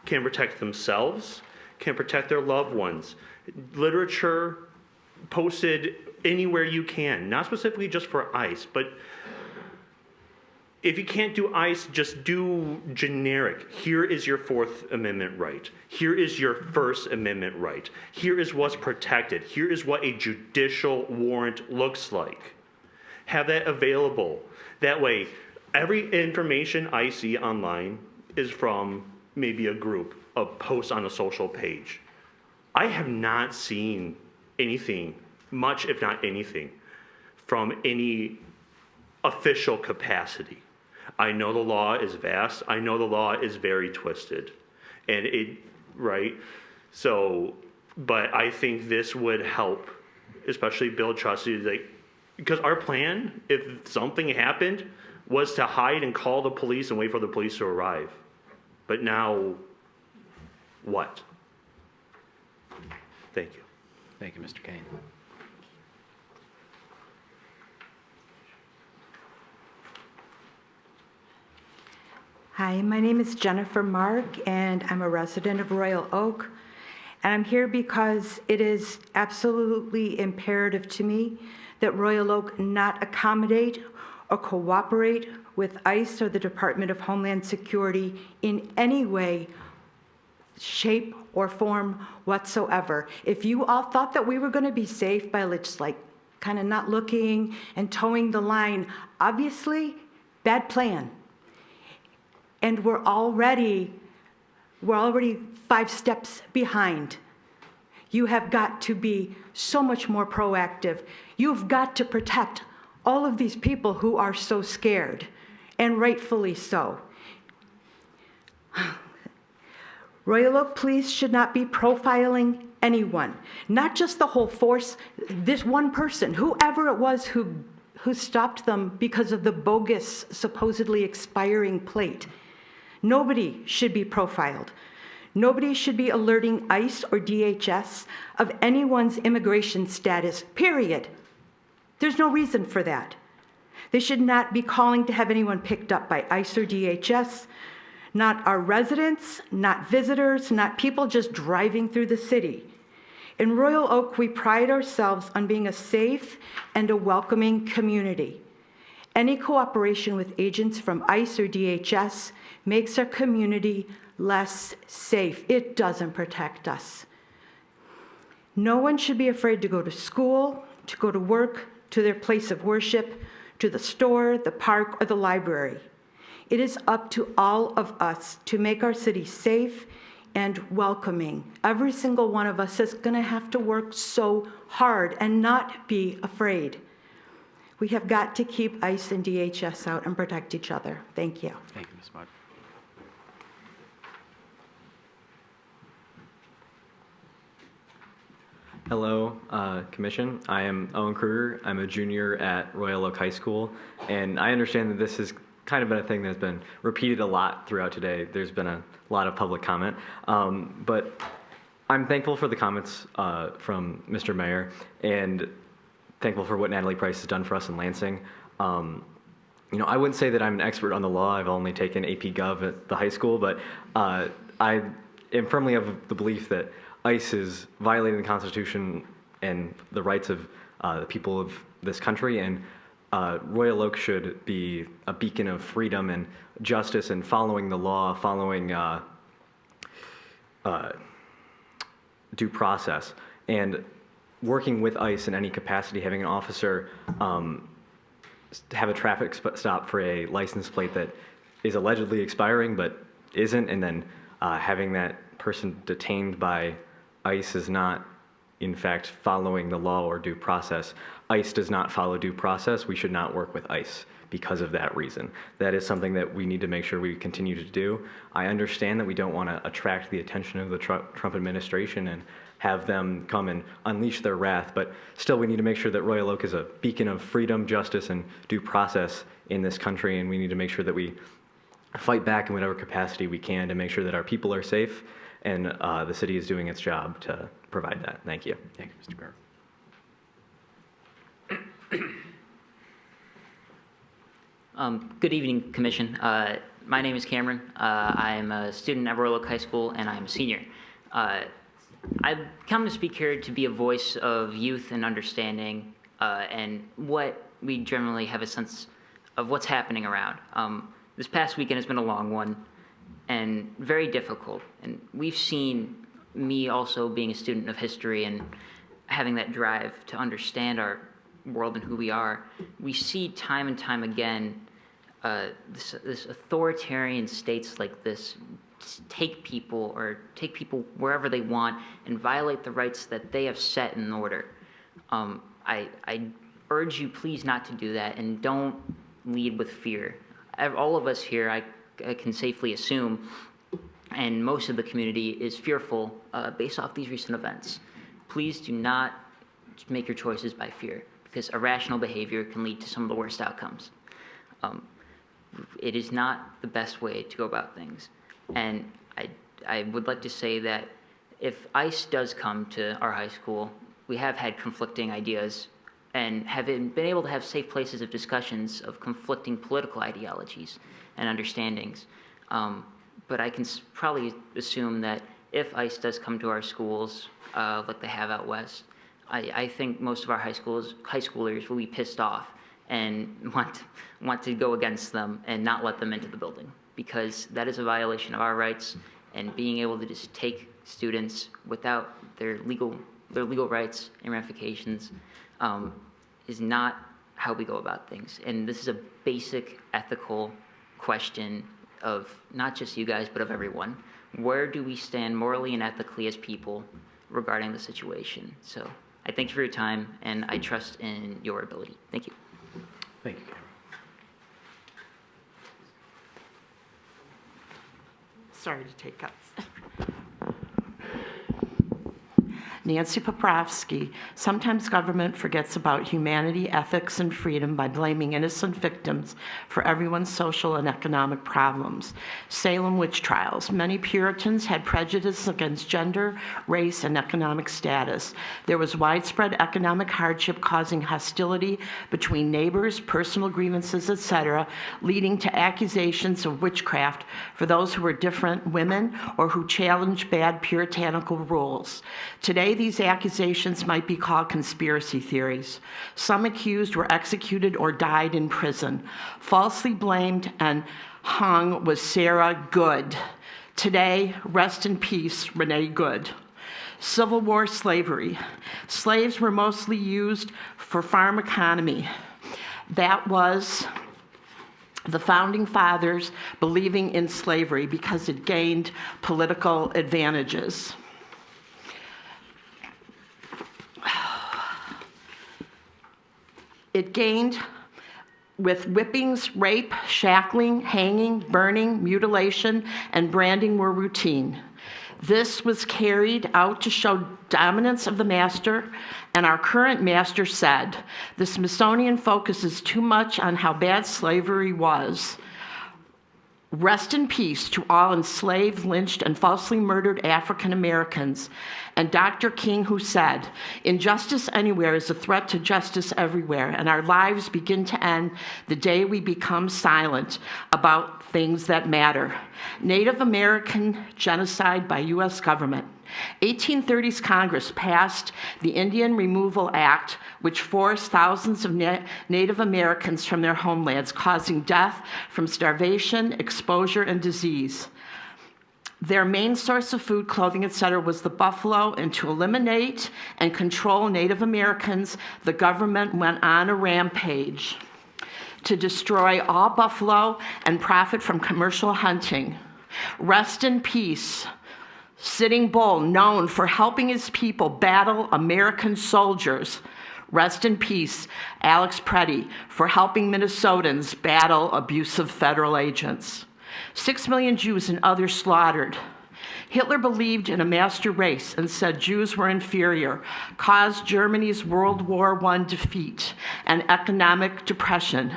can protect themselves, can protect their loved ones. Literature posted anywhere you can, not specifically just for ICE, but if you can't do ICE, just do generic. Here is your Fourth Amendment right. Here is your First Amendment right. Here is what's protected. Here is what a judicial warrant looks like. Have that available. That way, every information I see online is from maybe a group, a post on a social page. I have not seen anything, much if not anything, from any official capacity. I know the law is vast. I know the law is very twisted. Right? So, but I think this would help, especially build trust. Because our plan, if something happened, was to hide and call the police and wait for the police to arrive. But now, what? Thank you. Thank you, Mr. Kane. Hi, my name is Jennifer Mark, and I'm a resident of Royal Oak. And I'm here because it is absolutely imperative to me that Royal Oak not accommodate or cooperate with ICE or the Department of Homeland Security in any way, shape, or form whatsoever. If you all thought that we were going to be safe by just like kind of not looking and towing the line, obviously, bad plan. And we're already 5 steps behind. You have got to be so much more proactive. You've got to protect all of these people who are so scared, and rightfully so. Royal Oak Police should not be profiling anyone, not just the whole force, this one person, whoever it was who stopped them because of the bogus, supposedly expiring plate. Nobody should be profiled. Nobody should be alerting ICE or DHS of anyone's immigration status, period. There's no reason for that. They should not be calling to have anyone picked up by ICE or DHS, not our residents, not visitors, not people just driving through the city. In Royal Oak, we pride ourselves on being a safe and a welcoming community. Any cooperation with agents from ICE or DHS makes our community less safe. It doesn't protect us. No one should be afraid to go to school, to go to work, to their place of worship, to the store, the park, or the library. It is up to all of us to make our city safe and welcoming. Every single one of us is going to have to work so hard and not be afraid. We have got to keep ICE and DHS out and protect each other. Thank you. Thank you, Ms. Mark. Hello, Commission. I am Owen Kruger. I'm a junior at Royal Oak High School, and I understand that this has kind of been a thing that's been repeated a lot throughout today. There's been a lot of public comment, but I'm thankful for the comments from Mr. Mayor, and thankful for what Natalie Price has done for us in Lansing. You know, I wouldn't say that I'm an expert on the law. I've only taken AP Gov at the high school, but I am firmly of the belief that ICE is violating the Constitution and the rights of the people of this country, and Royal Oak should be a beacon of freedom and justice and following the law, following due process, and working with ICE in any capacity, having an officer have a traffic stop for a license plate that is allegedly expiring but isn't, and then having that person detained by ICE is not in fact, following the law or due process. ICE does not follow due process. We should not work with ICE because of that reason. That is something that we need to make sure we continue to do. I understand that we don't want to attract the attention of the Trump administration and have them come and unleash their wrath, but still we need to make sure that Royal Oak is a beacon of freedom, justice, and due process in this country, and we need to make sure that we fight back in whatever capacity we can to make sure that our people are safe and the city is doing its job to provide that. Thank you. Thank you, Mr. Bear. Good evening, Commission. My name is Cameron. I'm a student at Royal Oak High School, and I'm a senior. I've come to speak here to be a voice of youth and understanding and what we generally have a sense of what's happening around. This past weekend has been a long one and very difficult. And we've seen, me also being a student of history and having that drive to understand our world and who we are, we see time and time again this authoritarian states like this take people wherever they want and violate the rights that they have set in order. I urge you please not to do that and don't lead with fear. All of us here, I can safely assume, and most of the community is fearful based off these recent events. Please do not make your choices by fear, because irrational behavior can lead to some of the worst outcomes. It is not the best way to go about things. And I would like to say that if ICE does come to our high school, we have had conflicting ideas and have been able to have safe places of discussions of conflicting political ideologies and understandings. But I can probably assume that if ICE does come to our schools, like they have out west, I think most of our high schoolers will be pissed off and want to go against them and not let them into the building, because that is a violation of our rights, and being able to just take students without their legal rights and ramifications is not how we go about things. And this is a basic ethical question of not just you guys, but of everyone. Where do we stand morally and ethically as people regarding the situation? So I thank you for your time, and I trust in your ability. Thank you. Thank you, Cameron. Sorry to take cuts. Nancy Poprovsky. Sometimes government forgets about humanity, ethics, and freedom by blaming innocent victims for everyone's social and economic problems. Salem witch trials. Many Puritans had prejudice against gender, race, and economic status. There was widespread economic hardship causing hostility between neighbors, personal grievances, etc., leading to accusations of witchcraft for those who were different women or who challenged bad puritanical rules. Today, these accusations might be called conspiracy theories. Some accused were executed or died in prison. Falsely blamed and hung was Sarah Good. Today, rest in peace, Renee Good. Civil War slavery. Slaves were mostly used for farm economy. That was the founding fathers believing in slavery because it gained political advantages. It gained with whippings, rape, shackling, hanging, burning, mutilation, and branding were routine. This was carried out to show dominance of the master, and our current master said, the Smithsonian focuses too much on how bad slavery was. Rest in peace to all enslaved, lynched, and falsely murdered African Americans. And Dr. King, who said, injustice anywhere is a threat to justice everywhere, and our lives begin to end the day we become silent about things that matter. Native American genocide by U.S. government. 1830s Congress passed the Indian Removal Act, which forced thousands of Native Americans from their homelands, causing death from starvation, exposure, and disease. Their main source of food, clothing, etc., was the buffalo, and to eliminate and control Native Americans, the government went on a rampage to destroy all buffalo and profit from commercial hunting. Rest in peace, Sitting Bull, known for helping his people battle American soldiers. Rest in peace, Alex Preddy, for helping Minnesotans battle abusive federal agents. 6 million Jews and others slaughtered. Hitler believed in a master race and said Jews were inferior, caused Germany's World War I defeat and economic depression.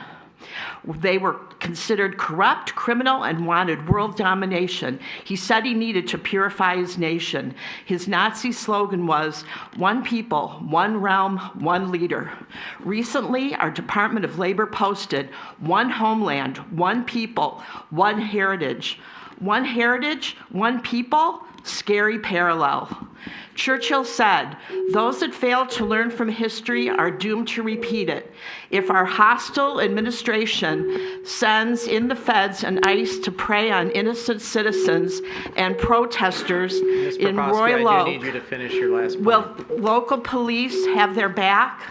They were considered corrupt, criminal, and wanted world domination. He said he needed to purify his nation. His Nazi slogan was, "One people, one realm, one leader." Recently, our Department of Labor posted, "One homeland, one people, one heritage." One heritage, one people, scary parallel. Churchill said, "Those that fail to learn from history are doomed to repeat it." If our hostile administration sends in the feds and ICE to prey on innocent citizens and protesters in Royal I Oak, do need you to finish your last point. will local police have their back?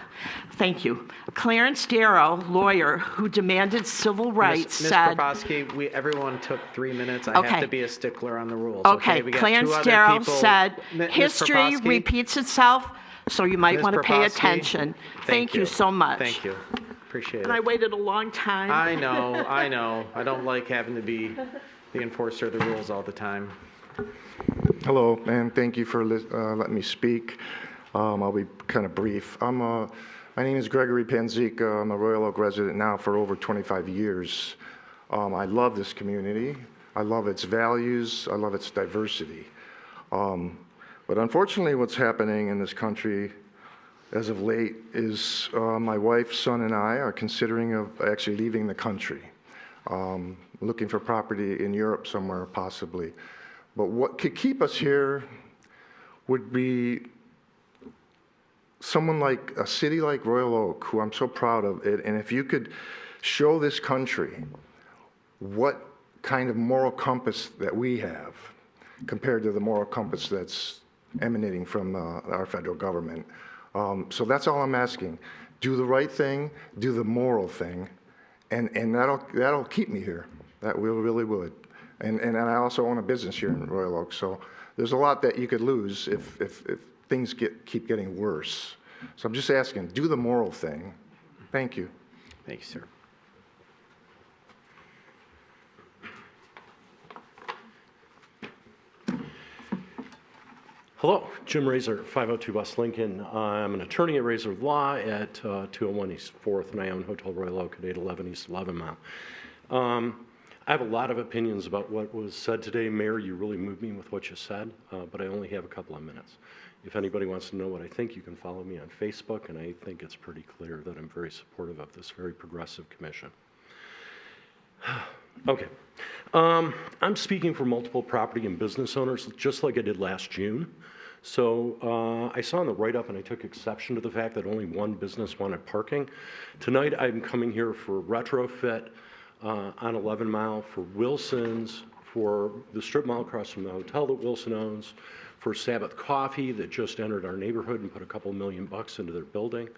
Thank you. Clarence Darrow, lawyer who demanded civil rights, Ms. said... Profosky, everyone took 3 minutes. I have Okay. to be a stickler on the rules. Okay, We got Clarence 2 other Darrow people. said, Ms. history Profosky? repeats itself, so you might Ms. want to pay Profosky? attention. Thank you so much. Thank you. Appreciate And I it. waited a long time. I know. I don't like having to be the enforcer of the rules all the time. Hello, and thank you for letting me speak. I'll be kind of brief. My name is Gregory Panzika. I'm a Royal Oak resident now for over 25 years. I love this community. I love its values. I love its diversity. But unfortunately, what's happening in this country as of late is my wife, son, and I are considering of actually leaving the country, looking for property in Europe somewhere, possibly. But what could keep us here would be someone like a city like Royal Oak, who I'm so proud of it, and if you could show this country what kind of moral compass that we have compared to the moral compass that's emanating from our federal government. So that's all I'm asking. Do the right thing, do the moral thing, and that'll keep me here. That really would. And I also own a business here in Royal Oak, so there's a lot that you could lose if things keep getting worse. So I'm just asking, do the moral thing. Thank you. Thank you, sir. Hello, Jim Razor, 502 West Lincoln. I'm an attorney at Razor Law at 201 East 4th, and I own Hotel Royal Oak at 811 East 11 Mile. I have a lot of opinions about what was said today. Mayor, you really moved me with what you said, but I only have a couple of minutes. If anybody wants to know what I think, you can follow me on Facebook, and I think it's pretty clear that I'm very supportive of this very progressive commission. Okay. I'm speaking for multiple property and business owners, just like I did last June. So I saw in the write-up, and I took exception to the fact that only one business wanted parking. Tonight, I'm coming here for retrofit on 11 Mile, for Wilson's, for the strip mall across from the hotel that Wilson owns, for Sabbath Coffee that just entered our neighborhood and put a couple $1 million into their building,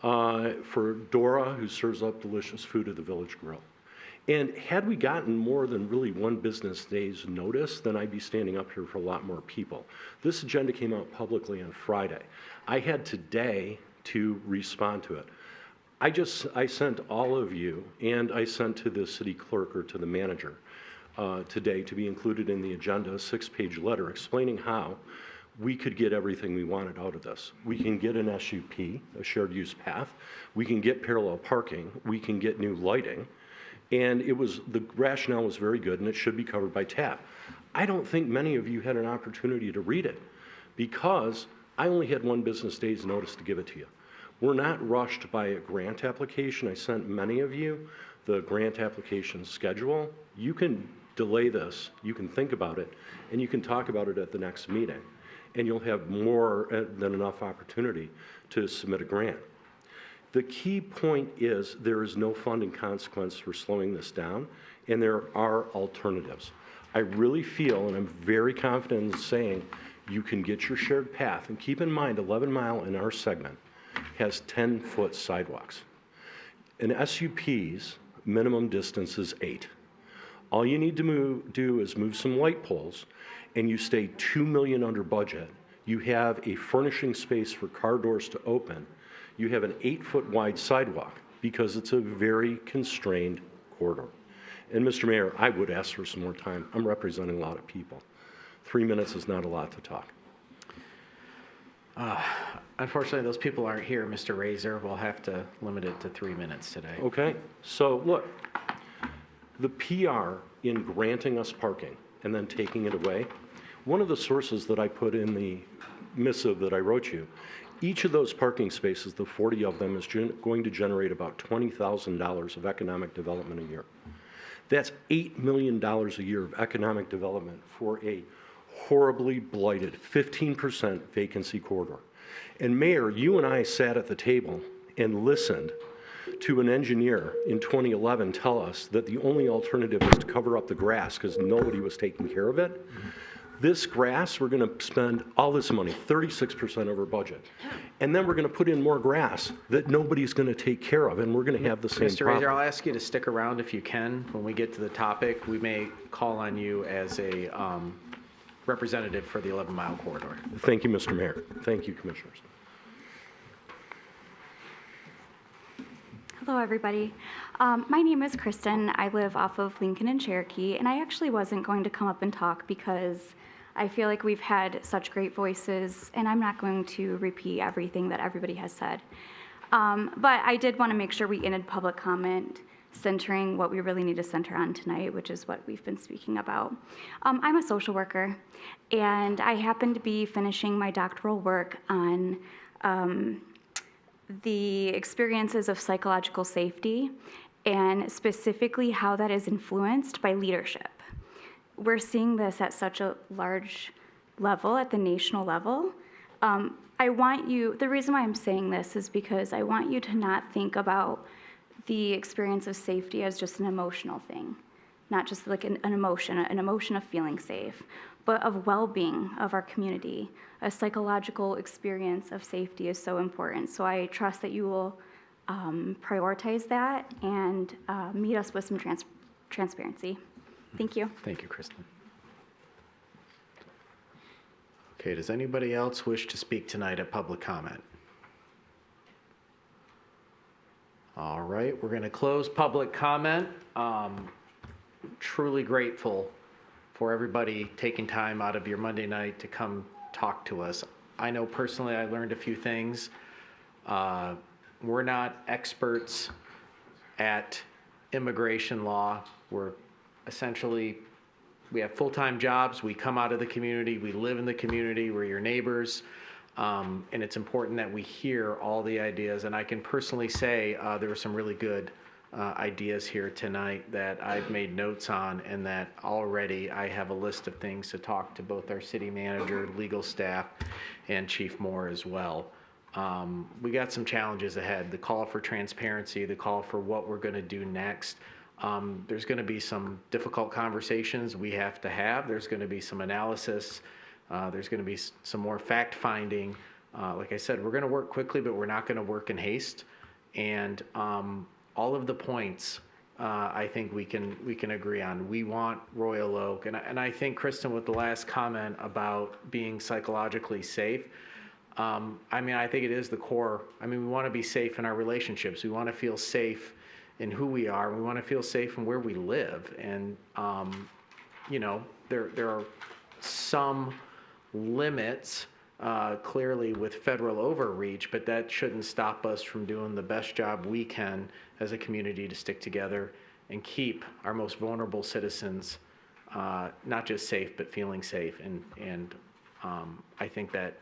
for Dora, who serves up delicious food at the Village Grill. And had we gotten more than really one business day's notice, then I'd be standing up here for a lot more people. This agenda came out publicly on Friday. I had today to respond to it. I sent all of you, and I sent to the city clerk or to the manager today to be included in the agenda, a 6-page letter explaining how we could get everything we wanted out of this. We can get an SUP, a shared use path. We can get parallel parking. We can get new lighting. And the rationale was very good, and it should be covered by TAP. I don't think many of you had an opportunity to read it because I only had one business day's notice to give it to you. We're not rushed by a grant application. I sent many of you the grant application schedule. You can delay this, you can think about it, and you can talk about it at the next meeting. And you'll have more than enough opportunity to submit a grant. The key point is there is no funding consequence for slowing this down, and there are alternatives. I really feel, and I'm very confident in saying, you can get your shared path. And keep in mind, 11 Mile in our segment has 10-foot sidewalks. An SUP's minimum distance is 8. All you need to do is move some light poles, and you stay $2 million under budget, you have a furnishing space for car doors to open, you have an 8-foot wide sidewalk, because it's a very constrained corridor. And Mr. Mayor, I would ask for some more time. I'm representing a lot of people. 3 minutes is not a lot to talk. Unfortunately, those people aren't here, Mr. Razor. We'll have to limit it to 3 minutes today. Okay, so look, the PR in granting us parking and then taking it away, one of the sources that I put in the missive that I wrote you, each of those parking spaces, the 40 of them, is going to generate about $20,000 of economic development a year. That's $8 million a year of economic development for a horribly blighted 15% vacancy corridor. And Mayor, you and I sat at the table and listened to an engineer in 2011 tell us that the only alternative was to cover up the grass because nobody was taking care of it. This grass, we're going to spend all this money, 36% over budget. And then we're going to put in more grass that nobody's going to take care of, and we're going to have the same Mr. problem. Razor, I'll ask you to stick around if you can. When we get to the topic, we may call on you as a representative for the 11-mile corridor. Thank you, Mr. Mayor. Thank you, Commissioners. Hello, everybody. My name is Kristen. I live off of Lincoln and Cherokee, and I actually wasn't going to come up and talk because I feel like we've had such great voices, and I'm not going to repeat everything that everybody has said. But I did want to make sure we ended public comment centering what we really need to center on tonight, which is what we've been speaking about. I'm a social worker, and I happen to be finishing my doctoral work on the experiences of psychological safety, and specifically how that is influenced by leadership. We're seeing this at such a large level, at the national level. The reason why I'm saying this is because I want you to not think about the experience of safety as just an emotional thing, not just like an emotion of feeling safe, but of well-being of our community. A psychological experience of safety is so important. So I trust that you will prioritize that and meet us with some transparency. Thank you. Thank you, Kristen. Okay, does anybody else wish to speak tonight at public comment? All right, we're going to close public comment. Truly grateful for everybody taking time out of your Monday night to come talk to us. I know personally I learned a few things. We're not experts at immigration law. We're essentially, we have full-time jobs. We come out of the community. We live in the community. We're your neighbors. And it's important that we hear all the ideas. And I can personally say there were some really good ideas here tonight that I've made notes on, and that already I have a list of things to talk to both our city manager, legal staff, and Chief Moore as well. We got some challenges ahead. The call for transparency, the call for what we're going to do next. There's going to be some difficult conversations we have to have. There's going to be some analysis. There's going to be some more fact-finding. Like I said, we're going to work quickly, but we're not going to work in haste. And all of the points, I think we can agree on. We want Royal Oak, and I think, Kristen, with the last comment about being psychologically safe, I mean, I think it is the core. I mean, we want to be safe in our relationships. We want to feel safe in who we are. We want to feel safe in where we live. And, you know, there are some limits, clearly, with federal overreach, but that shouldn't stop us from doing the best job we can as a community to stick together and keep our most vulnerable citizens not just safe, but feeling safe. And I think that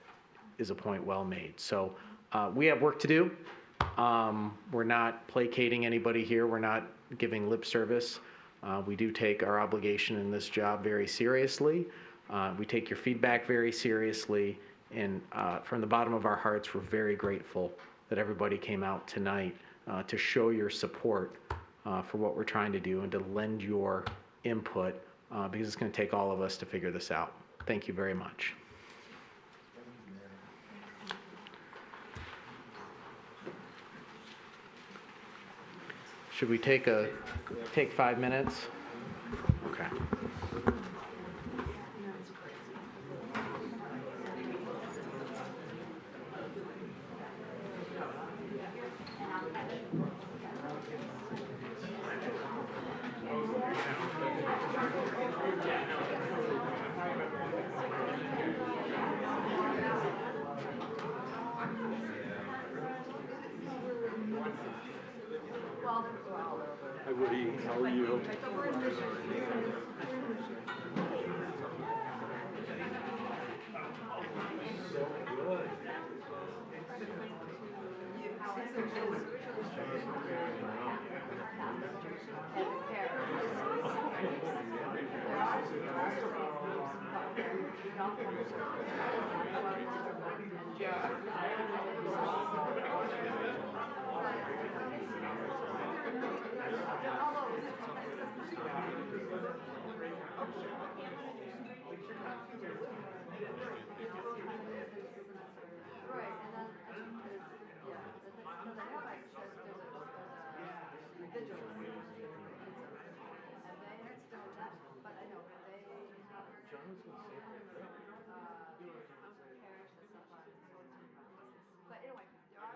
is a point well made. So we have work to do. We're not placating anybody here. We're not giving lip service. We do take our obligation in this job very seriously. We take your feedback very seriously. And from the bottom of our hearts, we're very grateful that everybody came out tonight to show your support for what we're trying to do and to lend your input because it's going to take all of us to figure this out. Thank you very much. Should we take 5 minutes? Okay. Hi, Woody. How are you? But anyway, there are.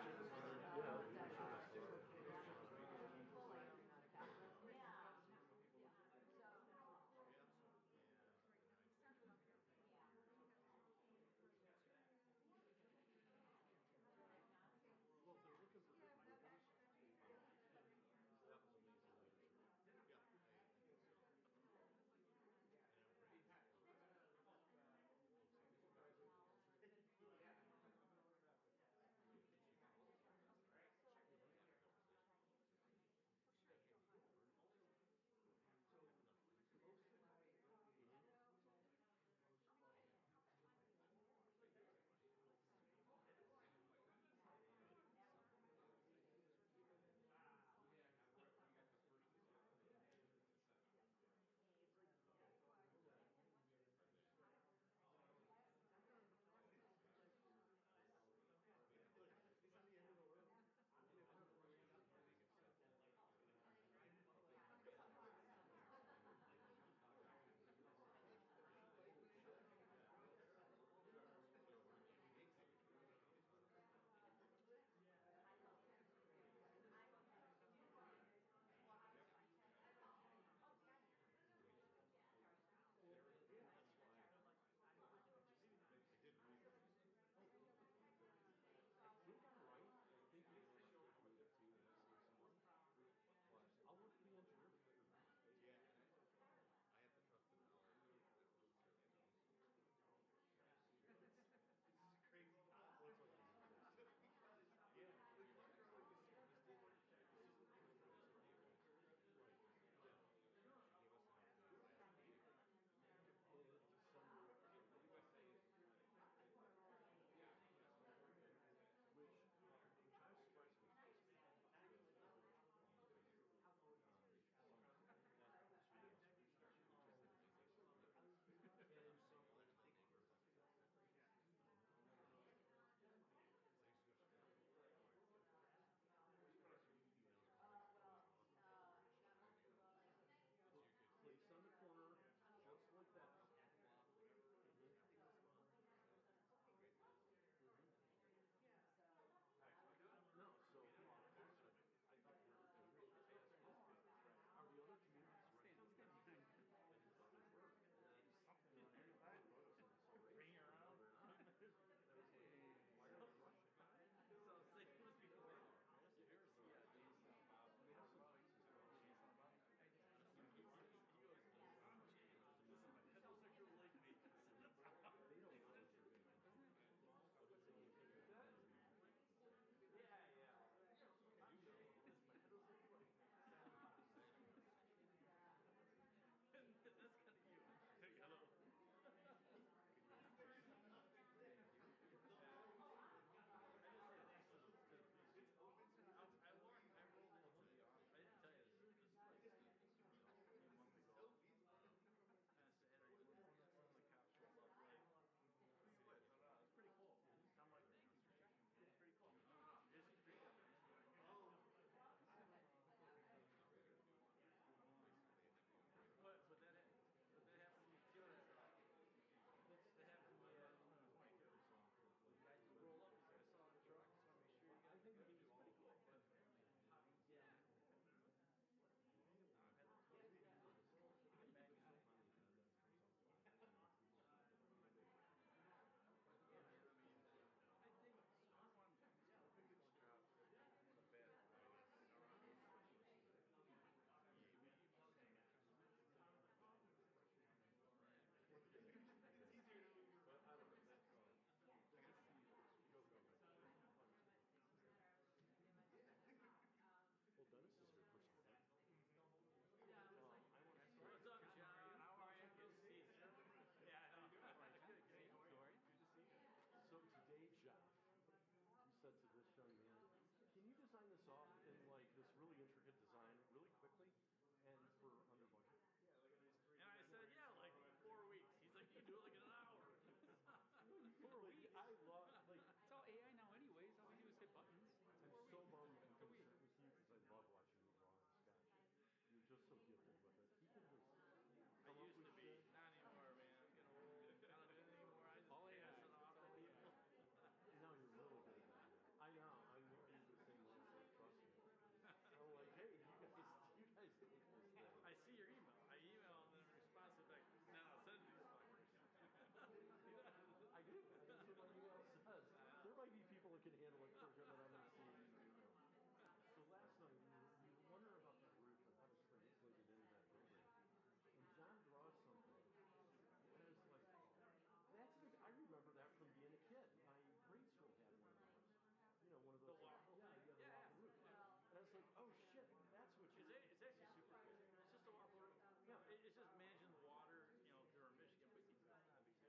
just managing the water, you know, through our Michigan, but it's not a big deal.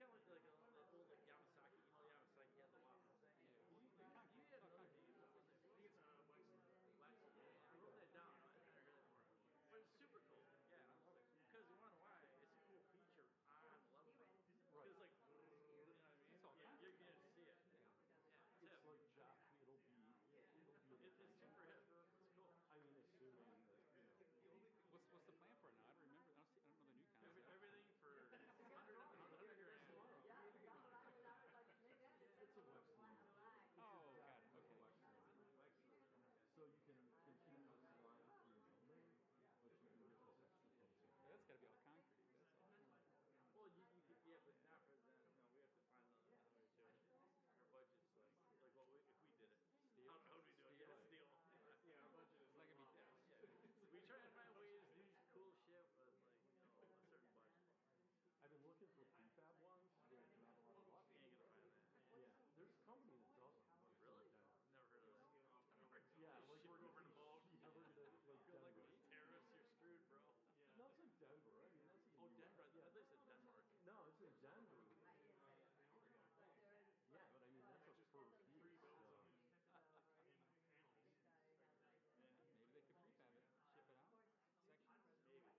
And it's kind of like the old like Yamasaki, you know, Yamasaki has a lot of thing. You had another name, what was it? I think it's Waxy. Yeah, I wrote that down. I didn't hear that more. But it's super cool. Yeah, because you want to know why? It's a cool feature on the level page. Because like, you know what I mean? It's all Yeah, kinds you're of gonna things. see it. Yeah, it's hip. like job, it'll be It's super hip. It's cool. I mean, assuming that, you know. What's the plan for it now? I don't remember. I don't know the new concept. Everything for 100 grand. It's a web solution. Oh, got it. Okay. So you can continue to slide through the building, but you can get this extra fancy. That's got to be all concrete. That's awesome. Well, you could, yeah, but not for that. No, we have to find another way too. Our budget's like what if we did it? How would we do it? Yeah, steel. Yeah, our budget is Like a beach house. Yeah, we try to find ways to do cool shit with like a certain budget. I've been looking for prefab ones with not a lot of luck. You ain't gonna find that. Yeah, there's a company that does them. But it's Really? in Denver. Never heard of that. Yeah, like ship we're over the boat. Yeah, we're gonna like Feels like Denver. with tariffs, you're screwed, bro. Yeah. No, it's in Denver. I mean, that's in the Oh, US. Denver. I Yeah. thought you said Denmark. No, it's in Denver. Yeah, but I mean, that's a per piece. Maybe they could prefab it, ship it out, sections. Maybe.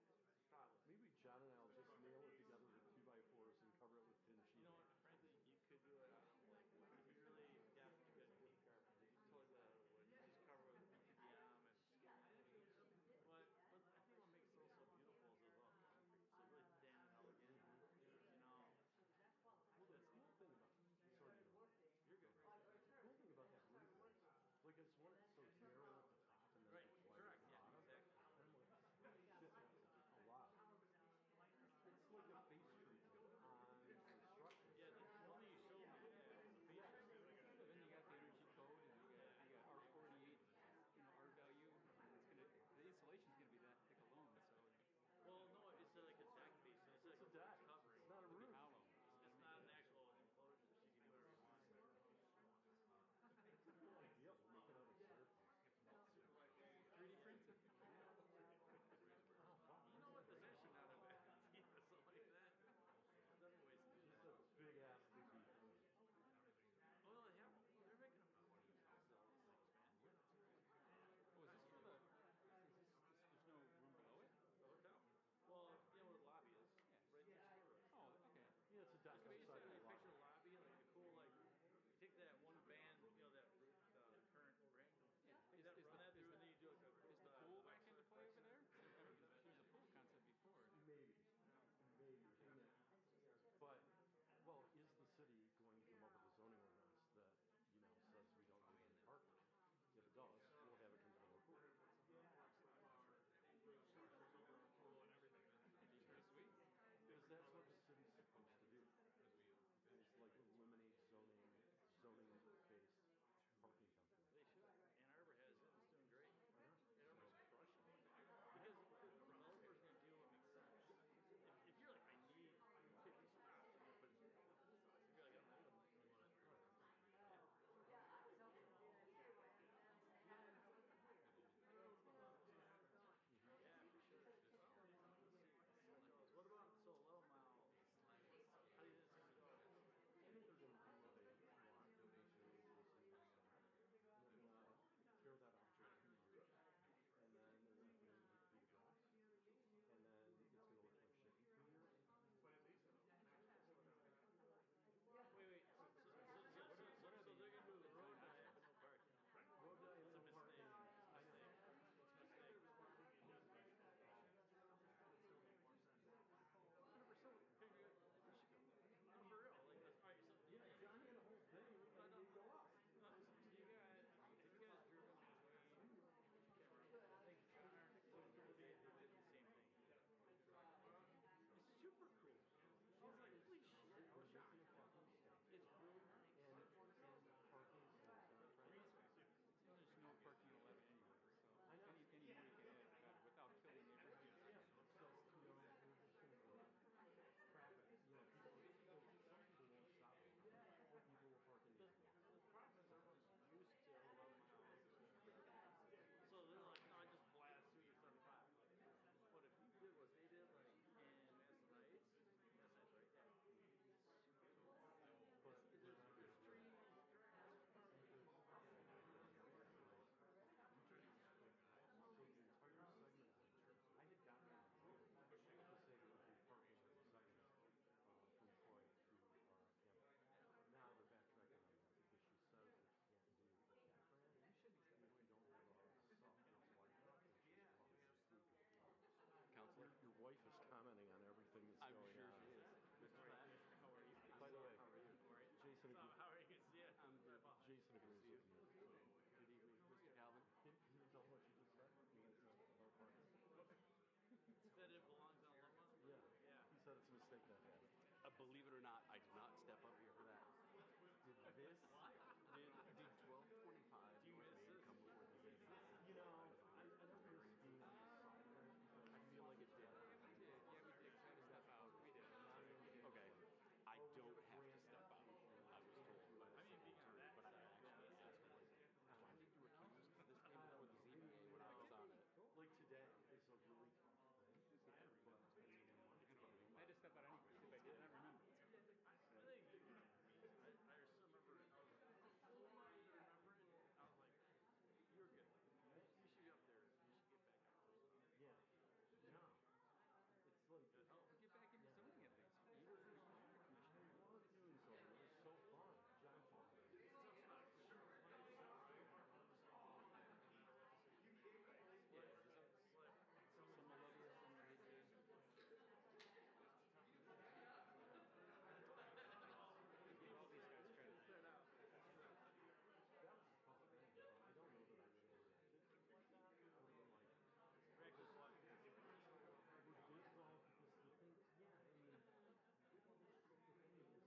Probably. Maybe John and I will just nail it together with 2x4s and cover it with tin sheet. You know what? Frankly, you could do it out of like wood. If you really got a good wood carpenter, you can totally do that out of wood. You just cover it with PPM and but I think what makes it so beautiful is it's all concrete. So it really thin and elegant. You know, Believe it or not, I did not step up here for that. Did 1225 come before the ZBA? You know, I don't miss being on this side of it, but I feel like it did. Yeah, we did. Try to step out. We did. Okay. I don't have to step out, I was told by the city attorney, but I actually asked him, like, do I need to recuse? Because this came before the ZBA when I was on it. Like today is a really tough thing. But I mean, I had to step out anyway, if I did not remember. I just remember, I was like, oh my, you remember it? I was like, you're good. You should be up there. You should get back up. yeah. No. It's like, Let's get back into zoning at least. You were the planner commissioner. I love doing zoning. It was so fun. John Paul. We understand the allegations are very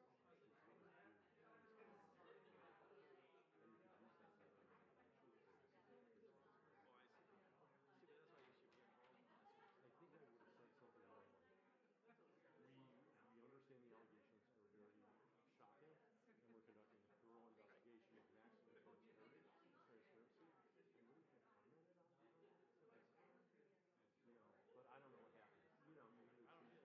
shocking, and we're conducting a thorough investigation of maximum transparency. I really can't comment on that. You know, but I don't know what happened. You know, you hear truthful and I didn't know about it till right tonight. Oh, I couldn't have, there's not a lot of info on it. I'm like, oh, I had no idea. That's why you should be up. You should go back into it again. I appreciate You it. should. Do it, Jim. I Do it. appreciate that. It doesn't. No, it makes it more.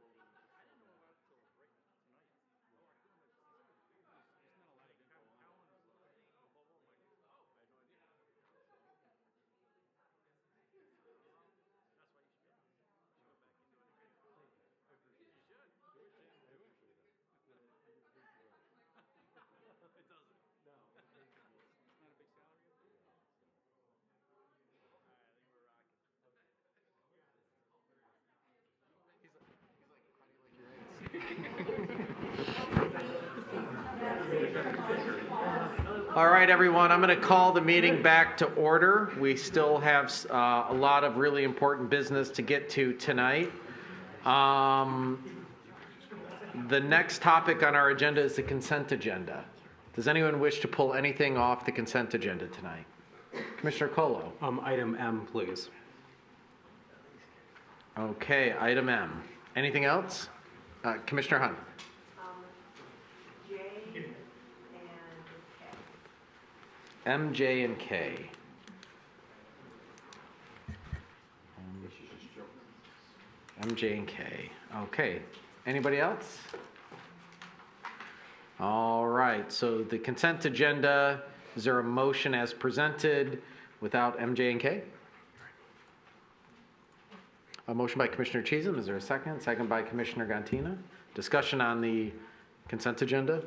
It's not a big salary up there? No, it's not. All right, I think we're rocking. He's like, how do you like your All right, everyone, I'm going to call the meeting back to order. We still have a lot of really important business to get to tonight. The next topic on our agenda is the consent agenda. Does anyone wish to pull anything off the consent agenda tonight? Commissioner Colo. Item M, please. Okay, item M. Anything else? Commissioner Hunt. J and K. M, J, and K. M, J, and K. Okay. Anybody else? All right. So the consent agenda, is there a motion as presented without M, J, and K? A motion by Commissioner Cheatham. Is there a second? Second by Commissioner Gantina. Discussion on the consent agenda?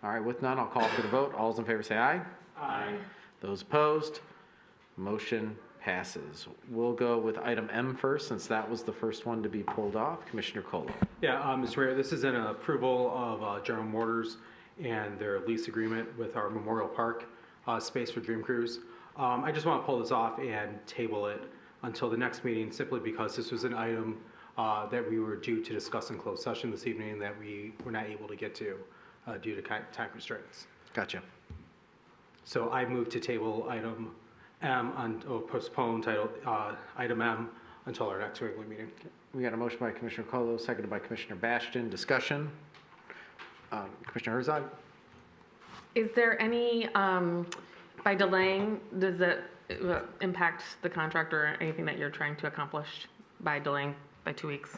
All right, with none, I'll call for the vote. All those in favor say aye. Aye. Those opposed? Motion passes. We'll go with item M first, since that was the first one to be pulled off. Commissioner Colo. Yeah, Mr. Mayor, this is an approval of General Motors and their lease agreement with our Memorial Park space for Dream Cruise. I just want to pull this off and table it until the next meeting, simply because this was an item that we were due to discuss in closed session this evening that we were not able to get to due to time constraints. Gotcha. So I move to table item M, or postpone item M until our next regular meeting. We got a motion by Commissioner Colo, seconded by Commissioner Bastian. Discussion? Commissioner Herzog? Is there any, by delaying, does it impact the contract or anything that you're trying to accomplish by delaying by 2 weeks?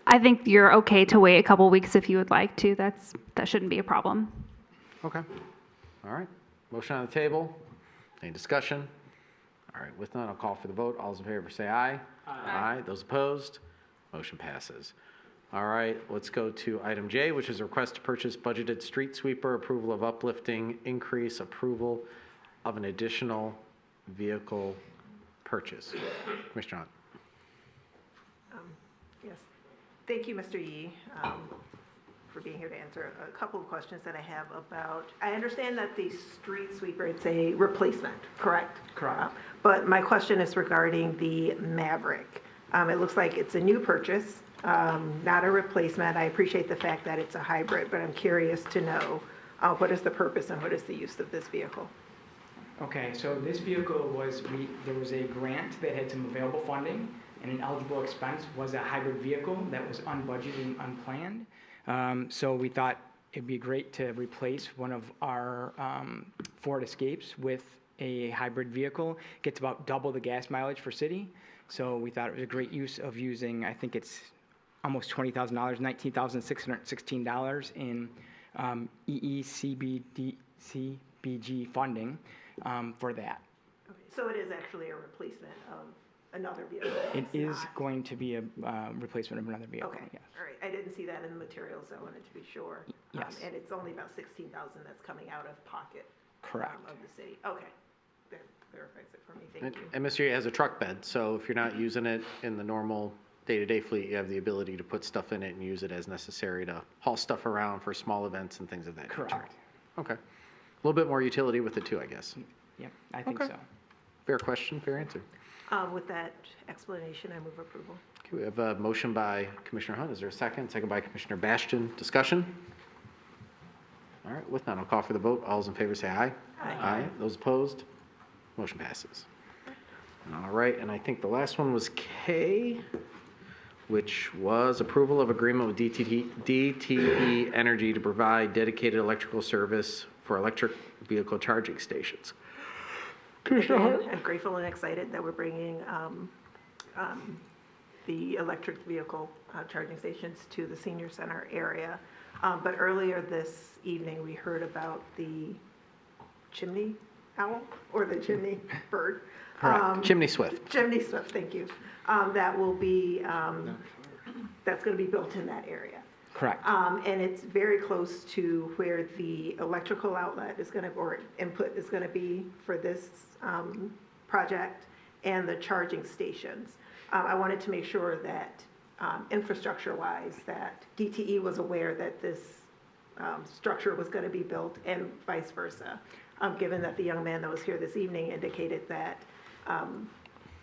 I think you're okay to wait a couple weeks if you would like to. That shouldn't be a problem. Okay. All right. Motion on the table. Any discussion? All right. With none, I'll call for the vote. All those in favor say aye. Aye. Those opposed? Motion passes. All right. Let's go to item J, which is a request to purchase budgeted street sweeper, approval of uplifting, increase, approval of an additional vehicle purchase. Commissioner Hunt. Yes. Thank you, Mr. Yee, for being here to answer a couple of questions that I have about, I understand that the street sweeper, it's a replacement, correct? Correct. But my question is regarding the Maverick. It looks like it's a new purchase, not a replacement. I appreciate the fact that it's a hybrid, but I'm curious to know what is the purpose and what is the use of this vehicle? Okay, so this vehicle was, there was a grant that had some available funding, and an eligible expense was a hybrid vehicle that was unbudgeted and unplanned. So we thought it'd be great to replace one of our Ford Escapes with a hybrid vehicle. Gets about double the gas mileage for city. So we thought it was a great use of using, I think it's almost $20,000, $19,616 in CBG funding for that. Okay, so it is actually a replacement of another vehicle? It It's is not- going to be a replacement of another vehicle, Okay, yes. all right. I didn't see that in the materials, so I wanted to be sure. Yes. And it's only about 16,000 that's coming out of pocket. Correct. Of the city. Okay, that clarifies it for me, And thank you. Mr. Ye has a truck bed, so if you're not using it in the normal day-to-day fleet, you have the ability to put stuff in it and use it as necessary to haul stuff around for small events and things of that nature. Correct. Okay. A little bit more utility with it too, I guess. Yep, I think Okay. so. Fair question, fair answer. With that explanation, I move approval. Okay, we have a motion by Commissioner Hunt. Is there a second? Second by Commissioner Bastian. Discussion? All right, with that, I'll call for the vote. All those in favor say aye. Aye. Those opposed? Motion passes. All right, and I think the last one was K, which was approval of agreement with DTE Energy to provide dedicated electrical service for electric vehicle charging stations. Commissioner Hart? Again, I'm grateful and excited that we're bringing the electric vehicle charging stations to the senior center area. But earlier this evening, we heard about the chimney owl or the chimney bird. Correct. Chimney Swift. Chimney Swift, thank you. That will be, that's going to be built in that area. Correct. And it's very close to where the electrical outlet is going to, or input is going to be for this project and the charging stations. I wanted to make sure that infrastructure-wise, that DTE was aware that this structure was going to be built and vice versa, given that the young man that was here this evening indicated that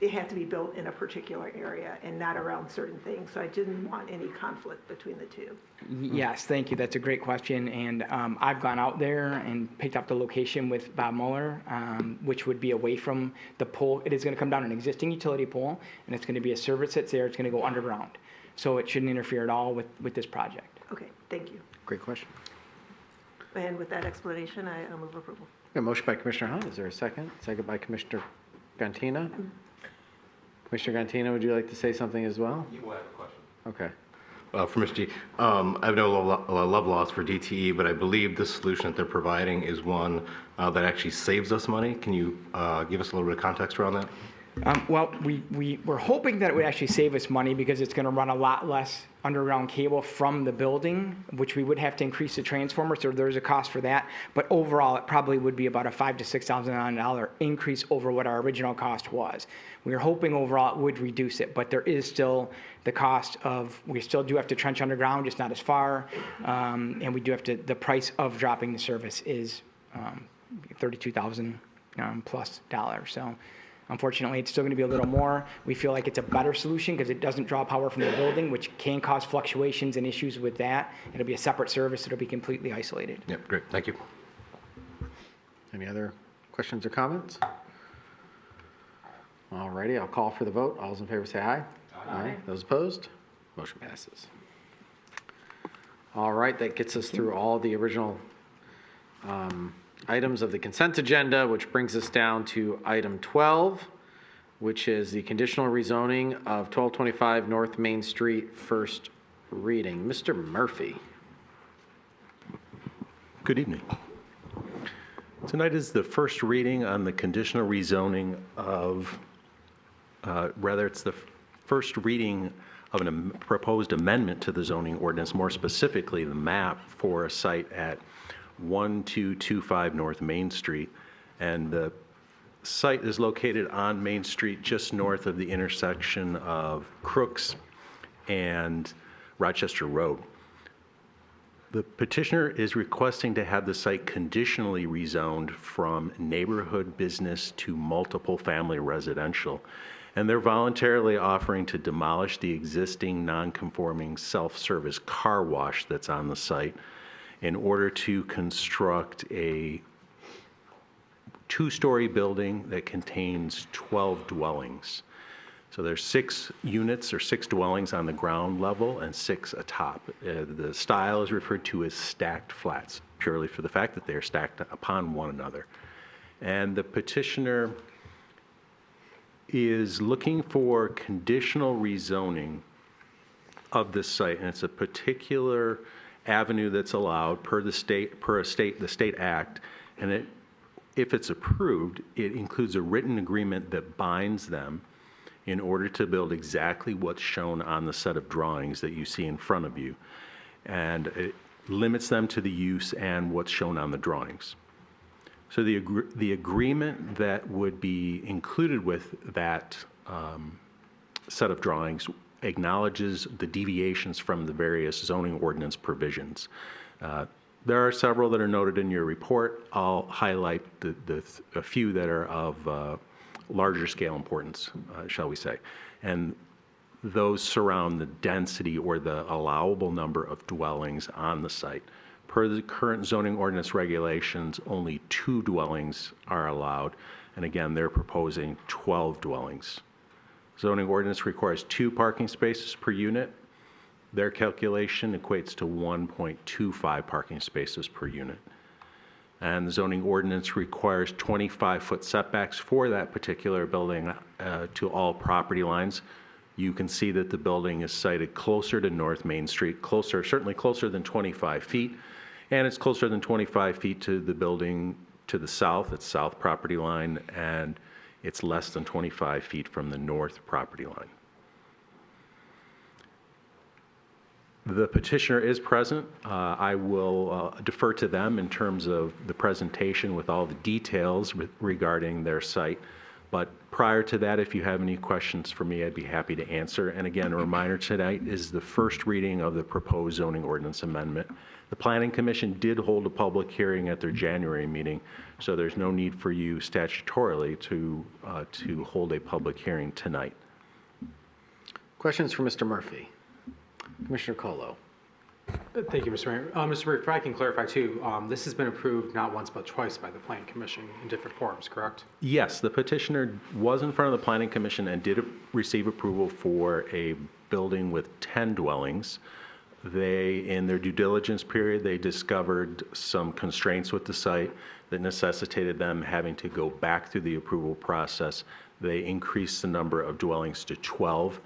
it had to be built in a particular area and not around certain things. So I didn't want any conflict between the two. Yes, thank you. That's a great question. And I've gone out there and picked up the location with Bob Mueller, which would be away from the pole. It is going to come down an existing utility pole, and it's going to be a service that's there. It's going to go underground. So it shouldn't interfere at all with this project. Okay, thank you. Great question. And with that explanation, I move approval. A motion by Commissioner Hunt. Is there a second? Second by Commissioner Gantina. Commissioner Gantina, would you like to say something as well? You will have a question. Okay. For Mr. G, I have no love loss for DTE, but I believe the solution that they're providing is one that actually saves us money. Can you give us a little bit of context around that? Well, we're hoping that it would actually save us money because it's going to run a lot less underground cable from the building, which we would have to increase the transformer, so there's a cost for that. But overall, it probably would be about a $5,000 to $6,000 increase over what our original cost was. We are hoping overall it would reduce it, but there is still the cost of, we still do have to trench underground, just not as far, and we do have to, the price of dropping the service is $32,000 plus dollars. So unfortunately, it's still going to be a little more. We feel like it's a better solution because it doesn't draw power from the building, which can cause fluctuations and issues with that. It'll be a separate service. It'll be completely isolated. Yep, great. Thank you. Any other questions or comments? All righty, I'll call for the vote. All those in favor say aye. Aye. Those opposed? Motion passes. All right, that gets us through all the original items of the consent agenda, which brings us down to item 12, which is the conditional rezoning of 1225 North Main Street, first reading. Mr. Murphy. Good evening. Tonight is the first reading on the conditional rezoning of, it's the first reading of a proposed amendment to the zoning ordinance, more specifically the map for a site at 1225 North Main Street. And the site is located on Main Street just north of the intersection of Crooks and Rochester Road. The petitioner is requesting to have the site conditionally rezoned from neighborhood business to multiple family residential. And they're voluntarily offering to demolish the existing non-conforming self-service car wash that's on the site in order to construct a two-story building that contains 12 dwellings. So there's 6 units or 6 dwellings on the ground level and 6 atop. The style is referred to as stacked flats, purely for the fact that they are stacked upon one another. And the petitioner is looking for conditional rezoning of this site, and it's a particular avenue that's allowed per the state act, and if it's approved, it includes a written agreement that binds them in order to build exactly what's shown on the set of drawings that you see in front of you. And it limits them to the use and what's shown on the drawings. So the agreement that would be included with that set of drawings acknowledges the deviations from the various zoning ordinance provisions. There are several that are noted in your report. I'll highlight a few that are of larger scale importance, shall we say. And those surround the density or the allowable number of dwellings on the site. Per the current zoning ordinance regulations, only 2 dwellings are allowed. And again, they're proposing 12 dwellings. Zoning ordinance requires 2 parking spaces per unit. Their calculation equates to 1.25 parking spaces per unit. And the zoning ordinance requires 25-foot setbacks for that particular building to all property lines. You can see that the building is sited closer to North Main Street, certainly closer than 25 feet, and it's closer than 25 feet to the building to the south, its south property line, and it's less than 25 feet from the north property line. The petitioner is present. I will defer to them in terms of the presentation with all the details regarding their site. But prior to that, if you have any questions for me, I'd be happy to answer. And again, a reminder, tonight is the first reading of the proposed zoning ordinance amendment. The Planning Commission did hold a public hearing at their January meeting, so there's no need for you statutorily to hold a public hearing tonight. Questions for Mr. Murphy? Commissioner Colo. Thank you, Mr. Mayor. Mr. Mayor, if I can clarify too, this has been approved not once but twice by the Planning Commission in different forms, correct? Yes, the petitioner was in front of the Planning Commission and did receive approval for a building with 10 dwellings. In their due diligence period, they discovered some constraints with the site that necessitated them having to go back through the approval process. They increased the number of dwellings to 12.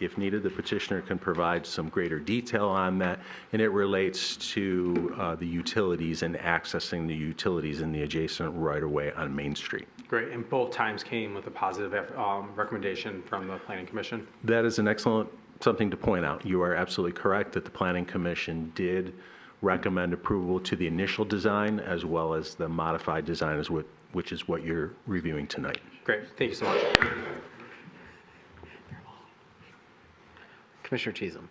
If needed, the petitioner can provide some greater detail on that, and it relates to the utilities and accessing the utilities in the adjacent right-of-way on Main Street. Great, and both times came with a positive recommendation from the Planning Commission? That is an excellent something to point out. You are absolutely correct that the Planning Commission did recommend approval to the initial design as well as the modified design, which is what you're reviewing tonight. Great, thank you so much. Commissioner Chisholm.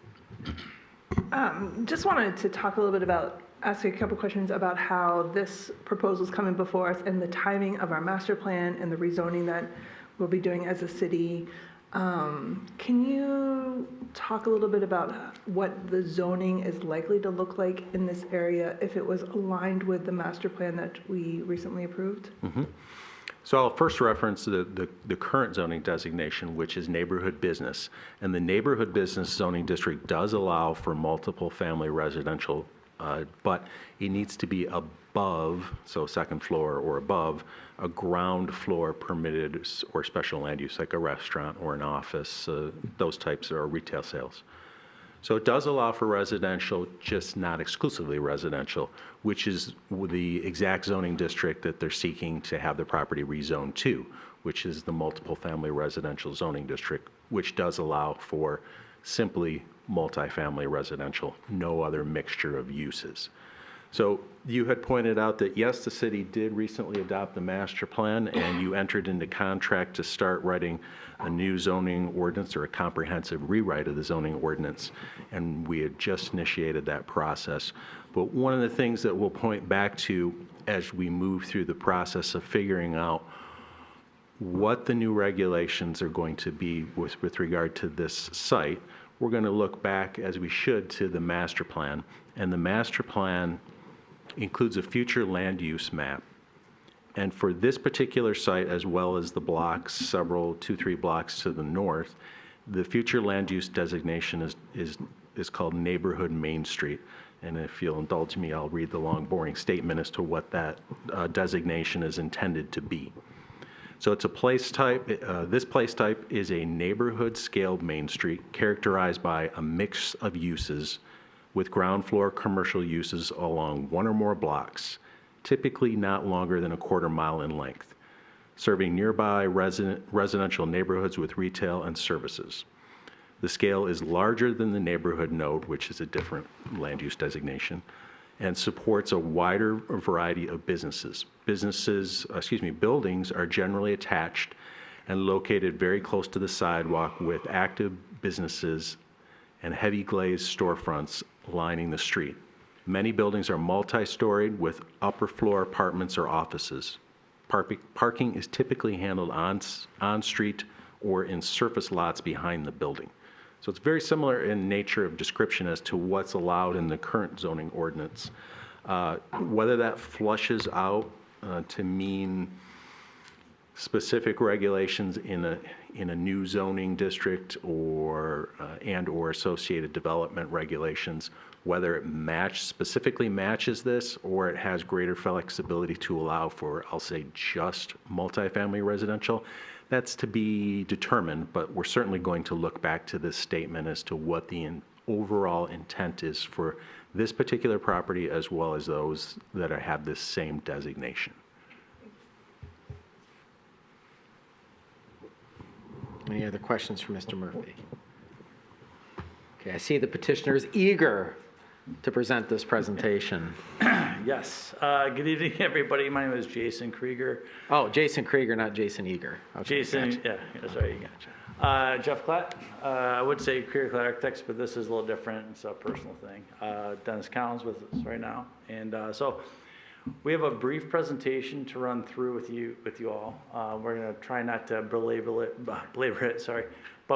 Just wanted to talk a little bit about, ask you a couple questions about how this proposal is coming before us and the timing of our master plan and the rezoning that we'll be doing as a city. Can you talk a little bit about what the zoning is likely to look like in this area if it was aligned with the master plan that we recently approved? Mm-hmm. So I'll first reference the current zoning designation, which is neighborhood business. And the neighborhood business zoning district does allow for multiple family residential, but it needs to be above, so second floor or above, a ground floor permitted or special land use, like a restaurant or an office, those types are retail sales. So it does allow for residential, just not exclusively residential, which is the exact zoning district that they're seeking to have the property rezoned to, which is the multiple family residential zoning district, which does allow for simply multifamily residential, no other mixture of uses. So you had pointed out that, yes, the city did recently adopt the master plan, and you entered into contract to start writing a new zoning ordinance or a comprehensive rewrite of the zoning ordinance, and we had just initiated that process. But one of the things that we'll point back to as we move through the process of figuring out what the new regulations are going to be with regard to this site, we're going to look back, as we should, to the master plan. And the master plan includes a future land use map. And for this particular site, as well as the blocks, several, 2-3 blocks to the north, the future land use designation is called Neighborhood Main Street. And if you'll indulge me, I'll read the long, boring statement as to what that designation is intended to be. So it's a place type. This place type is a neighborhood-scaled main street characterized by a mix of uses with ground floor commercial uses along one or more blocks, typically not longer than a quarter mile in length, serving nearby residential neighborhoods with retail and services. The scale is larger than the neighborhood node, which is a different land use designation, and supports a wider variety of businesses. Buildings are generally attached and located very close to the sidewalk with active businesses and heavy glazed storefronts lining the street. Many buildings are multi-storied with upper floor apartments or offices. Parking is typically handled on street or in surface lots behind the building. So it's very similar in nature of description as to what's allowed in the current zoning ordinance. Whether that flushes out to mean specific regulations in a new zoning district or and/or associated development regulations, whether it specifically matches this or it has greater flexibility to allow for, I'll say, just multifamily residential, that's to be determined, but we're certainly going to look back to this statement as to what the overall intent is for this particular property as well as those that have this same designation. Any other questions for Mr. Murphy? Okay, I see the petitioner is eager to present this presentation. Yes. Good evening, everybody. My name is Jason Krieger. Oh, Jason Krieger, not Jason Eager. Okay, Jason, gotcha. yeah, that's right, you gotcha. Jeff Klatt. I would say Krieger Architects, but this is a little different. It's a personal thing. Dennis Collins with us right now. And so we have a brief presentation to run through with you all. We're going to try not to belabor it, but we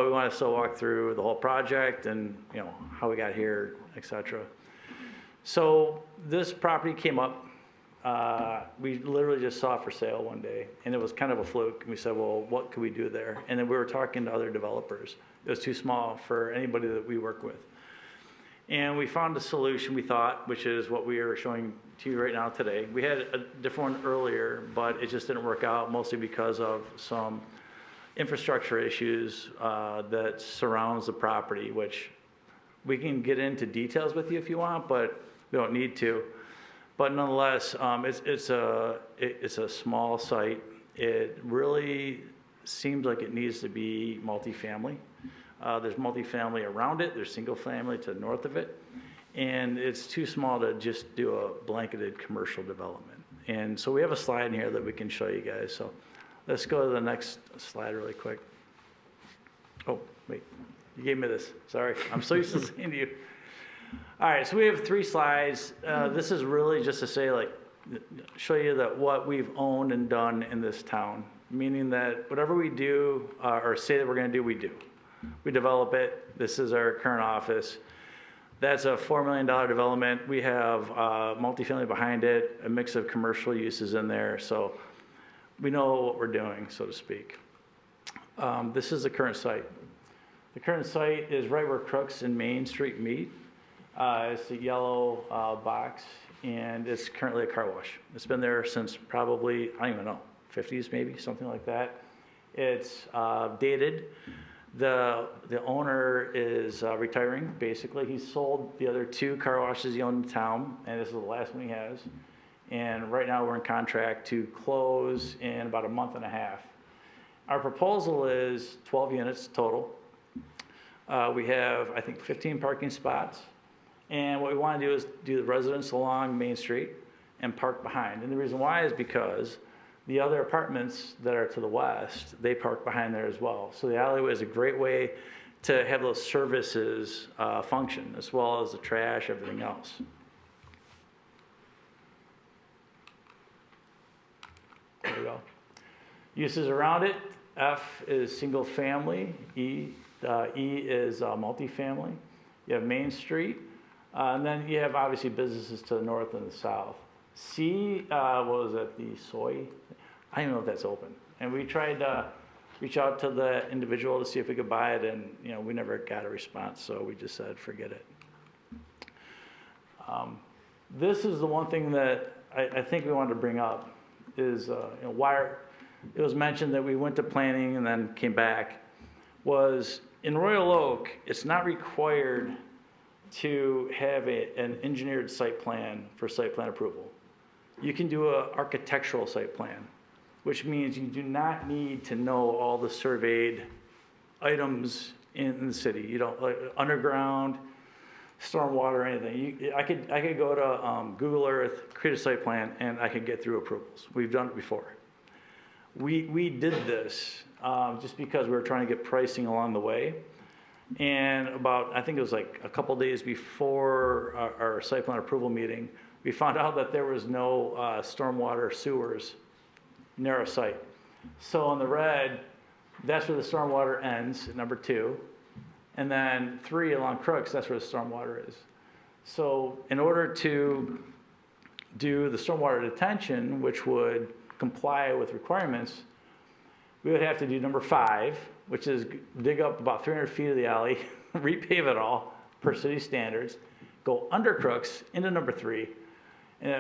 want to still walk through the whole project and how we got here, etc. So this property came up. We literally just saw it for sale one day, and it was kind of a fluke. And we said, well, what could we do there? And then we were talking to other developers. It was too small for anybody that we work with. And we found a solution, we thought, which is what we are showing to you right now today. We had a different one earlier, but it just didn't work out, mostly because of some infrastructure issues that surrounds the property, which we can get into details with you if you want, but we don't need to. But nonetheless, it's a small site. It really seems like it needs to be multifamily. There's multifamily around it. There's single family to the north of it. And it's too small to just do a blanketed commercial development. And so we have a slide in here that we can show you guys. So let's go to the next slide really quick. Oh, wait, you gave me this. Sorry, I'm so used to saying to you. All right, so we have 3 slides. This is really just to say, show you that what we've owned and done in this town, meaning that whatever we do or say that we're going to do, we do. We develop it. This is our current office. That's a $4 million development. We have multifamily behind it, a mix of commercial uses in there. So we know what we're doing, so to speak. This is the current site. The current site is right where Crooks and Main Street meet. It's the yellow box, and it's currently a car wash. It's been there since probably, I don't even know, 50s maybe, something like that. It's dated. The owner is retiring, basically. He sold the other 2 car washes he owned in town, and this is the last one he has. And right now we're in contract to close in about a month and a half. Our proposal is 12 units total. We have, I think, 15 parking spots. And what we want to do is do the residents along Main Street and park behind. And the reason why is because the other apartments that are to the west, they park behind there as well. So the alleyway is a great way to have those services function, as well as the trash, everything else. There we go. Uses around it, F is single family, E is multifamily. You have Main Street, and then you have obviously businesses to the north and the south. C, what was it, the soy? I don't know if that's open. And we tried to reach out to the individual to see if we could buy it, and we never got a response, so we just said, forget it. This is the one thing that I think we wanted to bring up is why it was mentioned that we went to planning and then came back, was in Royal Oak, it's not required to have an engineered site plan for site plan approval. You can do an architectural site plan, which means you do not need to know all the surveyed items in the city. You don't, like underground, stormwater, anything. I could go to Google Earth, create a site plan, and I could get through approvals. We've done it before. We did this just because we were trying to get pricing along the way. And I think it was like a couple days before our site plan approval meeting, we found out that there was no stormwater sewers near our site. So on the red, that's where the stormwater ends, number 2. And then 3 along Crooks, that's where the stormwater is. So in order to do the stormwater detention, which would comply with requirements, we would have to do number 5, which is dig up about 300 feet of the alley, repave it all per city standards, go under Crooks into number 3,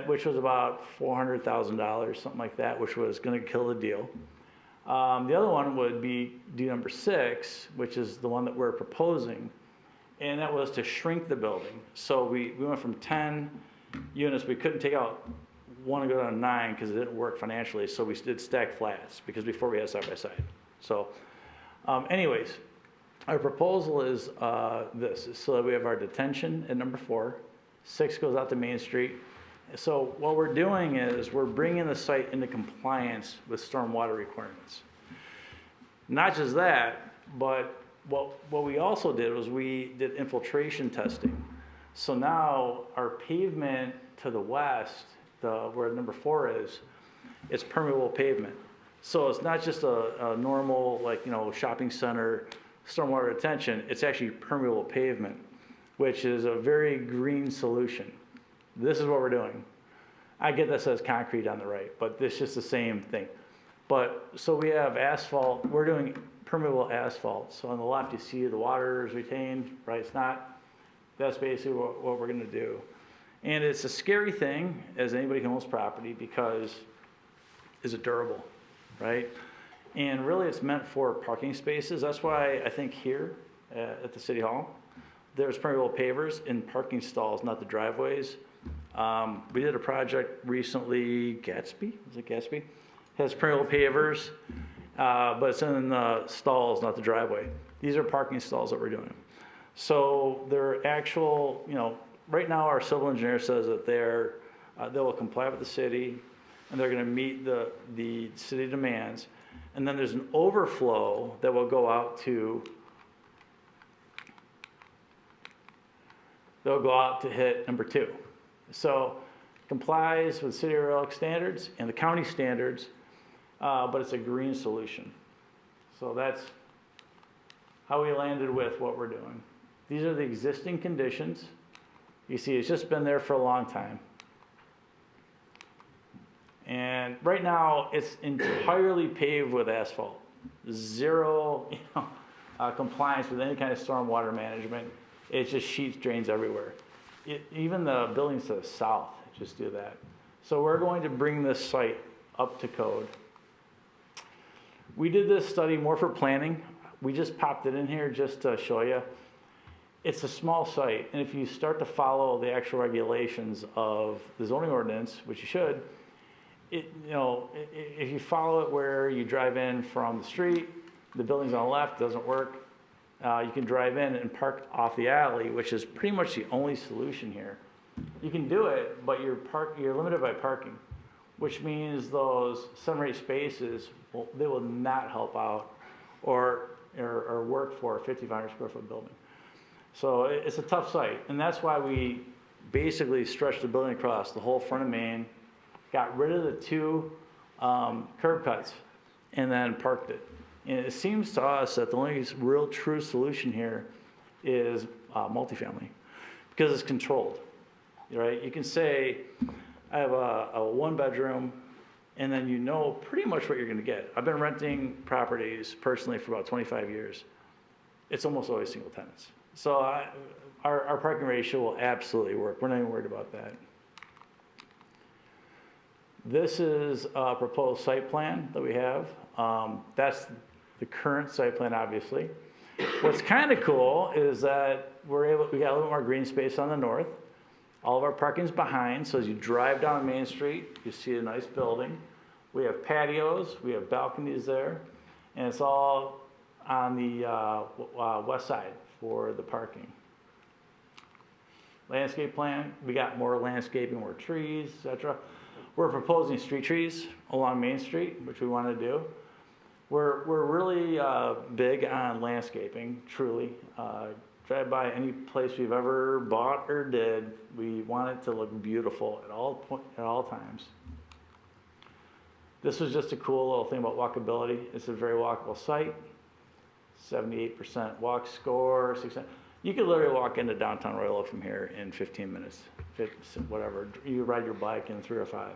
which was about $400,000, something like that, which was going to kill the deal. The other one would be do number 6, which is the one that we're proposing, and that was to shrink the building. So we went from 10 units, we couldn't take out one and go down to 9 because it didn't work financially, so we did stack flats because before we had side by side. So anyways, our proposal is this, so that we have our detention at number 4, 6 goes out to Main Street. So what we're doing is we're bringing the site into compliance with stormwater requirements. Not just that, but what we also did was we did infiltration testing. So now our pavement to the west, where number 4 is, it's permeable pavement. So it's not just a normal, shopping center stormwater retention, it's actually permeable pavement, which is a very green solution. This is what we're doing. I get that says concrete on the right, but it's just the same thing. But so we have asphalt, we're doing permeable asphalt. So on the left you see the water is retained, right? It's not, that's basically what we're gonna do. And it's a scary thing as anybody who owns property because is it durable, right? And really it's meant for parking spaces. That's why I think here at the City Hall, there's permeable pavers in parking stalls, not the driveways. We did a project recently, Gatsby, is it Gatsby? Has permeable pavers, but it's in the stalls, not the driveway. These are parking stalls that we're doing. So they're actual, right now our civil engineer says that they will comply with the city and they're gonna meet the city demands. And then there's an overflow that will go out to, they'll go out to hit number 2. So complies with City of Royal Oak standards and the county standards, but it's a green solution. So that's how we landed with what we're doing. These are the existing conditions. You see, it's just been there for a long time. And right now, it's entirely paved with asphalt. Zero compliance with any kind of stormwater management. It's just sheets, drains everywhere. Even the buildings to the south just do that. So we're going to bring this site up to code. We did this study more for planning. We just popped it in here just to show you. It's a small site, and if you start to follow the actual regulations of the zoning ordinance, which you should, if you follow it where you drive in from the street, the building's on the left, doesn't work, you can drive in and park off the alley, which is pretty much the only solution here. You can do it, but you're limited by parking, which means those 7 or 8 spaces, they will not help out or work for a 5,500 square foot building. So it's a tough site, and that's why we basically stretched the building across the whole front of Main, got rid of the 2 curb cuts and then parked it. And it seems to us that the only real true solution here is multifamily, because it's controlled, right? You can say, I have a one-bedroom, and then you know pretty much what you're going to get. I've been renting properties personally for about 25 years. It's almost always single tenants. So our parking ratio will absolutely work. We're not even worried about that. This is a proposed site plan that we have. That's the current site plan, obviously. What's kind of cool is that we got a little more green space on the north. All of our parking's behind, so as you drive down Main Street, you see a nice building. We have patios, we have balconies there, and it's all on the west side for the parking. Landscape plan, we got more landscaping, more trees, etc. We're proposing street trees along Main Street, which we want to do. We're really big on landscaping, truly. Drive by any place we've ever bought or did, we want it to look beautiful at all times. This was just a cool little thing about walkability. It's a very walkable site. 78% walk score, 6%. You could literally walk into downtown Royal Oak from here in 15 minutes, whatever. You ride your bike in 3 or 5.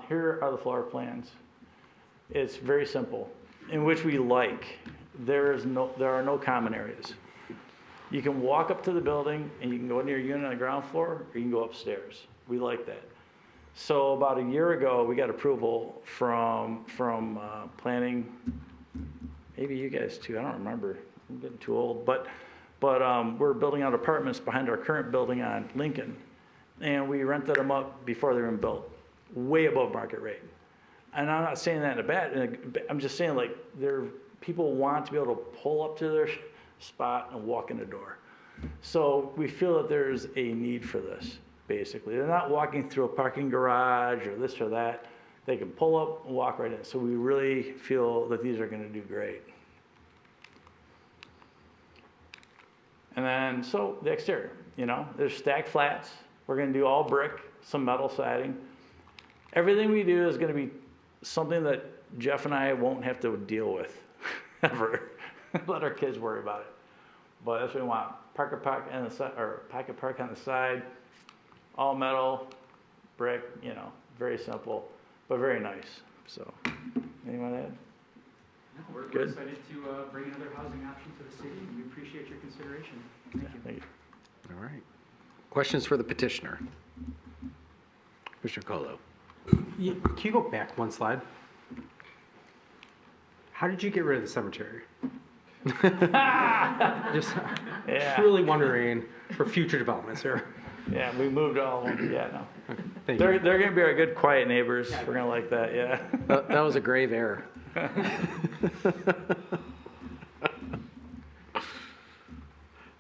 Here are the floor plans. It's very simple, in which we like. There are no common areas. You can walk up to the building and you can go into your unit on the ground floor, or you can go upstairs. We like that. So about a year ago, we got approval from planning, maybe you guys too, I don't remember, I'm getting too old, but we're building out apartments behind our current building on Lincoln, and we rented them up before they were built, way above market rate. And I'm not saying that in a bad, I'm just saying like people want to be able to pull up to their spot and walk in the door. So we feel that there's a need for this, basically. They're not walking through a parking garage or this or that. They can pull up and walk right in. So we really feel that these are going to do great. And then, so the exterior, there's stacked flats. We're going to do all brick, some metal siding. Everything we do is going to be something that Jeff and I won't have to deal with ever. Let our kids worry about it. But that's what we want. Pocket park on the side, or pocket park on the side, all metal, brick, very simple, but very nice. So, anyone want to add? No, we're Good. excited to bring another housing option to the city, and we appreciate your consideration. Thank you. Thank you. All right. Questions for the petitioner? Commissioner Colo. Can you go back one slide? How did you get rid of the cemetery? Just truly wondering for future developments here. Yeah, we moved all of them. Yeah, no. Okay, thank you. They're going to be our good, quiet neighbors. We're going to like that, yeah. That was a grave error.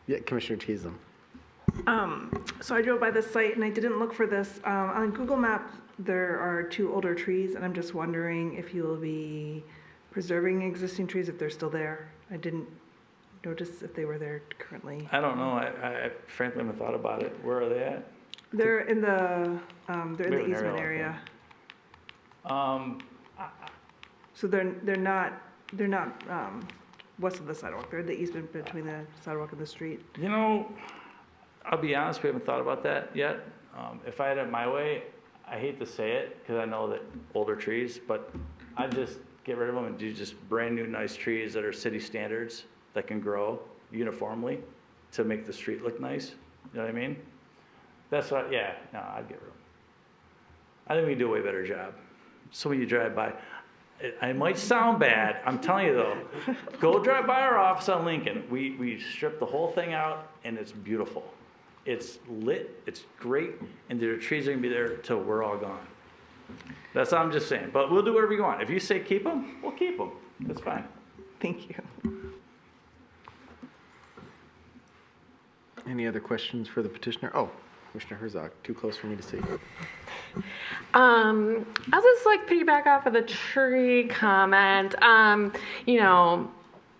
Yeah, Commissioner Teasdale. So I drove by this site and I didn't look for this. On Google Maps, there are 2 older trees, and I'm just wondering if you will be preserving existing trees if they're still there. I didn't notice if they were there currently. I don't know. I frankly haven't thought about it. Where are they at? They're in the easement area. So they're not west of the sidewalk. They're the easement between the sidewalk and the street. I'll be honest, we haven't thought about that yet. If I had it my way, I hate to say it because I know that older trees, but I'd just get rid of them and do just brand new nice trees that are city standards that can grow uniformly to make the street look nice. You know what I mean? That's what, I'd get rid of them. I think we do a way better job. So when you drive by, it might sound bad, I'm telling you though, go drive by our office on Lincoln. We stripped the whole thing out and it's beautiful. It's lit, it's great, and the trees are gonna be there till we're all gone. That's all I'm just saying, but we'll do whatever you want. If you say keep them, we'll keep them. That's fine. Thank you. Any other questions for the petitioner? Oh, Commissioner Herzog, too close for me to see. I'll just piggyback off of the tree comment.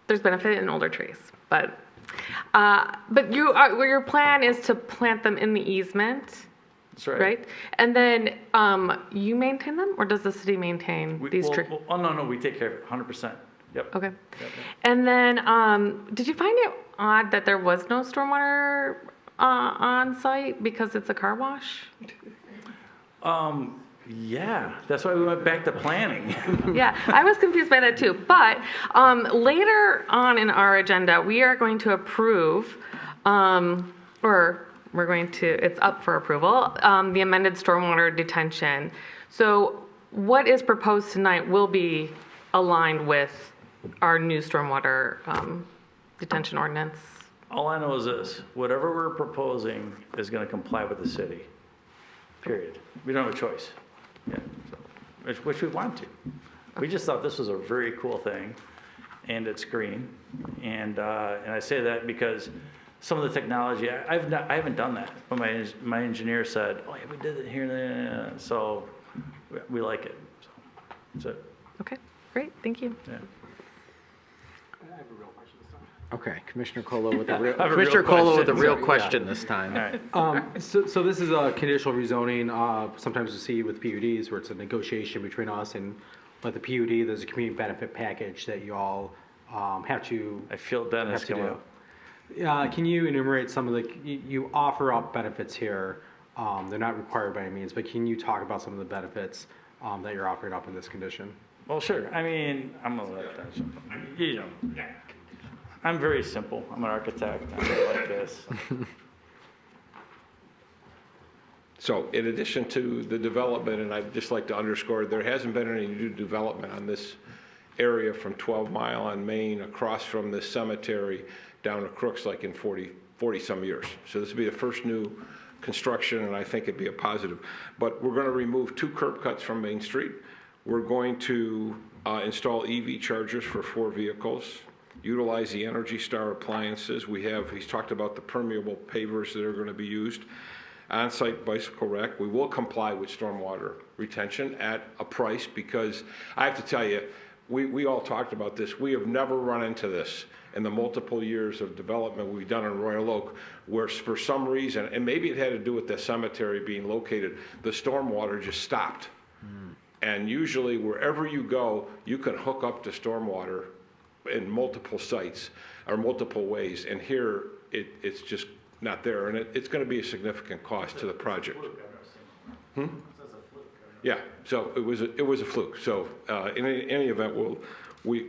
There's benefit in older trees, but your plan is to plant them in the easement That's right. Right? And then you maintain them, or does the city maintain these trees? Oh, no, we take care of it, 100%. Yep. Okay. Yep. And then, did you find it odd that there was no stormwater on site because it's a car wash? Yeah, that's why we went back to planning. Yeah, I was confused by that too. But later on in our agenda, we are going to approve, or we're going to, it's up for approval, the amended stormwater detention. So what is proposed tonight will be aligned with our new stormwater detention ordinance. All I know is this, whatever we're proposing is going to comply with the city, period. We don't have a choice. Yeah, so, which we want to. We just thought this was a very cool thing, and it's green. And I say that because some of the technology, I haven't done that, but my engineer said, oh yeah, we did it here and there, so we like it. So that's it. Okay, great, thank you. Yeah. I have a real question this time. Okay, Commissioner Colo with the real, I have a Commissioner real Colo with the question. real Sorry, question yeah. this time. All right. So this is a conditional rezoning. Sometimes we see with PUDs where it's a negotiation between us and with the PUD. There's a community benefit package that you all have to. I feel Dennis have to coming do. up. Can you enumerate some of the? You offer up benefits here. They're not required by any means, but can you talk about some of the benefits that you're offering up in this condition? Well, sure. I mean, I'm gonna let that. You know, I'm very simple. I'm an architect. I'm like this. So in addition to the development, and I'd just like to underscore, there hasn't been any new development on this area from 12 Mile on Main across from the cemetery down to Crooks like in 40 some years. So this would be the first new construction, and I think it'd be a positive. But we're going to remove 2 curb cuts from Main Street. We're going to install EV chargers for 4 vehicles, utilize the Energy Star appliances. He's talked about the permeable pavers that are going to be used. On-site bicycle rack. We will comply with stormwater retention at a price, because I have to tell you, we all talked about this. We have never run into this in the multiple years of development we've done in Royal Oak, where for some reason, and maybe it had to do with the cemetery being located, the stormwater just stopped. And usually wherever you go, you can hook up to stormwater in multiple sites or multiple ways. And here, it's just not there. And it's going to be a significant cost to the project. Yeah, so it was a fluke. So in any event, we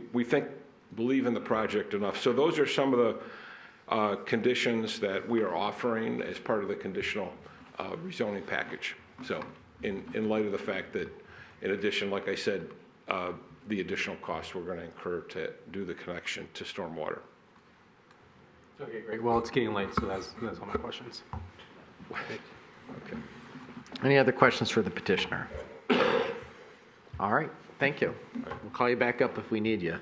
believe in the project enough. So those are some of the conditions that we are offering as part of the conditional rezoning package. So in light of the fact that, in addition, like I said, the additional costs we're going to incur to do the connection to stormwater. Okay, great. Well, it's getting late, so that's all my questions. Okay. Any other questions for the petitioner? All right, thank you. We'll call you back up if we need you.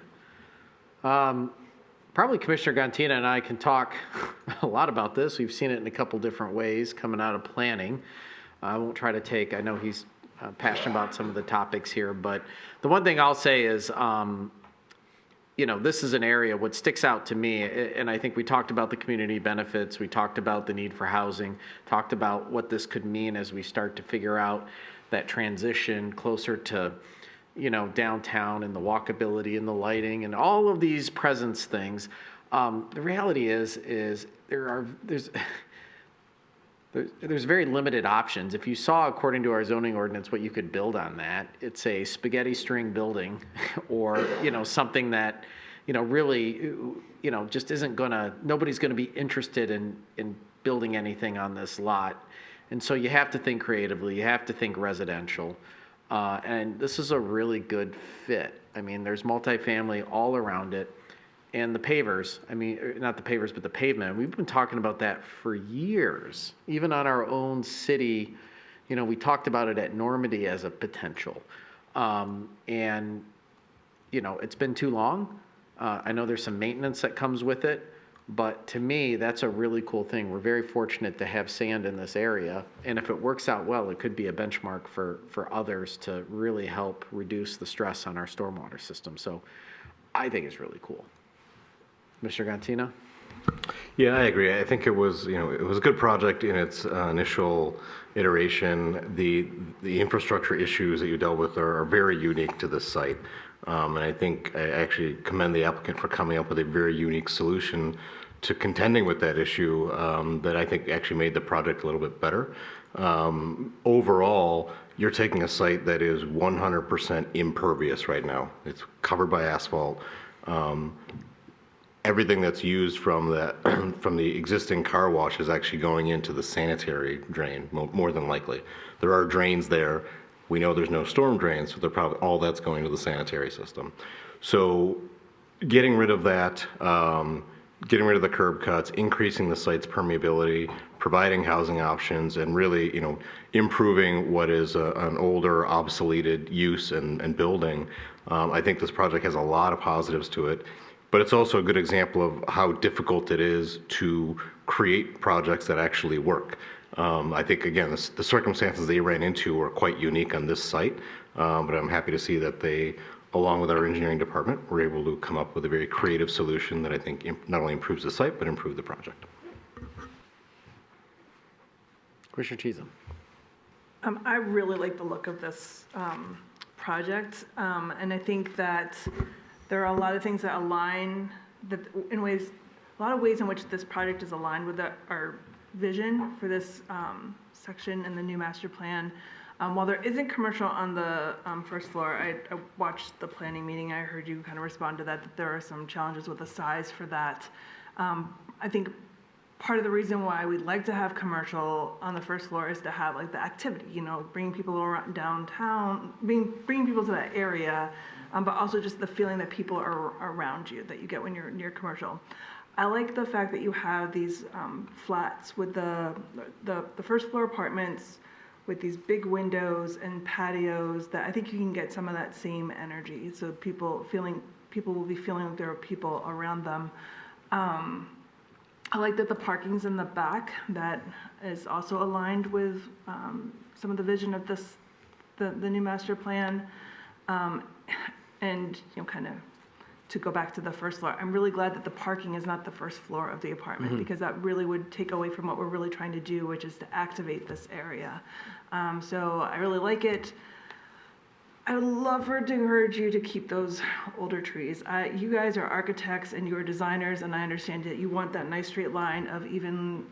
Probably Commissioner Gantina and I can talk a lot about this. We've seen it in a couple different ways coming out of planning. I won't try to take, I know he's passionate about some of the topics here, but the one thing I'll say is, you know, this is an area, what sticks out to me, and I think we talked about the community benefits, we talked about the need for housing, talked about what this could mean as we start to figure out that transition closer to, you know, downtown and the walkability and the lighting and all of these presence things. The reality is there's very limited options. If you saw, according to our zoning ordinance, what you could build on that, it's a spaghetti string building or, you know, something that, you know, really, you know, just isn't gonna, nobody's gonna be interested in building anything on this lot. And so you have to think creatively, you have to think residential. And this is a really good fit. I mean, there's multifamily all around it. And the pavers, I mean, not the pavers, but the pavement, we've been talking about that for years. Even on our own city, you know, we talked about it at Normandy as a potential. And, you know, it's been too long. I know there's some maintenance that comes with it, but to me, that's a really cool thing. We're very fortunate to have sand in this area. And if it works out well, it could be a benchmark for others to really help reduce the stress on our stormwater system. So I think it's really cool. Mr. Gantino? Yeah, I agree. I think it was, it was a good project in its initial iteration. The infrastructure issues that you dealt with are very unique to this site. And I think I actually commend the applicant for coming up with a very unique solution to contending with that issue that I think actually made the project a little bit better. Overall, you're taking a site that is 100% impervious right now. It's covered by asphalt. Everything that's used from the existing car wash is actually going into the sanitary drain, more than likely. There are drains there. We know there's no storm drains, so they're probably all that's going to the sanitary system. So getting rid of that, getting rid of the curb cuts, increasing the site's permeability, providing housing options, and really, improving what is an older, obsoleted use and building. I think this project has a lot of positives to it. But it's also a good example of how difficult it is to create projects that actually work. I think, again, the circumstances they ran into were quite unique on this site, but I'm happy to see that they, along with our engineering department, were able to come up with a very creative solution that I think not only improves the site, but improves the project. Commissioner Chisholm. I really like the look of this project, and I think that there are a lot of things that align, a lot of ways in which this project is aligned with our vision for this section in the new master plan. While there isn't commercial on the first floor, I watched the planning meeting. I heard you kind of respond to that there are some challenges with the size for that. I think part of the reason why we'd like to have commercial on the first floor is to have like the activity, bringing people around downtown, bringing people to that area, but also just the feeling that people are around you that you get when you're near commercial. I like the fact that you have these flats with the first floor apartments with these big windows and patios that I think you can get some of that same energy. So people will be feeling like there are people around them. I like that the parking's in the back. That is also aligned with some of the vision of the new master plan. And kind of to go back to the first floor, I'm really glad that the parking is not the first floor of the apartment, because that really would take away from what we're really trying to do, which is to activate this area. So I really like it. I would love to encourage you to keep those older trees. You guys are architects and you are designers, and I understand that you want that nice straight line of even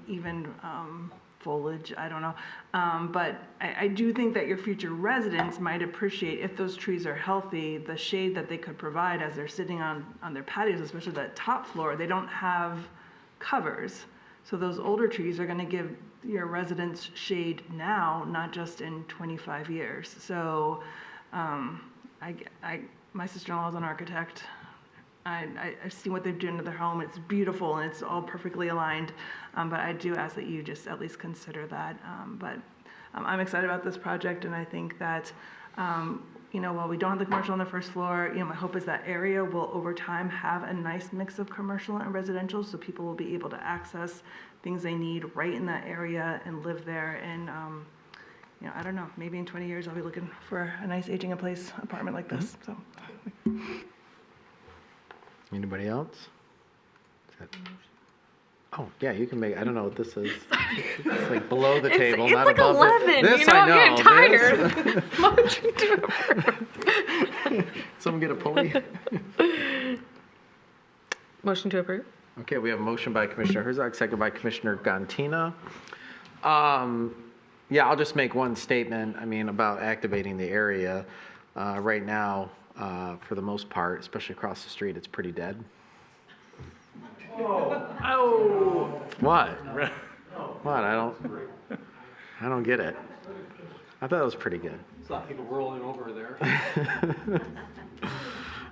foliage, I don't know. But I do think that your future residents might appreciate, if those trees are healthy, the shade that they could provide as they're sitting on their patios, especially that top floor. They don't have covers. So those older trees are gonna give your residents shade now, not just in 25 years. So my sister-in-law is an architect. I've seen what they've done to their home. It's beautiful and it's all perfectly aligned. But I do ask that you just at least consider that. But I'm excited about this project, and I think that while we don't have the commercial on the first floor, my hope is that area will over time have a nice mix of commercial and residential, so people will be able to access things they need right in that area and live there. And I don't know, maybe in 20 years I'll be looking for a nice aging in place apartment like this. So. Anybody else? Oh, yeah, you can make, I don't know what this is. It's like below the table, it's not like above 11, it. This I'm I know. getting tired. Motion to approve. Someone get a pulley? Motion to approve. Okay, we have a motion by Commissioner Herzog, second by Commissioner Gantina. Yeah, I'll just make one statement, about activating the area. Right now, for the most part, especially across the street, it's pretty dead. Oh. What? What? I don't get it. I thought it was pretty good. It's a lot of people rolling over there.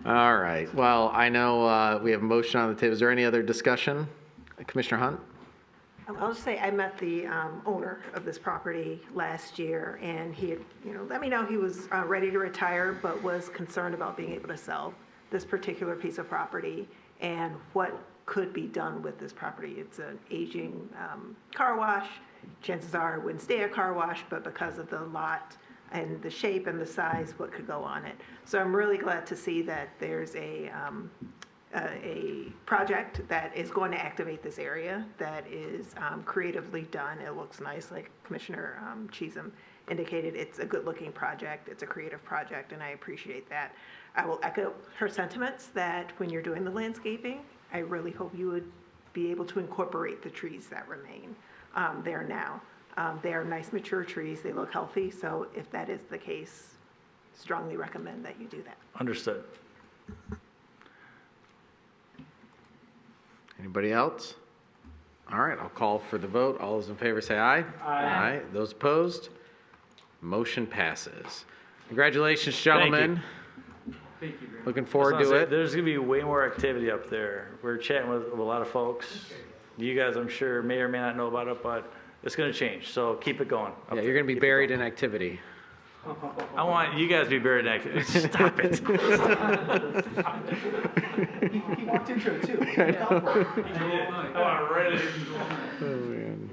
All right. Well, I know we have a motion on the table. Is there any other discussion? Commissioner Hunt? I'll just say I met the owner of this property last year, and he had, let me know he was ready to retire, but was concerned about being able to sell this particular piece of property and what could be done with this property. It's an aging car wash. Chances are it wouldn't stay a car wash, but because of the lot and the shape and the size, what could go on it. So I'm really glad to see that there's a a project that is going to activate this area, that is creatively done. It looks nice, like Commissioner Cheatham indicated. It's a good-looking project. It's a creative project, and I appreciate that. I will echo her sentiments that when you're doing the landscaping, I really hope you would be able to incorporate the trees that remain there now. They are nice, mature trees. They look healthy. So if that is the case, strongly recommend that you do that. Understood. Anybody else? All right, I'll call for the vote. All those in favor say aye. Aye. Those opposed? Motion passes. Congratulations, gentlemen. Thank you. Looking forward I was to gonna say, it. There's going to be way more activity up there. We're chatting with a lot of folks. You guys, I'm sure, may or may not know about it, but it's going to change. So keep it going. Yeah, you're going to be buried in activity. I want you guys to be buried in activity. Stop it. He walked into it too. I'm ready. Oh, man.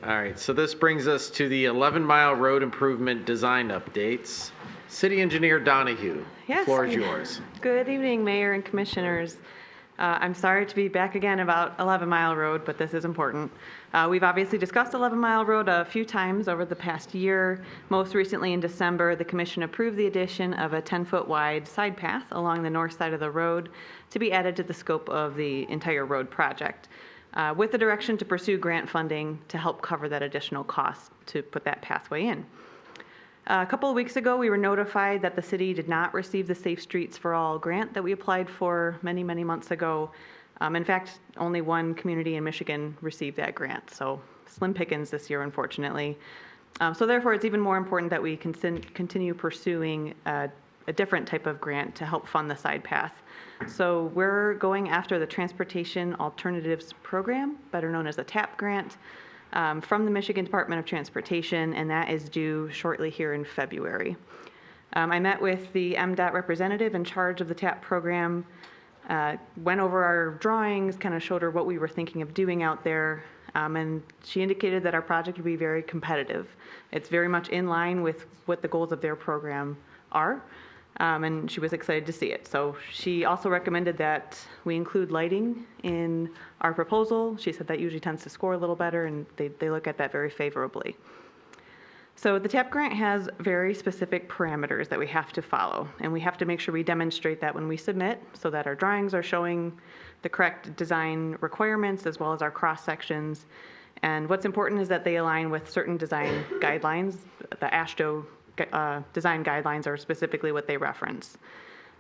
All right. So this brings us to the 11-mile road improvement design updates. City Engineer Donahue, the floor is yours. Good evening, Mayor and Commissioners. I'm sorry to be back again about 11 Mile Road, but this is important. We've obviously discussed 11 Mile Road a few times over the past year. Most recently in December, the Commission approved the addition of a 10-foot wide side path along the north side of the road to be added to the scope of the entire road project, with the direction to pursue grant funding to help cover that additional cost to put that pathway in. A couple of weeks ago, we were notified that the city did not receive the Safe Streets for All grant that we applied for many, many months ago. In fact, only one community in Michigan received that grant, so slim pickings this year, unfortunately. So therefore, it's even more important that we continue pursuing a different type of grant to help fund the side path. So we're going after the Transportation Alternatives Program, better known as the TAP grant, from the Michigan Department of Transportation, and that is due shortly here in February. I met with the MDOT representative in charge of the TAP program, went over our drawings, kind of showed her what we were thinking of doing out there, and she indicated that our project would be very competitive. It's very much in line with what the goals of their program are, and she was excited to see it. So she also recommended that we include lighting in our proposal. She said that usually tends to score a little better, and they look at that very favorably. So the TAP grant has very specific parameters that we have to follow, and we have to make sure we demonstrate that when we submit so that our drawings are showing the correct design requirements as well as our cross sections. And what's important is that they align with certain design guidelines. The AASHTO design guidelines are specifically what they reference.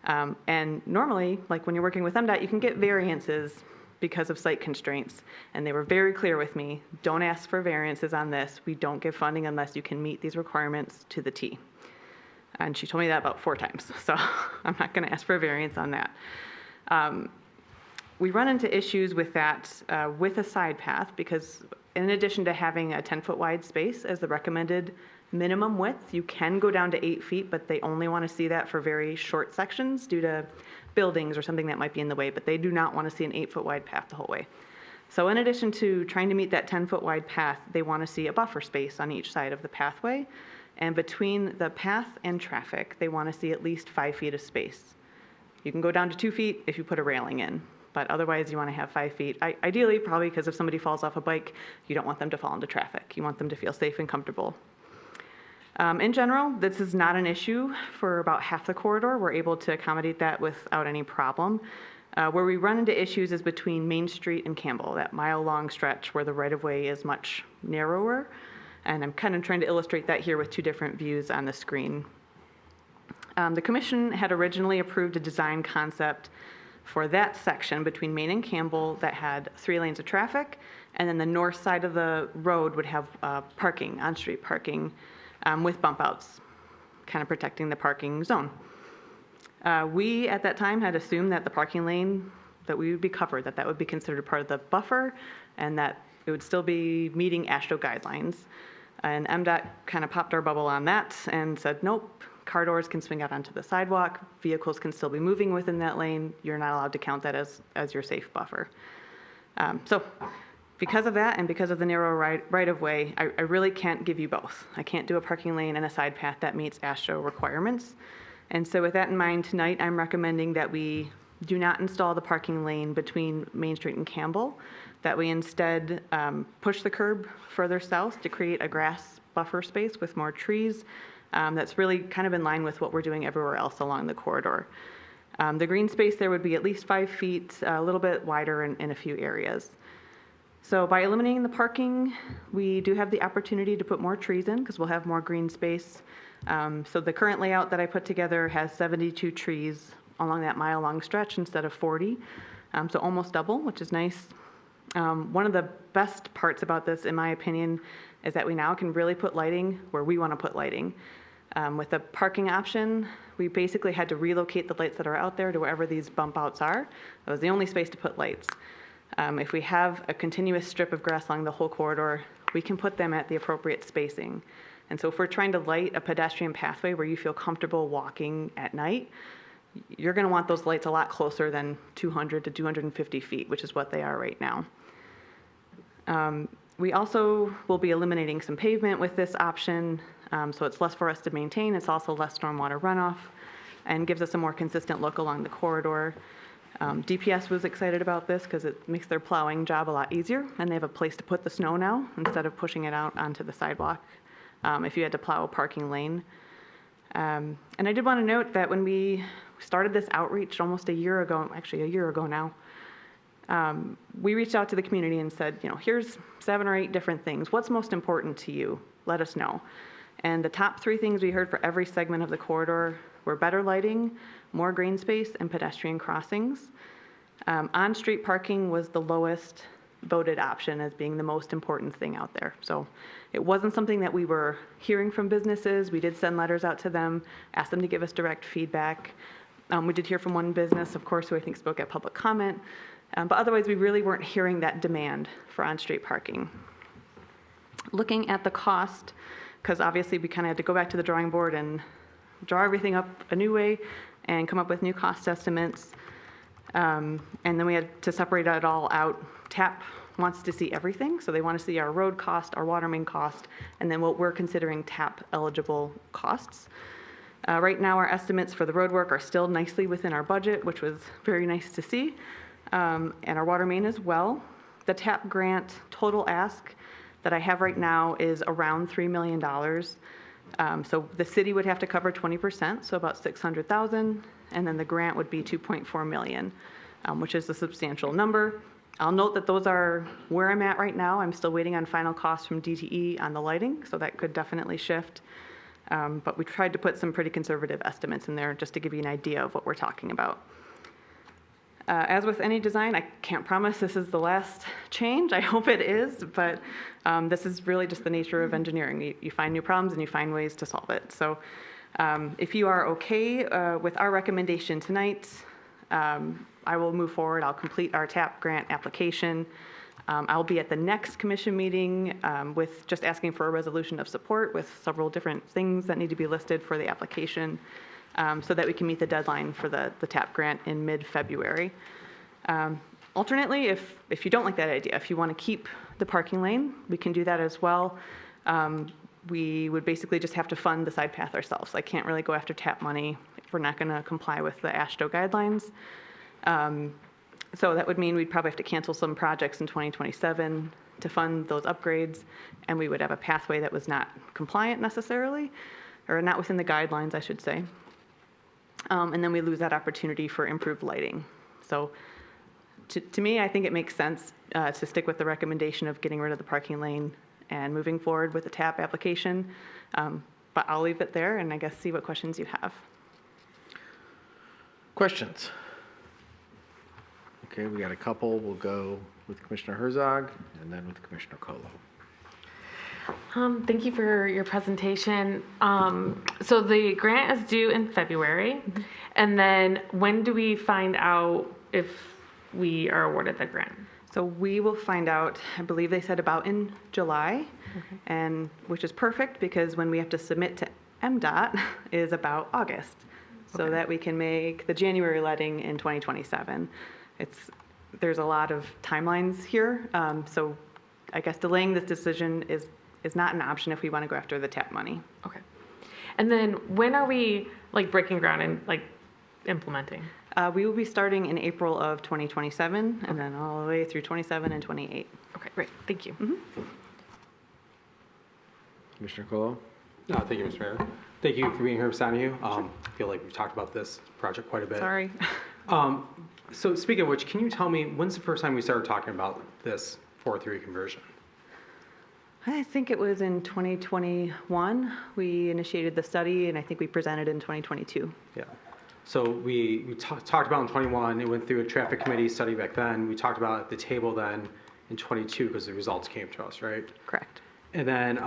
And normally, like when you're working with MDOT, you can get variances because of site constraints. And they were very clear with me, don't ask for variances on this. We don't give funding unless you can meet these requirements to the T. And she told me that about 4 times, so I'm not gonna ask for a variance on that. We run into issues with that with a side path because in addition to having a 10-foot wide space as the recommended minimum width, you can go down to 8 feet, but they only want to see that for very short sections due to buildings or something that might be in the way, but they do not want to see an 8-foot wide path the whole way. So in addition to trying to meet that 10-foot wide path, they want to see a buffer space on each side of the pathway. And between the path and traffic, they want to see at least 5 feet of space. You can go down to 2 feet if you put a railing in, but otherwise you want to have 5 feet. Ideally, probably because if somebody falls off a bike, you don't want them to fall into traffic. You want them to feel safe and comfortable. In general, this is not an issue for about half the corridor. We're able to accommodate that without any problem. Where we run into issues is between Main Street and Campbell, that mile-long stretch where the right-of-way is much narrower. And I'm kind of trying to illustrate that here with 2 different views on the screen. The Commission had originally approved a design concept for that section between Main and Campbell that had 3 lanes of traffic, and then the north side of the road would have parking, on-street parking, with bump outs, kind of protecting the parking zone. We, at that time, had assumed that the parking lane, that we would be covered, that would be considered part of the buffer, and that it would still be meeting AASHTO guidelines. And MDOT kind of popped our bubble on that and said, nope, car doors can swing out onto the sidewalk, vehicles can still be moving within that lane, you're not allowed to count that as your safe buffer. So Because of that and because of the narrow right-of-way, I really can't give you both. I can't do a parking lane and a side path that meets ASHTO requirements. And so with that in mind, tonight I'm recommending that we do not install the parking lane between Main Street and Campbell, that we instead push the curb further south to create a grass buffer space with more trees. That's really kind of in line with what we're doing everywhere else along the corridor. The green space there would be at least 5 feet, a little bit wider in a few areas. So by eliminating the parking, we do have the opportunity to put more trees in because we'll have more green space. So the current layout that I put together has 72 trees along that mile-long stretch instead of 40, so almost double, which is nice. One of the best parts about this, in my opinion, is that we now can really put lighting where we want to put lighting. With the parking option, we basically had to relocate the lights that are out there to wherever these bump outs are. That was the only space to put lights. If we have a continuous strip of grass along the whole corridor, we can put them at the appropriate spacing. And so if we're trying to light a pedestrian pathway where you feel comfortable walking at night, you're going to want those lights a lot closer than 200 to 250 feet, which is what they are right now. We also will be eliminating some pavement with this option, so it's less for us to maintain. It's also less stormwater runoff and gives us a more consistent look along the corridor. DPS was excited about this because it makes their plowing job a lot easier, and they have a place to put the snow now instead of pushing it out onto the sidewalk if you had to plow a parking lane. And I did want to note that when we started this outreach almost a year ago now, we reached out to the community and said, here's 7 or 8 different things. What's most important to you? Let us know. And the top 3 things we heard for every segment of the corridor were better lighting, more green space, and pedestrian crossings. On-street parking was the lowest voted option as being the most important thing out there. So it wasn't something that we were hearing from businesses. We did send letters out to them, asked them to give us direct feedback. We did hear from one business, of course, who I think spoke at public comment. But otherwise, we really weren't hearing that demand for on-street parking. Looking at the cost, because obviously we kind of had to go back to the drawing board and draw everything up a new way and come up with new cost estimates. And then we had to separate it all out. TAP wants to see everything, so they want to see our road cost, our water main cost, and then what we're considering TAP eligible costs. Right now, our estimates for the road work are still nicely within our budget, which was very nice to see, and our water main as well. The TAP grant total ask that I have right now is around $3 million. So the city would have to cover 20%, so about $600,000, and then the grant would be $2.4 million, which is a substantial number. I'll note that those are where I'm at right now. I'm still waiting on final costs from DTE on the lighting, so that could definitely shift. But we tried to put some pretty conservative estimates in there just to give you an idea of what we're talking about. As with any design, I can't promise this is the last change. I hope it is, but this is really just the nature of engineering. You find new problems and you find ways to solve it. So if you are okay with our recommendation tonight, I will move forward. I'll complete our TAP grant application. I'll be at the next commission meeting with just asking for a resolution of support with several different things that need to be listed for the application so that we can meet the deadline for the TAP grant in mid-February. Alternately, if you don't like that idea, if you want to keep the parking lane, we can do that as well. We would basically just have to fund the side path ourselves. I can't really go after TAP money if we're not going to comply with the ASHTO guidelines. So that would mean we'd probably have to cancel some projects in 2027 to fund those upgrades, and we would have a pathway that was not compliant necessarily, or not within the guidelines, I should say. And then we lose that opportunity for improved lighting. So to me, I think it makes sense to stick with the recommendation of getting rid of the parking lane and moving forward with the TAP application. But I'll leave it there and I guess see what questions you have. Questions? Okay, we got a couple. We'll go with Commissioner Herzog and then with Commissioner Colo. Thank you for your presentation. So the grant is due in February, and then when do we find out if we are awarded the grant? So we will find out, I believe they said about in July, and which is perfect because when we have to submit to MDOT is about August, so that we can make the January letting in 2027. It's there's a lot of timelines here. So I guess delaying this decision is not an option if we want to go after the TAP money. Okay. And then when are we like breaking ground and like implementing? We will be starting in April of 2027 and then all the way through 27 and 28. Okay, great. Thank you. Commissioner Colo? Thank you, Mr. Mayor. Thank you for being here, Ms. Donahue. I feel like we've talked about this project quite a bit. Sorry. So speaking of which, can you tell me, when's the first time we started talking about this 4-3 conversion? I think it was in 2021. We initiated the study, and I think we presented in 2022. Yeah. So we talked about in 21, it went through a traffic committee study back then. We talked about it at the table then in 22 because the results came to us, right? Correct. And then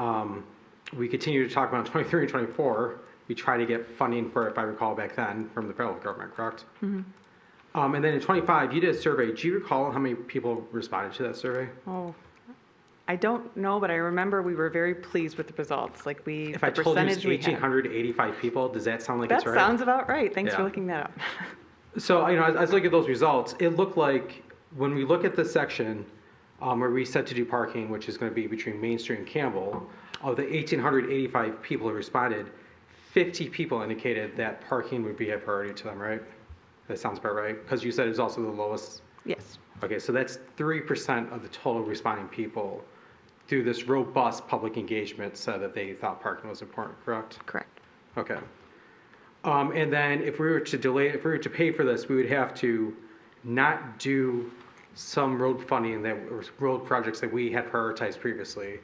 we continued to talk about in 23 and 24. We tried to get funding for it, if I recall, back then from the federal government, correct? And then in 25, you did a survey. Do you recall how many people responded to that survey? Oh, I don't know, but I remember we were very pleased with the results. Like If I told you it's 1,885 people, does that sound like it's right? That sounds about right. Thanks for Yeah. looking that up. So, I was looking at those results. It looked like when we look at the section where we said to do parking, which is going to be between Main Street and Campbell, of the 1,885 people who responded, 50 people indicated that parking would be a priority to them, right? That sounds about right? Because you said it's also the lowest. Yes. Okay, so that's 3% of the total responding people through this robust public engagement said that they thought parking was important, correct? Correct. Okay. And then if we were to pay for this, we would have to not do some road funding or road projects that we had prioritized previously,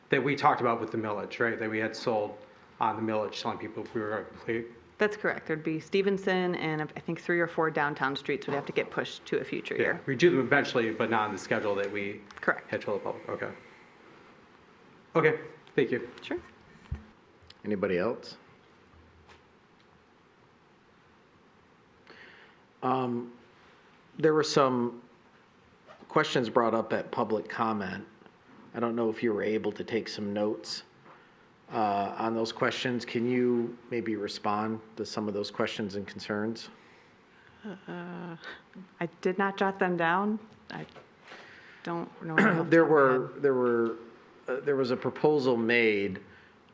that we talked about with the millage, right? That we had sold on the millage, telling people if we were going to complete. That's correct. There'd be Stevenson and I think 3 or 4 downtown streets would have to get pushed to a future year. We do them eventually, but not on the schedule that we had told the public. Okay. Okay, thank you. Sure. Anybody else? There were some questions brought up at public comment. I don't know if you were able to take some notes on those questions. Can you maybe respond to some of those questions and concerns? I did not jot them down. I don't know. There was a proposal made,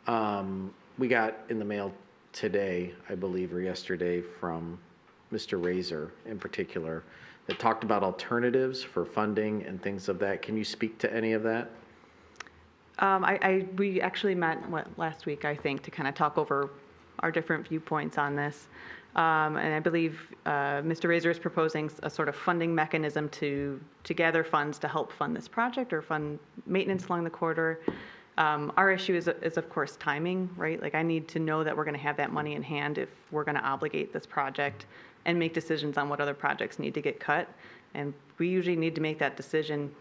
we got in the mail today, I believe, or yesterday, from Mr. Razor in particular, that talked about alternatives for funding and things of that. Can you speak to any of that? We actually met last week, I think, to kind of talk over our different viewpoints on this. And I believe Mr. Razor is proposing a sort of funding mechanism to gather funds to help fund this project or fund maintenance along the corridor. Our issue is of course timing, right? Like I need to know that we're going to have that money in hand if we're going to obligate this project and make decisions on what other projects need to get cut. And we usually need to make that decision.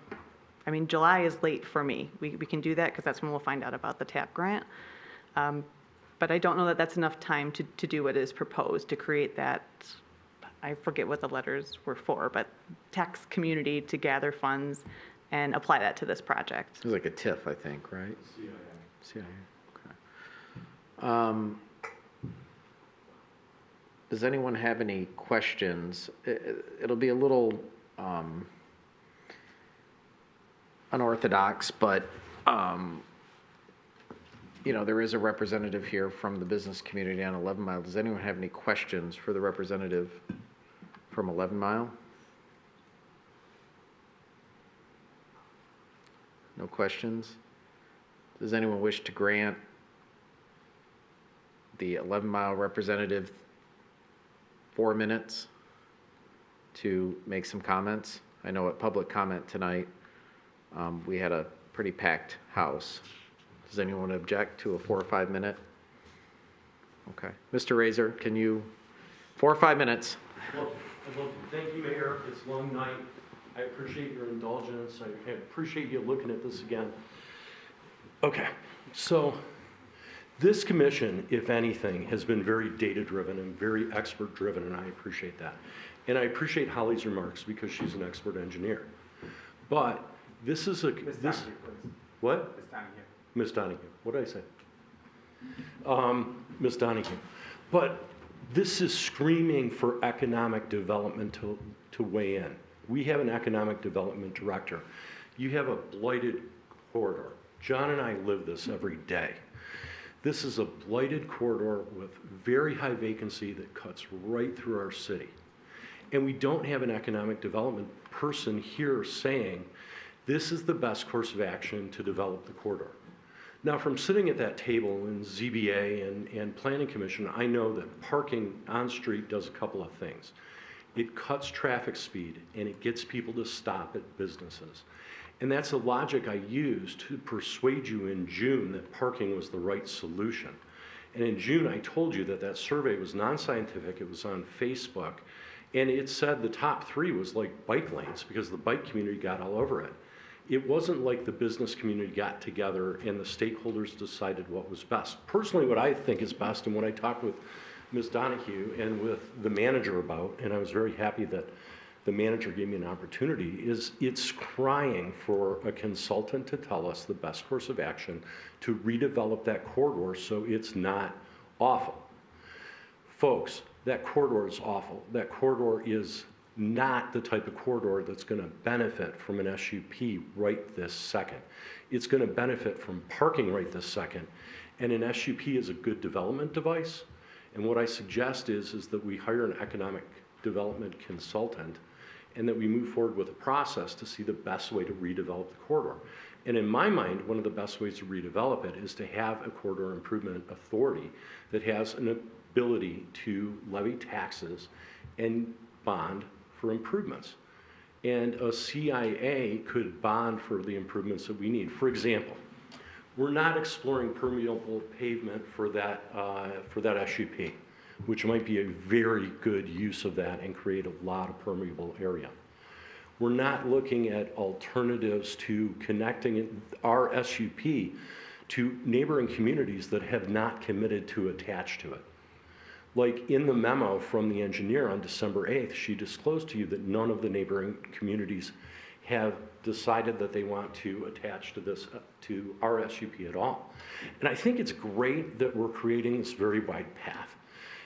I mean, July is late for me. We can do that because that's when we'll find out about the TAP grant. But I don't know that that's enough time to do what is proposed, to create that, I forget what the letters were for, but tax community to gather funds and apply that to this project. It was like a TIF, I think, right? CIA. Okay. Does anyone have any questions? It'll be a little unorthodox, but there is a representative here from the business community on 11 Mile. Does anyone have any questions for the representative from 11 Mile? No questions? Does anyone wish to grant the 11 Mile representative 4 minutes to make some comments? I know at public comment tonight, we had a pretty packed house. Does anyone object to a 4 or 5 minute? Okay. Mr. Razor, can you, 4 or 5 minutes? Well, thank you, Mayor. It's a long night. I appreciate your indulgence. I appreciate you looking at this again. Okay, so this commission, if anything, has been very data-driven and very expert-driven, and I appreciate that. And I appreciate Holly's remarks because she's an expert engineer. But this is a... What? Ms. Donahue. What did I say? Ms. Donahue. But this is screaming for economic development to weigh in. We have an economic development director. You have a blighted corridor. John and I live this every day. This is a blighted corridor with very high vacancy that cuts right through our city. And we don't have an economic development person here saying, this is the best course of action to develop the corridor. Now, from sitting at that table in ZBA and Planning Commission, I know that parking on street does a couple of things. It cuts traffic speed and it gets people to stop at businesses. And that's the logic I used to persuade you in June that parking was the right solution. And in June, I told you that that survey was non-scientific, it was on Facebook, and it said the top 3 was like bike lanes because the bike community got all over it. It wasn't like the business community got together and the stakeholders decided what was best. Personally, what I think is best, and what I talked with Ms. Donahue and with the manager about, and I was very happy that the manager gave me an opportunity, is it's crying for a consultant to tell us the best course of action to redevelop that corridor so it's not awful. Folks, that corridor is awful. That corridor is not the type of corridor that's going to benefit from an SUP right this second. It's going to benefit from parking right this second. And an SUP is a good development device. And what I suggest is that we hire an economic development consultant and that we move forward with a process to see the best way to redevelop the corridor. And in my mind, one of the best ways to redevelop it is to have a corridor improvement authority that has an ability to levy taxes and bond for improvements. And a CIA could bond for the improvements that we need. For example, we're not exploring permeable pavement for that SUP, which might be a very good use of that and create a lot of permeable area. We're not looking at alternatives to connecting our SUP to neighboring communities that have not committed to attach to it. Like in the memo from the engineer on December 8th, she disclosed to you that none of the neighboring communities have decided that they want to attach to this, to our SUP at all. And I think it's great that we're creating this very wide path.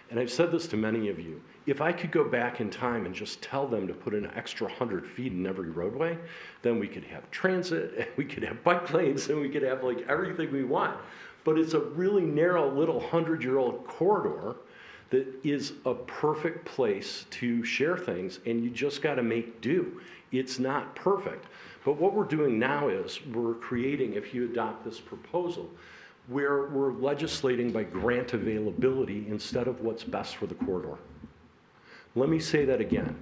And I've said this to many of you. If I could go back in time and just tell them to put an extra 100 feet in every roadway, then we could have transit, and we could have bike lanes, and we could have like everything we want. But it's a really narrow little 100-year-old corridor that is a perfect place to share things, and you just got to make do. It's not perfect. But what we're doing now is we're creating, if you adopt this proposal, where we're legislating by grant availability instead of what's best for the corridor. Let me say that again.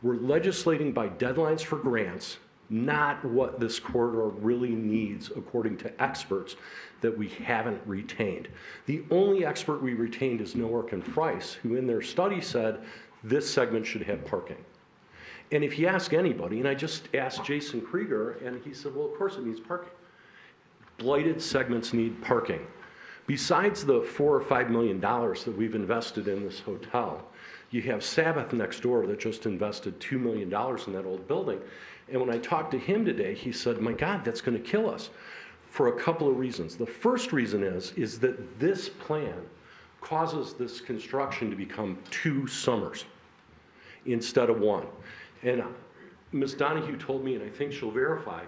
We're legislating by deadlines for grants, not what this corridor really needs according to experts that we haven't retained. The only expert we retained is Noark and Price, who in their study said this segment should have parking. And if you ask anybody, and I just asked Jason Krieger, and he said, well, of course it needs parking. Blighted segments need parking. Besides the $4 or $5 million that we've invested in this hotel, you have Sabbath next door that just invested $2 million in that old building. And when I talked to him today, he said, my God, that's going to kill us for a couple of reasons. The first reason is that this plan causes this construction to become 2 summers instead of 1. And Ms. Donahue told me, and I think she'll verify,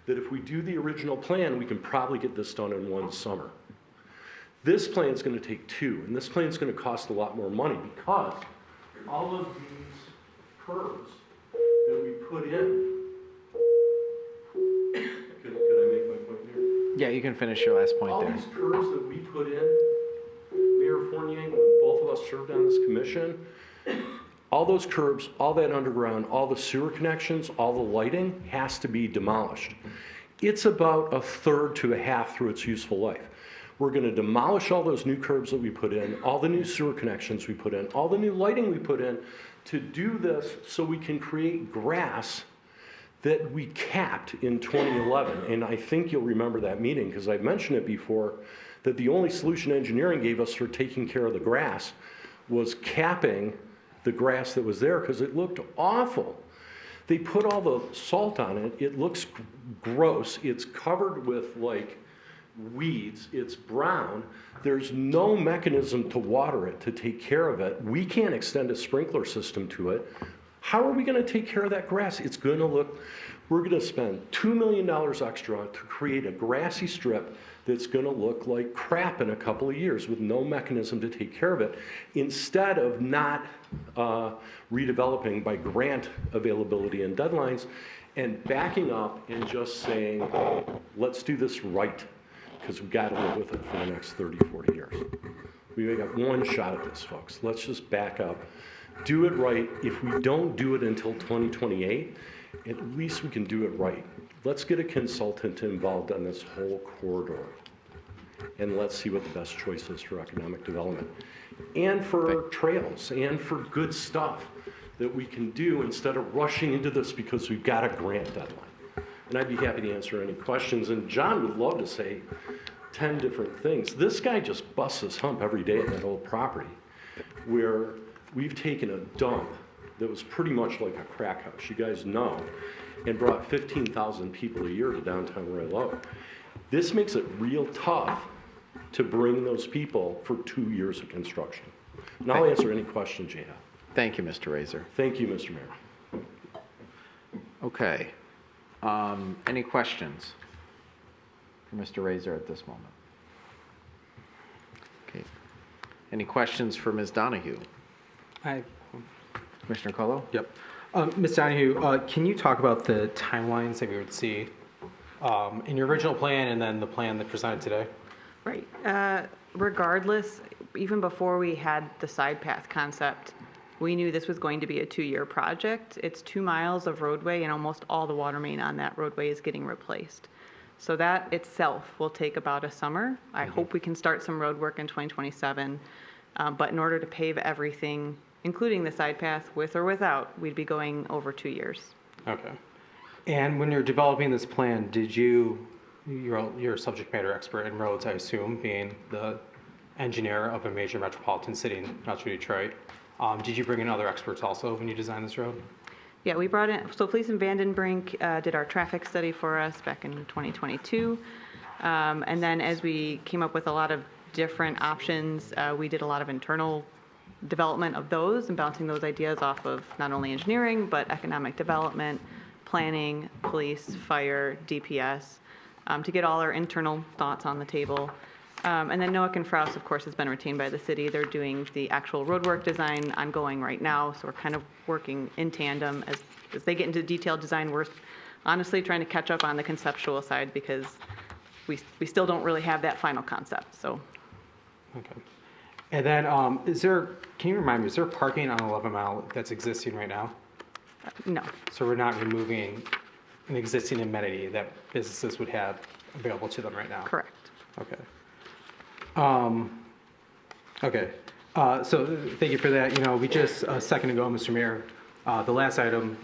that if we do the original plan, we can probably get this done in 1 summer. This plan is going to take 2, and this plan is going to cost a lot more money because all of these curves that we put in. Could I make my point here? Yeah, you can finish your last point all there. All these curves that we put in, Mayor Fournier, when both of us served on this commission, all those curbs, all that underground, all the sewer connections, all the lighting has to be demolished. It's about 1/3 to 1/2 through its useful life. We're going to demolish all those new curbs that we put in, all the new sewer connections we put in, all the new lighting we put in to do this so we can create grass that we capped in 2011. And I think you'll remember that meeting because I've mentioned it before, that the only solution engineering gave us for taking care of the grass was capping the grass that was there because it looked awful. They put all the salt on it. It looks gross. It's covered with like weeds. It's brown. There's no mechanism to water it, to take care of it. We can't extend a sprinkler system to it. How are we going to take care of that grass? It's going to look, we're going to spend $2 million extra to create a grassy strip that's going to look like crap in a couple of years with no mechanism to take care of it, instead of not redeveloping by grant availability and deadlines and backing up and just saying, let's do this right, because we've got to live with it for the next 30, 40 years. We may got one shot at this, folks. Let's just back up. Do it right. If we don't do it until 2028, at least we can do it right. Let's get a consultant involved on this whole corridor, and let's see what the best choice is for economic development and for trails and for good stuff that we can do instead of rushing into this because we've got a grant deadline. And I'd be happy to answer any questions. And John would love to say 10 different things. This guy just busts his hump every day at that old property where we've taken a dump that was pretty much like a crack house, you guys know, and brought 15,000 people a year to downtown Royal Oak. This makes it real tough to bring those people for 2 years of construction. And I'll answer any questions you have. Thank you, Mr. Razor. Thank you, Mr. Mayor. Okay. Any questions for Mr. Razor at this moment? Okay. Any questions for Ms. Donahue? Commissioner Colo? Yep. Ms. Donahue, can you talk about the timelines that we would see in your original plan and then the plan that presented today? Right. Regardless, even before we had the side path concept, we knew this was going to be a 2-year project. It's 2 miles of roadway, and almost all the water main on that roadway is getting replaced. So that itself will take about a summer. I hope we can start some road work in 2027. But in order to pave everything, including the side path, with or without, we'd be going over 2 years. Okay. And when you're developing this plan, did you're a subject matter expert in roads, I assume, being the engineer of a major metropolitan city in Metro Detroit. Did you bring in other experts also when you designed this road? Yeah, we brought in, so Fleece and Vandenbrink did our traffic study for us back in 2022. And then as we came up with a lot of different options, we did a lot of internal development of those and bouncing those ideas off of not only engineering, but economic development, planning, police, fire, DPS, to get all our internal thoughts on the table. And then Noack and Frous, of course, has been retained by the city. They're doing the actual roadwork design ongoing right now, so we're kind of working in tandem. As they get into detailed design, we're honestly trying to catch up on the conceptual side because we still don't really have that final concept, so. Okay. And then can you remind me, is there parking on 11 Mile that's existing right now? No. So we're not removing an existing amenity that businesses would have available to them right now? Correct. Okay. Okay. So thank you for that. You know, we just, a second ago, Mr. Mayor, the last item,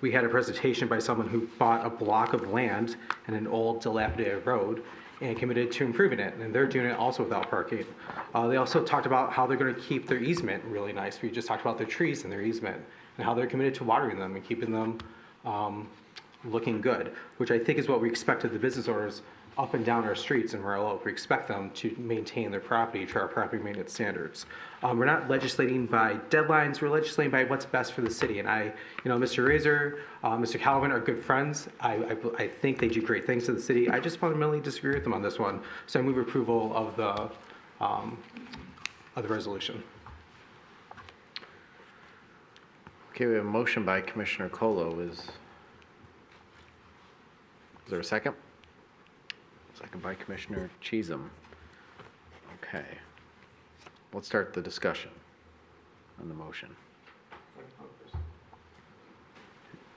we had a presentation by someone who bought a block of land in an old dilapidated road and committed to improving it, and they're doing it also without parking. They also talked about how they're going to keep their easement really nice. We just talked about their trees and their easement and how they're committed to watering them and keeping them looking good, which I think is what we expect of the business owners up and down our streets in Royal Oak. We expect them to maintain their property to our property maintenance standards. We're not legislating by deadlines, we're legislating by what's best for the city. And Mr. Razor, Mr. Calvin are good friends. I think they do great things to the city. I just fundamentally disagree with them on this one. So I move approval of the resolution. Okay, we have a motion by Commissioner Colo. Is there a second? Second by Commissioner Cheatham. Okay. Let's start the discussion on the motion.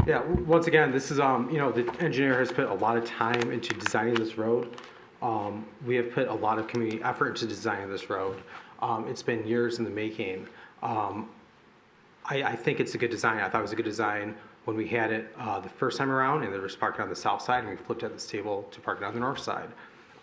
Yeah, once again, this is, the engineer has put a lot of time into designing this road. We have put a lot of community effort into designing this road. It's been years in the making. I think it's a good design. I thought it was a good design when we had it the first time around, and there was parking on the south side, and we flipped at this table to park it on the north side.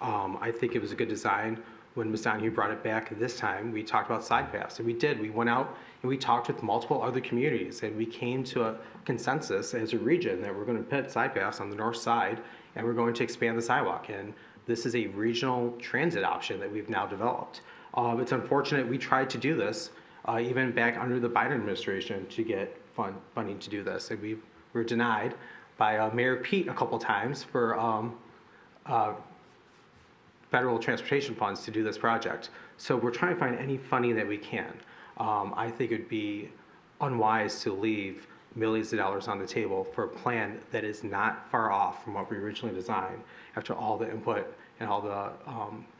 I think it was a good design. When Ms. Donahue brought it back this time, we talked about side paths, and we did. We went out and we talked with multiple other communities, and we came to a consensus as a region that we're going to put side paths on the north side, and we're going to expand the sidewalk. And this is a regional transit option that we've now developed. It's unfortunate we tried to do this even back under the Biden administration to get funding to do this. And we were denied by Mayor Pete a couple times for federal transportation funds to do this project. So we're trying to find any funding that we can. I think it would be unwise to leave millions of dollars on the table for a plan that is not far off from what we originally designed after all the input and all the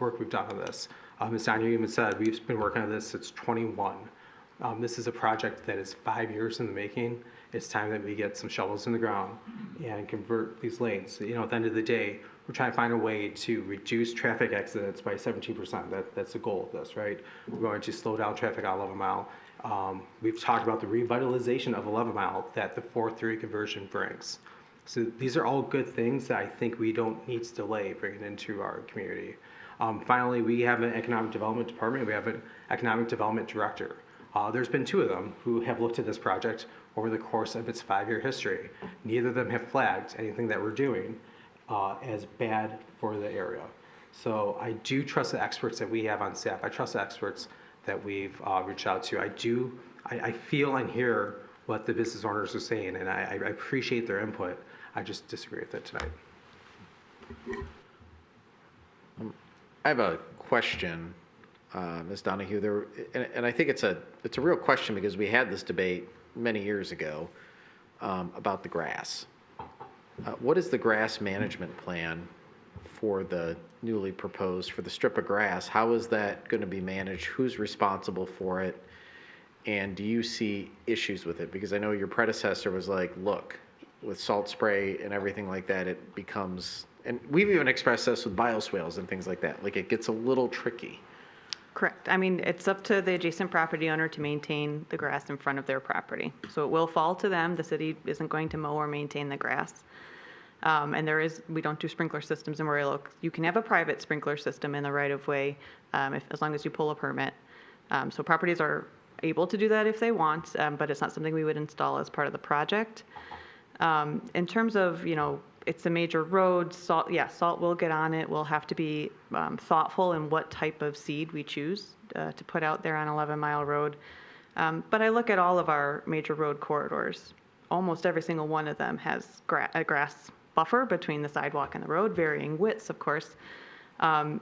work we've done on this. Ms. Daniel even said we've been working on this since 21. This is a project that is 5 years in the making. It's time that we get some shovels in the ground and convert these lanes. You know, at the end of the day, we're trying to find a way to reduce traffic accidents by 17%. That's the goal of this, right? We're going to slow down traffic on 11 Mile. We've talked about the revitalization of 11 Mile that the 4-3 conversion brings. So these are all good things that I think we don't need to delay bringing into our community. Finally, we have an economic development department. We have an economic development director. There's been 2 of them who have looked at this project over the course of its 5-year history. Neither of them have flagged anything that we're doing as bad for the area. So I do trust the experts that we have on staff. I trust the experts that we've reached out to. I feel and hear what the business owners are saying, and I appreciate their input. I just disagree with it tonight. I have a question, Ms. Donahue. And I think it's a real question because we had this debate many years ago about the grass. What is the grass management plan for the newly proposed, for the strip of grass? How is that going to be managed? Who's responsible for it? And do you see issues with it? Because I know your predecessor was like, look, with salt spray and everything like that, it becomes, and we've even expressed this with bioswales and things like that, like it gets a little tricky. Correct. I mean, it's up to the adjacent property owner to maintain the grass in front of their property. So it will fall to them. The city isn't going to mow or maintain the grass. And we don't do sprinkler systems in Royal Oak. You can have a private sprinkler system in the right of way as long as you pull a permit. So properties are able to do that if they want, but it's not something we would install as part of the project. In terms of, it's a major road, salt will get on it. We'll have to be thoughtful in what type of seed we choose to put out there on 11 Mile Road. But I look at all of our major road corridors. Almost every single one of them has a grass buffer between the sidewalk and the road, varying widths, of course. And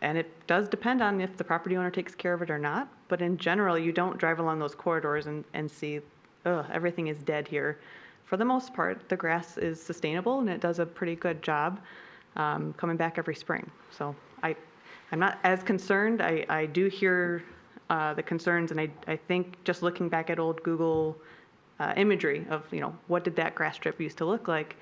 it does depend on if the property owner takes care of it or not. But in general, you don't drive along those corridors and see, everything is dead here. For the most part, the grass is sustainable and it does a pretty good job coming back every spring. So I'm not as concerned. I do hear the concerns, and I think just looking back at old Google imagery of, what did that grass strip used to look like,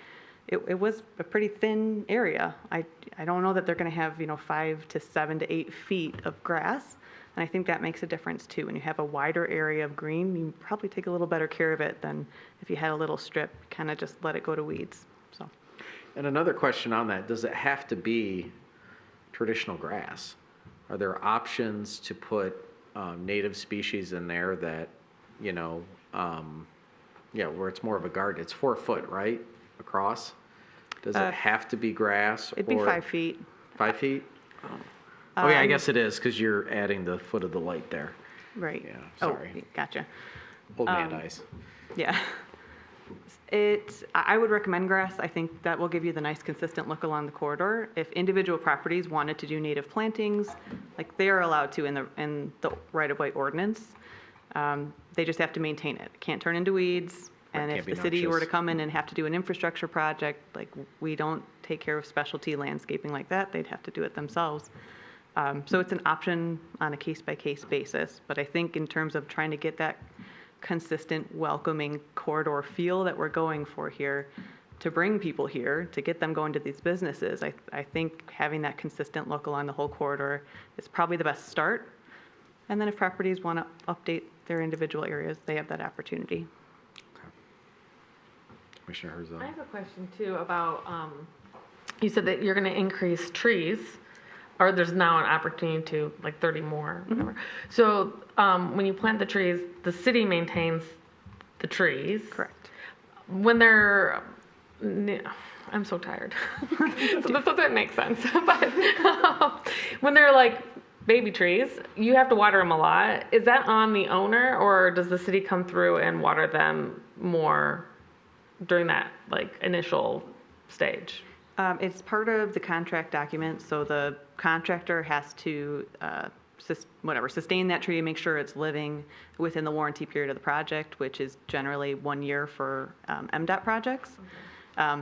it was a pretty thin area. I don't know that they're going to have 5 to 7 to 8 feet of grass, and I think that makes a difference too. When you have a wider area of green, you probably take a little better care of it than if you had a little strip, kind of just let it go to weeds. So. And another question on that: does it have to be traditional grass? Are there options to put native species in there that, where it's more of a garden? It's 4 foot, right? Across? Does it have to be grass? It'd be 5 feet. 5 feet? Oh, yeah, I guess it is, because you're adding the foot of the light there. Right. Yeah, sorry. Oh, gotcha. Old man eyes. Yeah. I would recommend grass. I think that will give you the nice consistent look along the corridor. If individual properties wanted to do native plantings, like they are allowed to in the right-of-way ordinance, they just have to maintain it. It can't turn into weeds. And if the city were to come in and have to do an infrastructure project, like we don't take care of specialty landscaping like that, they'd have to do it themselves. So it's an option on a case-by-case basis. But I think in terms of trying to get that consistent, welcoming corridor feel that we're going for here, to bring people here, to get them going to these businesses, I think having that consistent look along the whole corridor is probably the best start. And then if properties want to update their individual areas, they have that opportunity. Commissioner Herzog. I have a question too about, you said that you're going to increase trees, or there's now an opportunity to like 30 more, whatever. Mm-hmm. So when you plant the trees, the city maintains the trees. Correct. When they're, I'm so tired. So this doesn't make sense. But when they're like baby trees, you have to water them a lot. Is that on the owner, or does the city come through and water them more during that like initial stage? It's part of the contract document, so the contractor has to sustain that tree, make sure it's living within the warranty period of the project, which is generally 1 year for MDOT projects.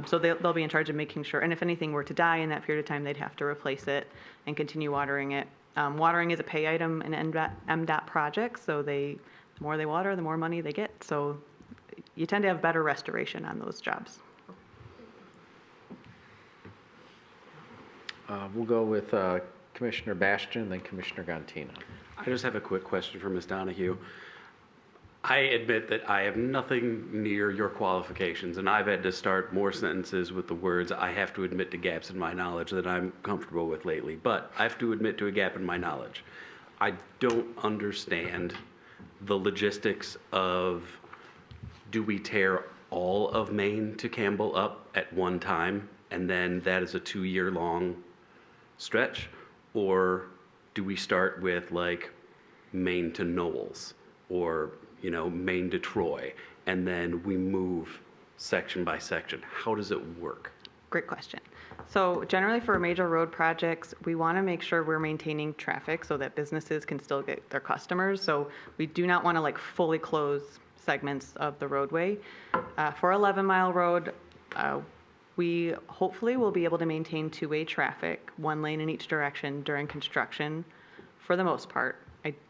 So they'll be in charge of making sure, and if anything were to die in that period of time, they'd have to replace it and continue watering it. Watering is a pay item in MDOT projects, so the more they water, the more money they get. So you tend to have better restoration on those jobs. We'll go with Commissioner Bastian, then Commissioner Gantino. I just have a quick question for Ms. Donahue. I admit that I have nothing near your qualifications, and I've had to start more sentences with the words, I have to admit to gaps in my knowledge that I'm comfortable with lately, but I have to admit to a gap in my knowledge. I don't understand the logistics of, do we tear all of Maine to Campbell up at one time, and then that is a 2-year long stretch? Or do we start with like Maine to Knowles, or Maine to Troy, and then we move section by section? How does it work? Great question. So generally for major road projects, we want to make sure we're maintaining traffic so that businesses can still get their customers. So we do not want to like fully close segments of the roadway. For 11 Mile Road, we hopefully will be able to maintain two-way traffic, 1 lane in each direction during construction for the most part.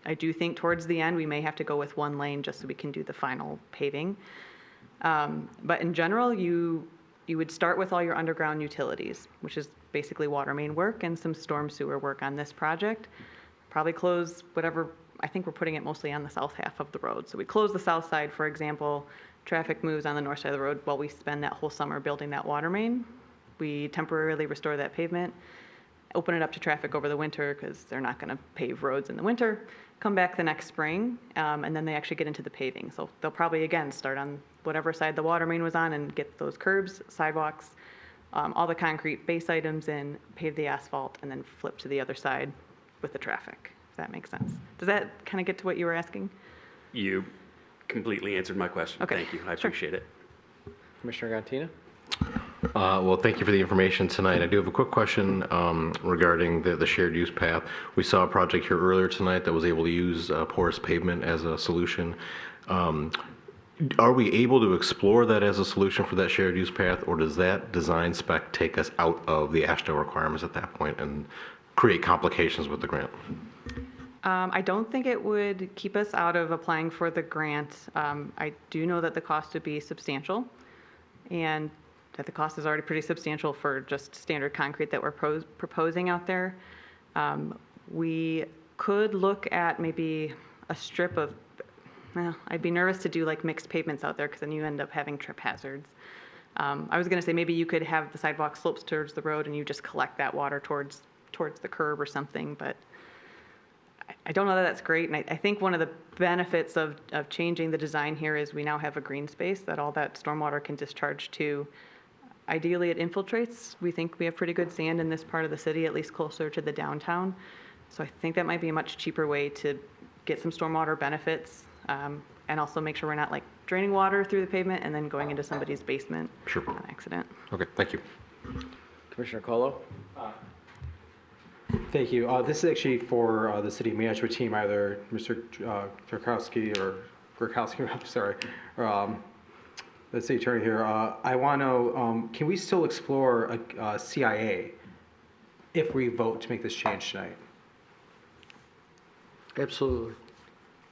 I do think towards the end, we may have to go with 1 lane just so we can do the final paving. But in general, you would start with all your underground utilities, which is basically water main work and some storm sewer work on this project. Probably close whatever, I think we're putting it mostly on the south half of the road. So we close the south side, for example, traffic moves on the north side of the road while we spend that whole summer building that water main. We temporarily restore that pavement, open it up to traffic over the winter because they're not going to pave roads in the winter, come back the next spring, and then they actually get into the paving. So they'll probably, again, start on whatever side the water main was on and get those curbs, sidewalks, all the concrete base items in, pave the asphalt, and then flip to the other side with the traffic, if that makes sense. Does that kind of get to what you were asking? You completely answered my question. Okay. Thank you. I appreciate it. Commissioner Gantino? Well, thank you for the information tonight. I do have a quick question regarding the shared use path. We saw a project here earlier tonight that was able to use porous pavement as a solution. Are we able to explore that as a solution for that shared use path, or does that design spec take us out of the AASHTO requirements at that point and create complications with the grant? I don't think it would keep us out of applying for the grant. I do know that the cost would be substantial, and that the cost is already pretty substantial for just standard concrete that we're proposing out there. We could look at maybe a strip of, well, I'd be nervous to do like mixed pavements out there because then you end up having trip hazards. I was going to say maybe you could have the sidewalk slopes towards the road and you just collect that water towards the curb or something, but I don't know that that's great. And I think one of the benefits of changing the design here is we now have a green space that all that stormwater can discharge to. Ideally, it infiltrates. We think we have pretty good sand in this part of the city, at least closer to the downtown. So I think that might be a much cheaper way to get some stormwater benefits and also make sure we're not like draining water through the pavement and then going into somebody's basement on accident. Okay, thank you. Commissioner Colo? Thank you. This is actually for the city management team, either Mr. Jarkowski or Gorkowski, I'm sorry, or the city attorney here. I want to know, can we still explore a CIA if we vote to make this change tonight? Absolutely.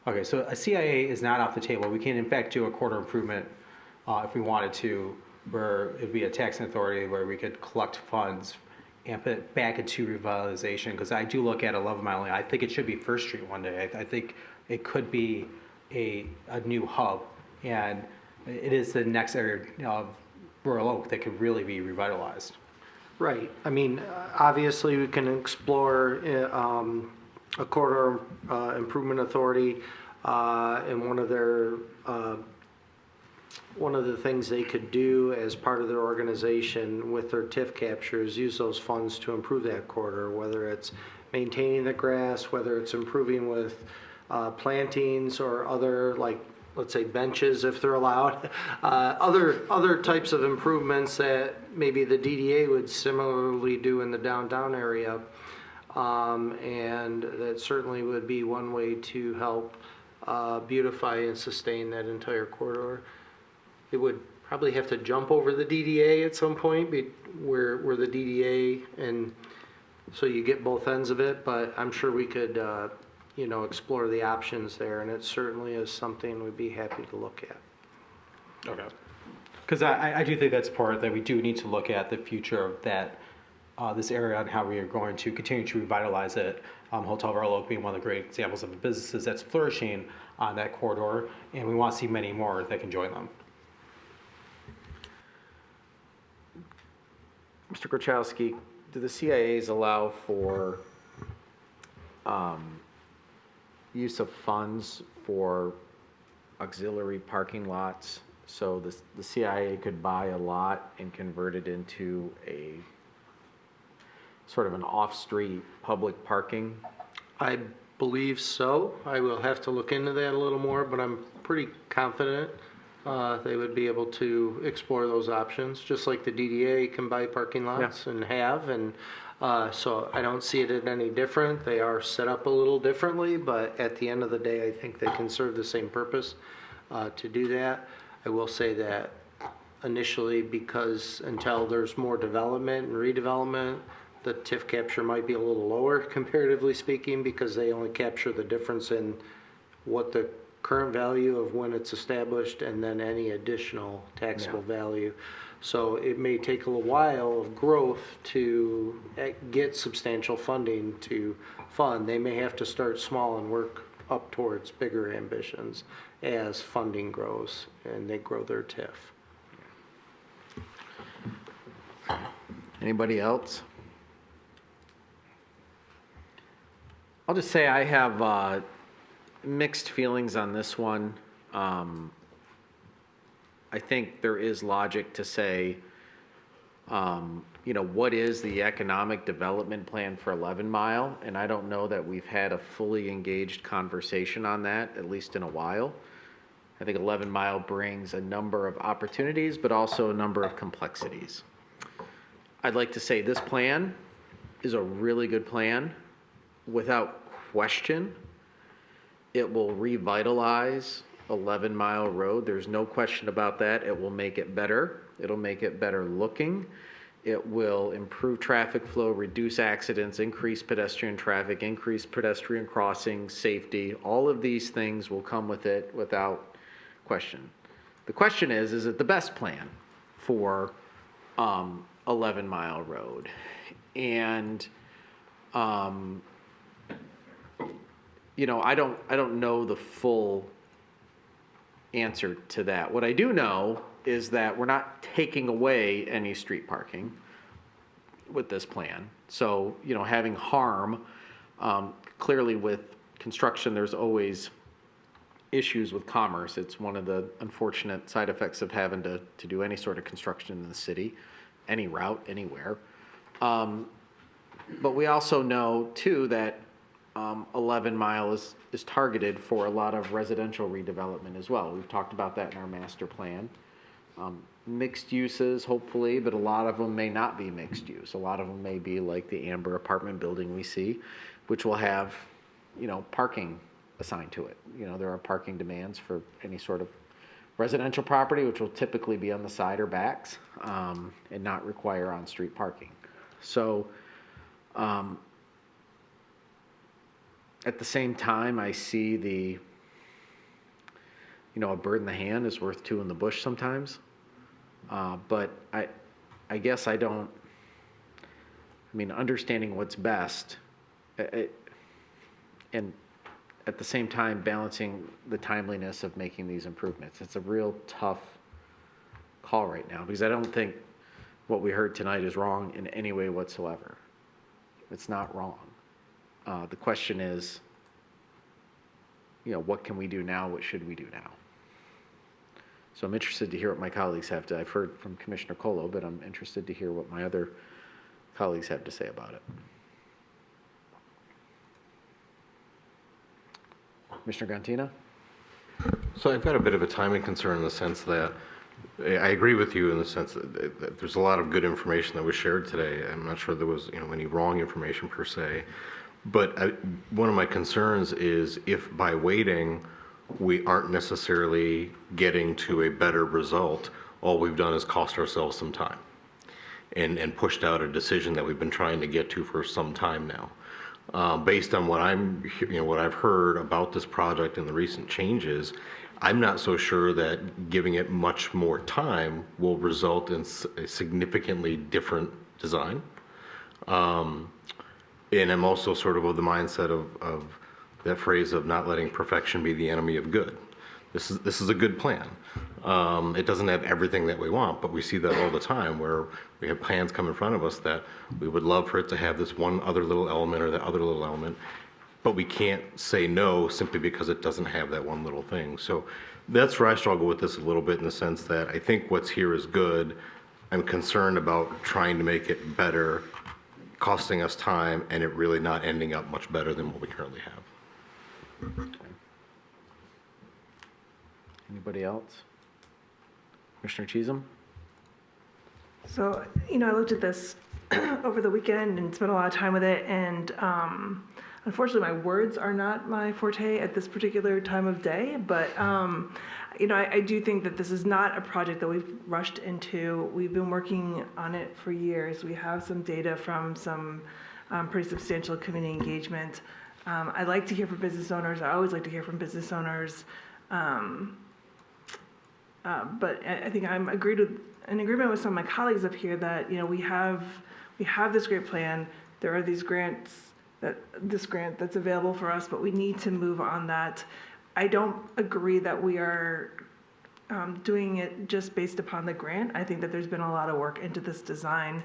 Okay, so a CIA is not off the table. We can in fact do a quarter improvement if we wanted to, where it'd be a taxing authority where we could collect funds and put it back into revitalization, because I do look at 11 Mile Lane. I think it should be First Street one day. I think it could be a new hub, and it is the next area of Royal Oak that could really be revitalized. Right. I mean, obviously we can explore a corridor improvement authority, and one of the things they could do as part of their organization with their TIF capture is use those funds to improve that corridor, whether it's maintaining the grass, whether it's improving with plantings or other like let's say benches if they're allowed, other types of improvements that maybe the DDA would similarly do in the downtown area. And that certainly would be one way to help beautify and sustain that entire corridor. It would probably have to jump over the DDA at some point, where the DDA, and so you get both ends of it, but I'm sure we could, you know, explore the options there, and it certainly is something we'd be happy to look at. Okay. Because I do think that's part that we do need to look at the future of that, this area and how we are going to continue to revitalize it. Hotel WROK being one of the great examples of the businesses that's flourishing on that corridor, and we want to see many more that can join them. Mr. Grochowski, do the CIAs allow for use of funds for auxiliary parking lots? So the CIA could buy a lot and convert it into a sort of an off-street public parking? I believe so. I will have to look into that a little more, but I'm pretty confident they would be able to explore those options, just like the DDA can buy parking lots and have. And so I don't see it any different. They are set up a little differently, but at the end of the day, I think they can serve the same purpose to do that. I will say that initially, because until there's more development and redevelopment, the TIF capture might be a little lower comparatively speaking, because they only capture the difference in what the current value of when it's established and then any additional taxable value. So it may take a little while of growth to get substantial funding to fund. They may have to start small and work up towards bigger ambitions as funding grows and they grow their TIF. Anybody else? I'll just say I have mixed feelings on this one. I think there is logic to say, you know, what is the economic development plan for 11 Mile? And I don't know that we've had a fully engaged conversation on that, at least in a while. I think 11 Mile brings a number of opportunities, but also a number of complexities. I'd like to say this plan is a really good plan. Without question, it will revitalize 11 Mile Road. There's no question about that. It will make it better. It'll make it better looking. It will improve traffic flow, reduce accidents, increase pedestrian traffic, increase pedestrian crossings, safety. All of these things will come with it without question. The question is it the best plan for 11 Mile Road? And you know, I don't know the full answer to that. What I do know is that we're not taking away any street parking with this plan. So, you know, having harm, clearly with construction, there's always issues with commerce. It's one of the unfortunate side effects of having to do any sort of construction in the city, any route, anywhere. But we also know, too, that 11 Mile is targeted for a lot of residential redevelopment as well. We've talked about that in our master plan. Mixed uses, hopefully, but a lot of them may not be mixed use. A lot of them may be like the Amber apartment building we see, which will have, you know, parking assigned to it. You know, there are parking demands for any sort of residential property, which will typically be on the side or backs, and not require on-street parking. So, at the same time, I see the, you know, a bird in the hand is worth two in the bush sometimes. But I guess I don't, I mean, understanding what's best, and at the same time balancing the timeliness of making these improvements. It's a real tough call right now, because I don't think what we heard tonight is wrong in any way whatsoever. It's not wrong. The question is, you know, what can we do now? What should we do now? So I'm interested to hear what my colleagues have to. I've heard from Commissioner Colo, but I'm interested to hear what my other colleagues have to say about it. Commissioner Grantina? So I've got a bit of a timing concern in the sense that I agree with you in the sense that there's a lot of good information that was shared today. I'm not sure there was any wrong information per se, but one of my concerns is if by waiting we aren't necessarily getting to a better result, all we've done is cost ourselves some time and pushed out a decision that we've been trying to get to for some time now. Based on what what I've heard about this project and the recent changes, I'm not so sure that giving it much more time will result in a significantly different design. And I'm also sort of the mindset of that phrase of not letting perfection be the enemy of good. This is a good plan. It doesn't have everything that we want, but we see that all the time where we have plans come in front of us that we would love for it to have this one other little element or that other little element, but we can't say no simply because it doesn't have that one little thing. So that's where I struggle with this a little bit in the sense that I think what's here is good. I'm concerned about trying to make it better, costing us time, and it really not ending up much better than what we currently have. Anybody else? Commissioner Chisholm? So, I looked at this over the weekend and spent a lot of time with it, and unfortunately, my words are not my forte at this particular time of day, but, I do think that this is not a project that we've rushed into. We've been working on it for years. We have some data from some pretty substantial community engagement. I like to hear from business owners. I always like to hear from business owners. But I think I'm in agreement with some of my colleagues up here that, we have this great plan. There are these grants, this grant that's available for us, but we need to move on that. I don't agree that we are doing it just based upon the grant. I think that there's been a lot of work into this design.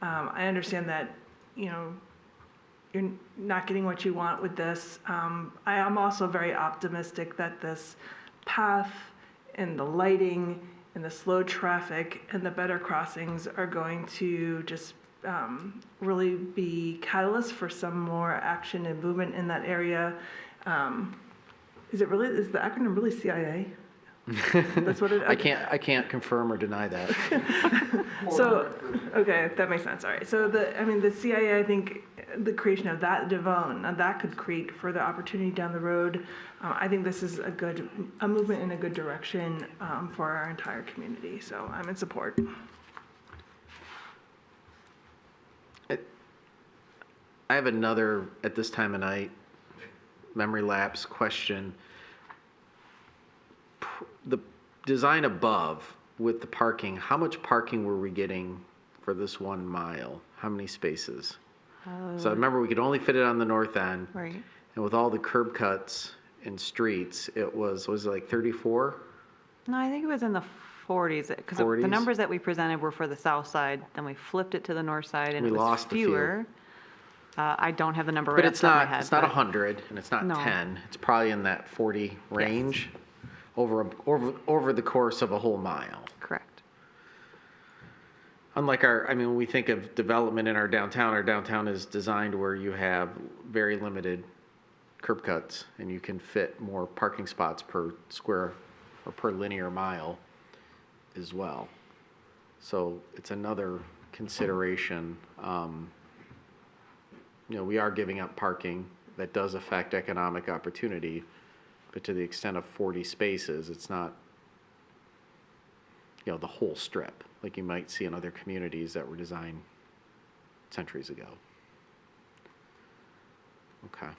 I understand that, you're not getting what you want with this. I am also very optimistic that this path and the lighting and the slow traffic and the better crossings are going to just really be catalysts for some more action and movement in that area. Is the acronym really CIA? That's what it. Okay. I can't confirm or deny that. So, okay, that makes sense. All right. So the CIA, I think the creation of that development, that could create further opportunity down the road. I think this is a movement in a good direction for our entire community. So I'm in support. I have another, at this time of night, memory lapse question. The design above with the parking, how much parking were we getting for this 1 mile? How many spaces? So I remember we could only fit it on the north end. Right. And with all the curb cuts and streets, it was it like 34? No, I think it was in the 40s, because the 40s? numbers that we presented were for the south side, then we flipped it to the north side, and We it was lost a few. fewer. I don't have the number right But off the top of my head. it's not but- 100 and it's not No. 10. It's probably in that 40 range over the course of a whole mile. Correct. Unlike when we think of development in our downtown is designed where you have very limited curb cuts and you can fit more parking spots per square or per linear mile as well. So it's another consideration. We are giving up parking that does affect economic opportunity, but to the extent of 40 spaces, it's not, the whole strip, like you might see in other communities that were designed centuries ago. Okay.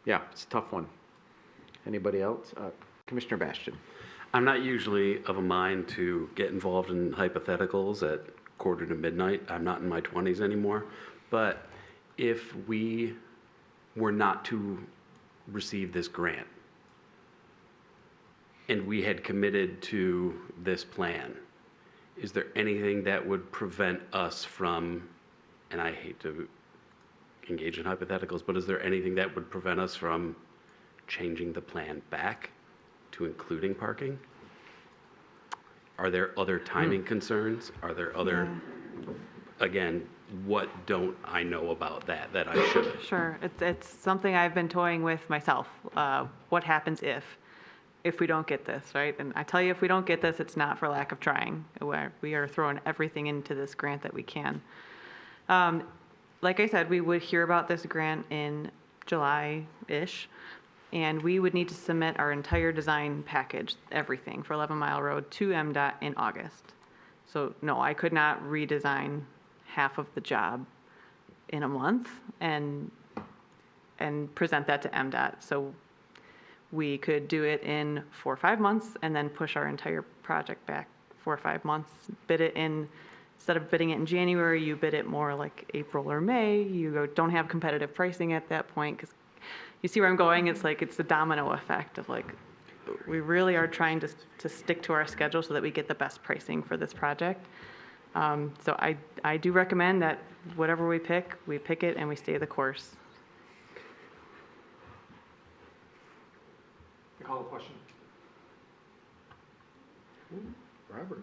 Yeah, it's a tough one. Anybody else? Commissioner Bastian. I'm not usually of a mind to get involved in hypotheticals at 1:45. I'm not in my 20s anymore. But if we were not to receive this grant and we had committed to this plan, is there anything that would prevent us from, and I hate to engage in hypotheticals, but is there anything that would prevent us from changing the plan back to including parking? Are there other timing concerns? Are there other, again, what don't I know about that I should? Sure, it's something I've been toying with myself. What happens if we don't get this, right? And I tell you, if we don't get this, it's not for lack of trying. We are throwing everything into this grant that we can. Like I said, we would hear about this grant in July-ish, and we would need to submit our entire design package, everything, for 11 Mile Road to MDOT in August. So no, I could not redesign half of the job in a month and present that to MDOT. So we could do it in 4 or 5 months and then push our entire project back 4 or 5 months, bid it in, instead of bidding it in January, you bid it more like April or May. Don't have competitive pricing at that point, because you see where I'm going? It's like, it's the domino effect of like, we really are trying to stick to our schedule so that we get the best pricing for this project. So I do recommend that whatever we pick it and we stay the course. Call the question. Robert.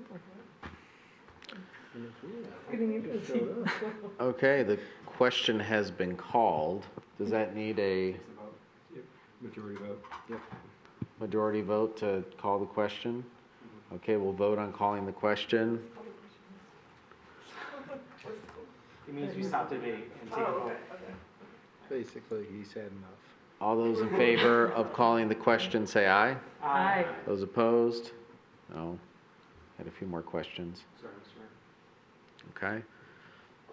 Okay, the question has been called. Does that need a Majority vote. Yep. majority vote to call the question? Okay, we'll vote on calling the question. It means we stop debate and take a vote. Basically, he's had enough. All those in favor of calling the question, say aye. Aye. Those opposed? No. Had a few more questions. Okay.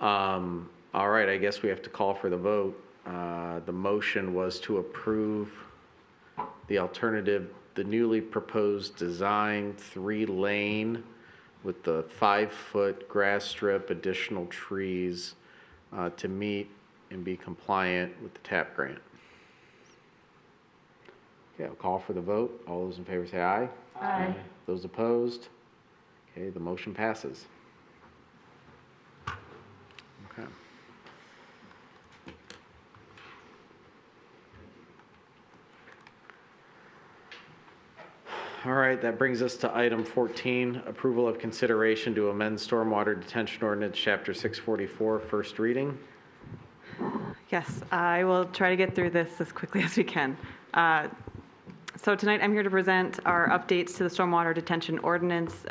All right, I guess we have to call for the vote. The motion was to approve the alternative, the newly proposed design 3-lane with the 5-foot grass strip, additional trees to meet and be compliant with the TAP grant. Okay, I'll call for the vote. All those in favor say aye. Aye. Those opposed? Okay, the motion passes. Okay. All right, that brings us to item 14, approval of consideration to amend stormwater detention ordinance, chapter 644, first reading. Yes, I will try to get through this as quickly as we can. So tonight I'm here to present our updates to the stormwater detention ordinance.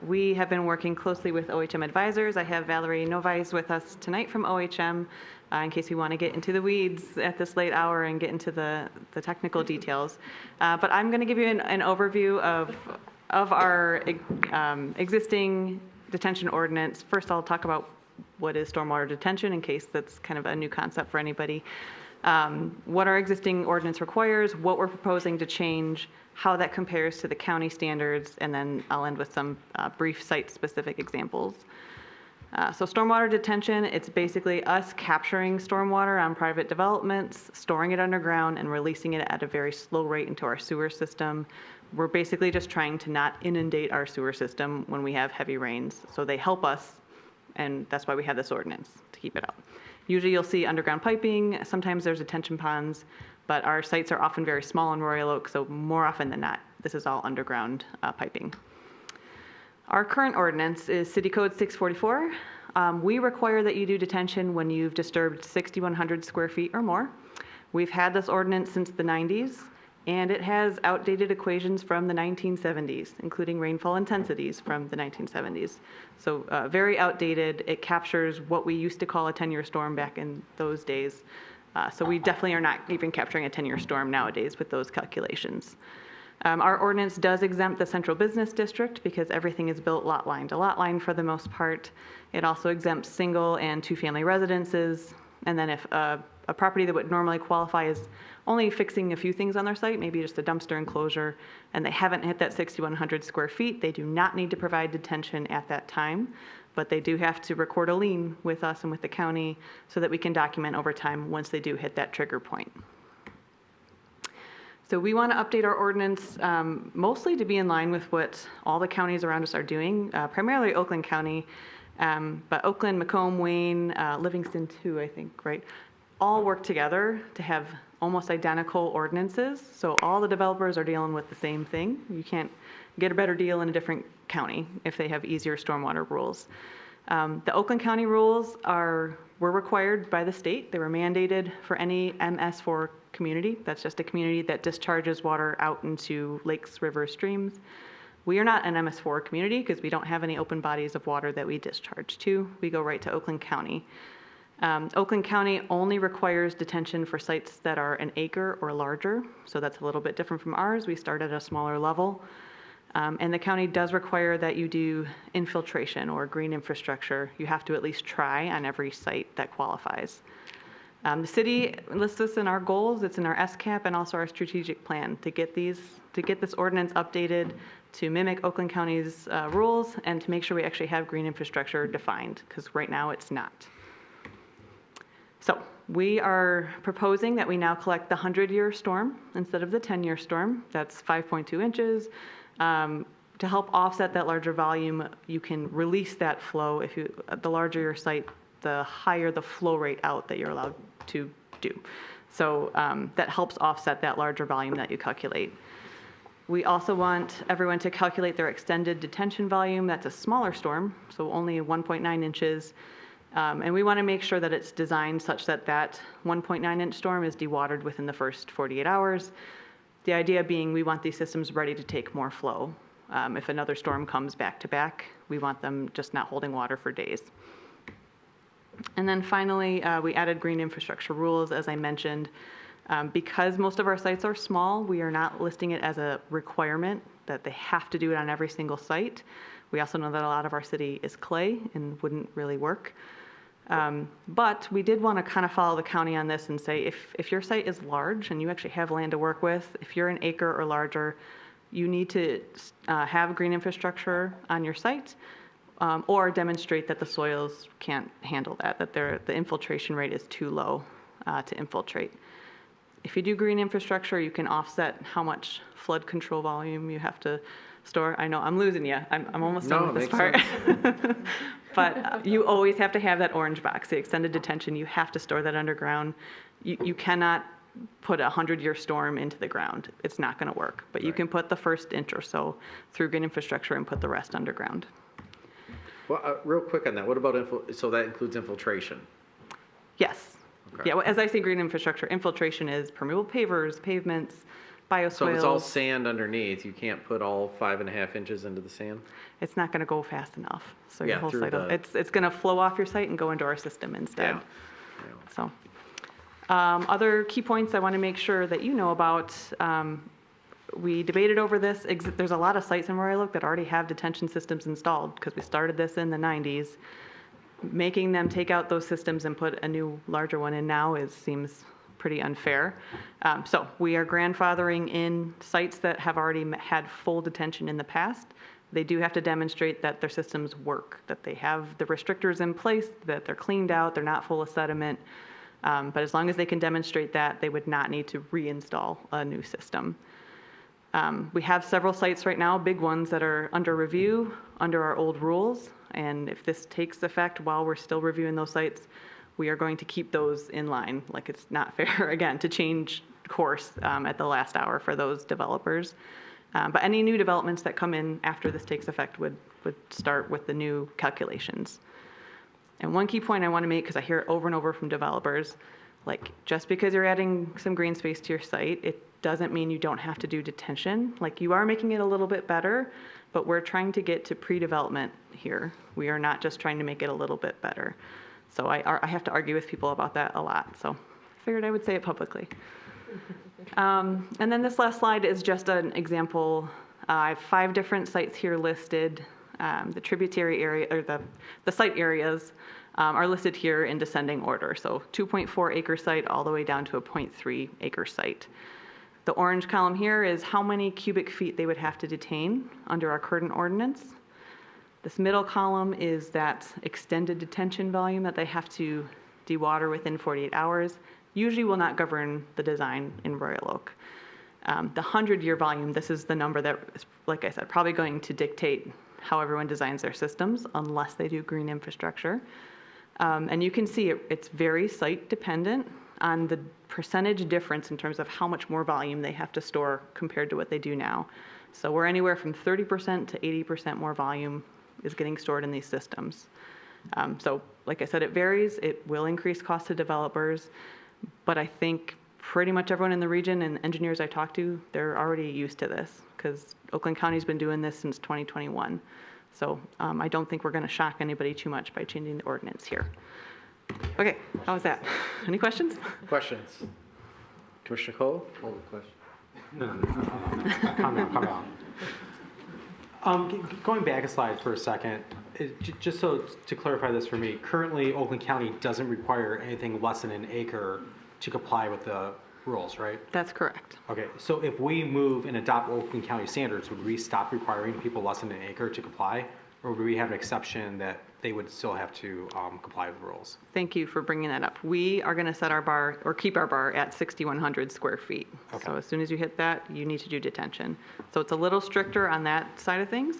We have been working closely with OHM advisors. I have Valerie Novice with us tonight from OHM in case we want to get into the weeds at this late hour and get into the technical details. But I'm going to give you an overview of our existing detention ordinance. First, I'll talk about what is stormwater detention in case that's kind of a new concept for anybody. What our existing ordinance requires, what we're proposing to change, how that compares to the county standards, and then I'll end with some brief site-specific examples. So stormwater detention, it's basically us capturing stormwater on private developments, storing it underground, and releasing it at a very slow rate into our sewer system. We're basically just trying to not inundate our sewer system when we have heavy rains. So they help us, and that's why we have this ordinance, to keep it up. Usually you'll see underground piping, sometimes there's detention ponds, but our sites are often very small in Royal Oak, so more often than not, this is all underground piping. Our current ordinance is City Code 644. We require that you do detention when you've disturbed 6,100 square feet or more. We've had this ordinance since the 90s, and it has outdated equations from the 1970s, including rainfall intensities from the 1970s. So very outdated. It captures what we used to call a 10-year storm back in those days. So we definitely are not even capturing a 10-year storm nowadays with those calculations. Our ordinance does exempt the central business district because everything is built lot line to lot line for the most part. It also exempts single and two-family residences. And then if a property that would normally qualify as only fixing a few things on their site, maybe just a dumpster enclosure, and they haven't hit that 6,100 square feet, they do not need to provide detention at that time, but they do have to record a lien with us and with the county so that we can document over time once they do hit that trigger point. So we want to update our ordinance mostly to be in line with what all the counties around us are doing, primarily Oakland County, but Oakland, Macomb, Wayne, Livingston too, I think, right? All work together to have almost identical ordinances. So all the developers are dealing with the same thing. You can't get a better deal in a different county if they have easier stormwater rules. The Oakland County rules were required by the state. They were mandated for any MS4 community. That's just a community that discharges water out into lakes, rivers, streams. We are not an MS4 community because we don't have any open bodies of water that we discharge to. We go right to Oakland County. Oakland County only requires detention for sites that are an acre or larger, so that's a little bit different from ours. We start at a smaller level. And the county does require that you do infiltration or green infrastructure. You have to at least try on every site that qualifies. The city lists this in our goals. It's in our SCAP and also our strategic plan to get this ordinance updated to mimic Oakland County's rules and to make sure we actually have green infrastructure defined, because right now it's not. So we are proposing that we now collect the 100-year storm instead of the 10-year storm. That's 5.2 inches. To help offset that larger volume, you can release that flow. The larger your site, the higher the flow rate out that you're allowed to do. So that helps offset that larger volume that you calculate. We also want everyone to calculate their extended detention volume. That's a smaller storm, so only 1.9 inches. And we want to make sure that it's designed such that that 1.9-inch storm is dewatered within the first 48 hours. The idea being we want these systems ready to take more flow. If another storm comes back to back, we want them just not holding water for days. And then finally, we added green infrastructure rules, as I mentioned. Because most of our sites are small, we are not listing it as a requirement that they have to do it on every single site. We also know that a lot of our city is clay and wouldn't really work. But we did want to kind of follow the county on this and say, if your site is large and you actually have land to work with, if you're an acre or larger, you need to have green infrastructure on your site or demonstrate that the soils can't handle that the infiltration rate is too low to infiltrate. If you do green infrastructure, you can offset how much flood control volume you have to store. I know I'm losing you. I'm almost done with this part. But you always have to have that orange box, the extended detention. You have to store that underground. You cannot put a 100-year storm into the ground. It's not going to work. But you can put the first inch or so through green infrastructure and put the rest underground. Well, real quick on that, what about, so that includes infiltration? Yes. Okay. Yeah, well, as I say green infrastructure, infiltration is permeable pavers, pavements, bioswales. So if it's all sand underneath, you can't put all 5.5 inches into the sand? It's not going to go fast enough. So Yeah, your whole through site, the- it's going to flow off your site and go into our system instead. Yeah. So, other key points I want to make sure that you know about. We debated over this. There's a lot of sites in Royal Oak that already have detention systems installed because we started this in the 90s. Making them take out those systems and put a new, larger one in now seems pretty unfair. So we are grandfathering in sites that have already had full detention in the past. They do have to demonstrate that their systems work, that they have the restrictors in place, that they're cleaned out, they're not full of sediment. But as long as they can demonstrate that, they would not need to reinstall a new system. We have several sites right now, big ones, that are under review under our old rules. And if this takes effect while we're still reviewing those sites, we are going to keep those in line. Like, it's not fair, again, to change course at the last hour for those developers. But any new developments that come in after this takes effect would start with the new calculations. And one key point I want to make, because I hear it over and over from developers, like, just because you're adding some green space to your site, it doesn't mean you don't have to do detention. Like, you are making it a little bit better, but we're trying to get to pre-development here. We are not just trying to make it a little bit better. So I have to argue with people about that a lot. So I figured I would say it publicly. And then this last slide is just an example. I have 5 different sites here listed. The tributary area, or the site areas are listed here in descending order. So 2.4 acre site all the way down to a 0.3 acre site. The orange column here is how many cubic feet they would have to detain under our current ordinance. This middle column is that extended detention volume that they have to dewater within 48 hours. Usually will not govern the design in Royal Oak. The 100-year volume, this is the number that is, like I said, probably going to dictate how everyone designs their systems unless they do green infrastructure. And you can see it's very site dependent on the percentage difference in terms of how much more volume they have to store compared to what they do now. So we're anywhere from 30% to 80% more volume is getting stored in these systems. So like I said, it varies. It will increase cost to developers, but I think pretty much everyone in the region and engineers I talk to, they're already used to this because Oakland County's been doing this since 2021. So I don't think we're going to shock anybody too much by changing the ordinance here. Okay, how was that? Any questions? Questions? Commissioner Cole? No. Calm down. Going back a slide for a second, just so to clarify this for me, currently Oakland County doesn't require anything less than an acre to comply with the rules, right? That's correct. Okay, so if we move and adopt Oakland County standards, would we stop requiring people less than an acre to comply? Or would we have an exception that they would still have to comply with the rules? Thank you for bringing that up. We are going to set our bar or keep our bar at 6,100 square feet. Okay. So as soon as you hit that, you need to do detention. So it's a little stricter on that side of things,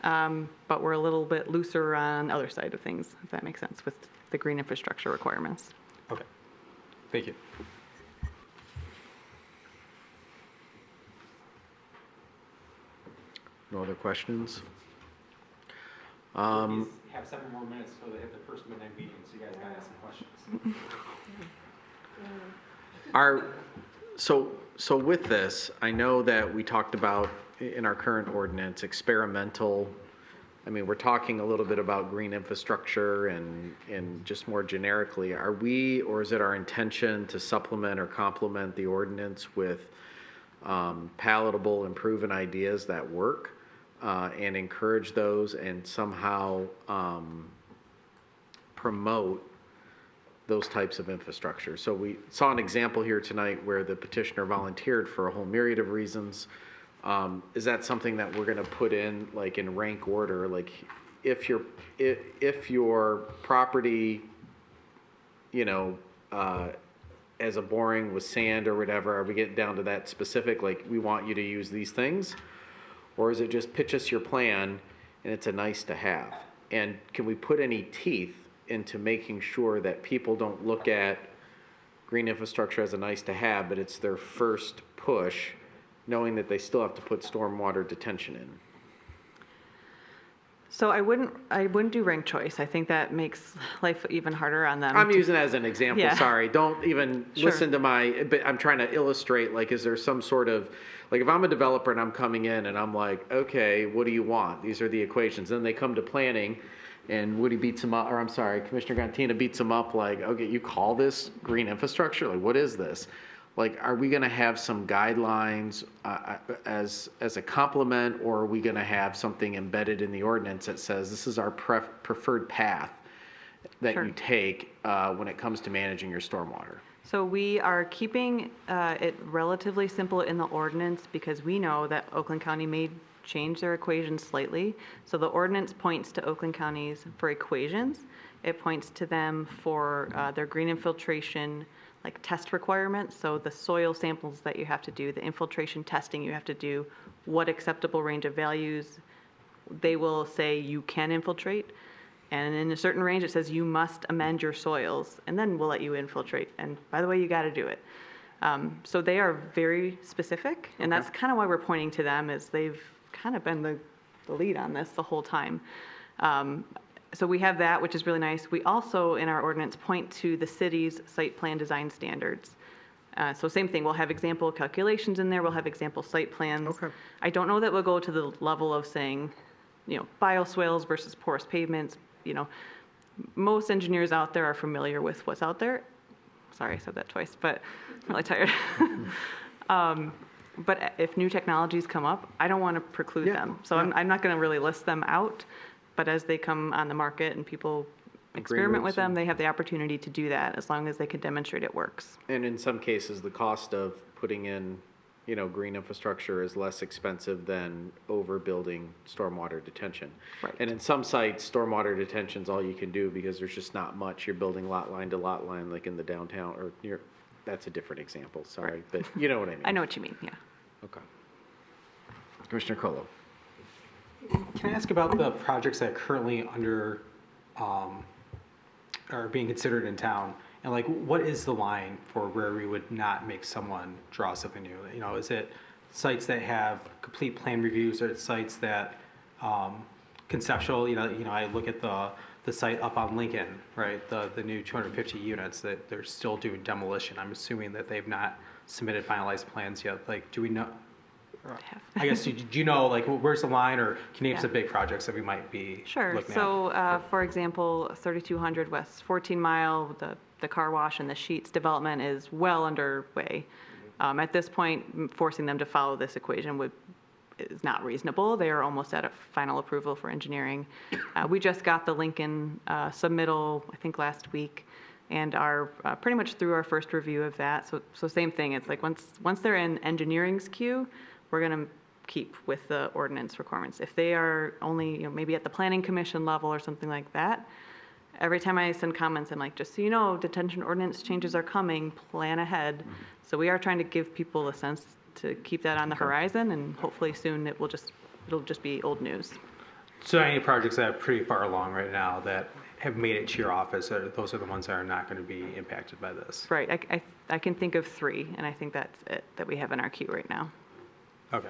but we're a little bit looser on the other side of things, if that makes sense, with the green infrastructure requirements. Okay, thank you. No other questions? Please have 7 more minutes so they hit the first midnight meeting, so you guys gotta ask some questions. So with this, I know that we talked about in our current ordinance, experimental. I mean, we're talking a little bit about green infrastructure and just more generically, are we, or is it our intention to supplement or complement the ordinance with palatable and proven ideas that work? And encourage those and somehow promote those types of infrastructure. So we saw an example here tonight where the petitioner volunteered for a whole myriad of reasons. Is that something that we're going to put in like in rank order? Like if your property, you know, as a boring with sand or whatever, are we getting down to that specific, like we want you to use these things? Or is it just pitch us your plan and it's a nice to have? And can we put any teeth into making sure that people don't look at green infrastructure as a nice to have, but it's their first push, knowing that they still have to put stormwater detention in? So I wouldn't do rank choice. I think that makes life even harder on them. I'm using it as an example, Yeah. sorry. Don't even Sure. listen to but I'm trying to illustrate, like, is there some sort of, like if I'm a developer and I'm coming in and I'm like, okay, what do you want? These are the equations. Then they come to planning and Woody beats them up, or I'm sorry, Commissioner Gantina beats them up like, okay, you call this green infrastructure? Like, what is this? Like, are we gonna have some guidelines as a complement, or are we gonna have something embedded in the ordinance that says this is our preferred path that Sure. you take when it comes to managing your stormwater? So we are keeping it relatively simple in the ordinance because we know that Oakland County may change their equations slightly. So the ordinance points to Oakland counties for equations. It points to them for their green infiltration like test requirements. So the soil samples that you have to do, the infiltration testing you have to do, what acceptable range of values they will say you can infiltrate. And in a certain range, it says you must amend your soils, and then we'll let you infiltrate. And by the way, you got to do it. So they are very specific, and that's kind of why we're pointing to them, is they've kind of been the lead on this the whole time. So we have that, which is really nice. We also, in our ordinance, point to the city's site plan design standards. So same thing, we'll have example calculations in there, we'll have example site plans. Okay. I don't know that we'll go to the level of saying, you know, bioswales versus porous pavements. You know, most engineers out there are familiar with what's out there. Sorry, I said that twice, but I'm really tired. But if new technologies come up, I don't want to preclude them. So I'm not going to really list them out, but as they come on the market and people experiment with them, they have the opportunity to do that as long as they can demonstrate it works. And in some cases, the cost of putting in, you know, green infrastructure is less expensive than overbuilding stormwater detention. Right. And in some sites, stormwater detention is all you can do because there's just not much. You're building lot line to lot line, like in the downtown, or near. That's a different example, sorry, but you know what I mean. I know what you mean, yeah. Okay. Commissioner Colo. Can I ask about the projects that are currently under, are being considered in town? And like, what is the line for where we would not make someone draw something new? You know, is it sites that have complete plan reviews, or sites that conceptual, I look at the site up on Lincoln, right? The new 250 units that they're still doing demolition. I'm assuming that they've not submitted finalized plans yet. Like, do we know? I guess, do you know, like, where's the line, or can you name some big projects that we might be Sure. looking at? So, for example, 3200 West 14 Mile, the car wash and the sheets development is well underway. At this point, forcing them to follow this equation is not reasonable. They are almost at a final approval for engineering. We just got the Lincoln submittal, I think, last week, and are pretty much through our first review of that. So same thing. It's like once they're in engineering's queue, we're going to keep with the ordinance requirements. If they are only, maybe at the planning commission level or something like that, every time I send comments, I'm like, just so you know, detention ordinance changes are coming, plan ahead. So we are trying to give people a sense to keep that on the horizon, and hopefully soon it'll just be old news. So any projects that are pretty far along right now that have made it to your office, those are the ones that are not going to be impacted by this? Right. I can think of 3, and I think that's it that we have in our queue right now. Okay.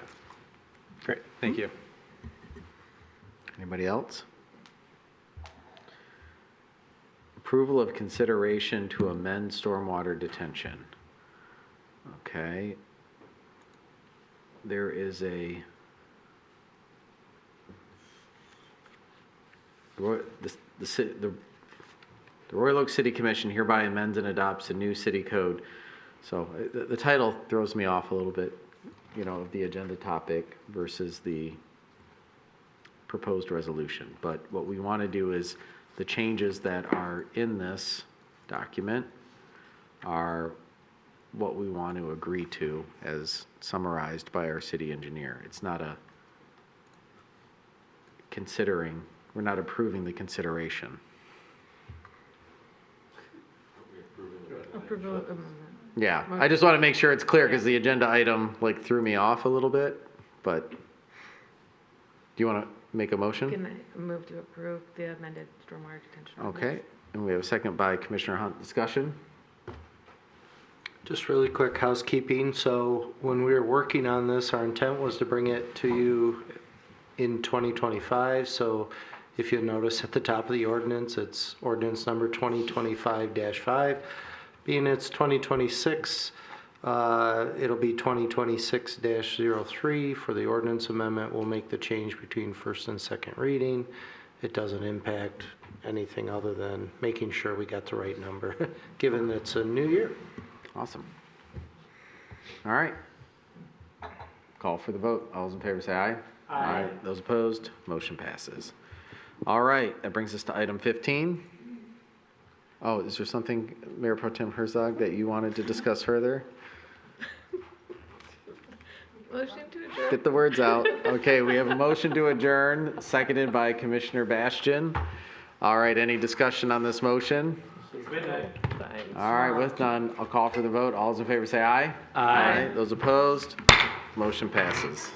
Great. Thank you. Anybody else? Approval of consideration to amend stormwater detention. Okay. There is the Royal Oak City Commission hereby amends and adopts a new city code. So the title throws me off a little bit, of the agenda topic versus the proposed resolution. But what we want to do is the changes that are in this document are what we want to agree to as summarized by our city engineer. It's not we're not approving the consideration. Approval. Yeah, I just want to make sure it's clear because the agenda item threw me off a little bit, but do you want to make a motion? Can I move to approve the amended stormwater detention? Okay, and we have a second by Commissioner Hunt. Discussion? Just really quick housekeeping. So when we were working on this, our intent was to bring it to you in 2025. So if you'll notice at the top of the ordinance, it's ordinance number 2025-5. Being it's 2026, it'll be 2026-03 for the ordinance amendment. We'll make the change between first and second reading. It doesn't impact anything other than making sure we got the right number, given it's a new year. Awesome. All right. Call for the vote. All those in favor say aye. Aye. Those opposed, motion passes. All right, that brings us to item 15. Oh, is there something, Mayor Pro Tem Herzog, that you wanted to discuss further? Motion to adjourn. Get the words out. Okay, we have a motion to adjourn, seconded by Commissioner Bastian. All right, any discussion on this motion? All right, with none, I'll call for the vote. All those in favor say aye. Aye. Those opposed, motion passes.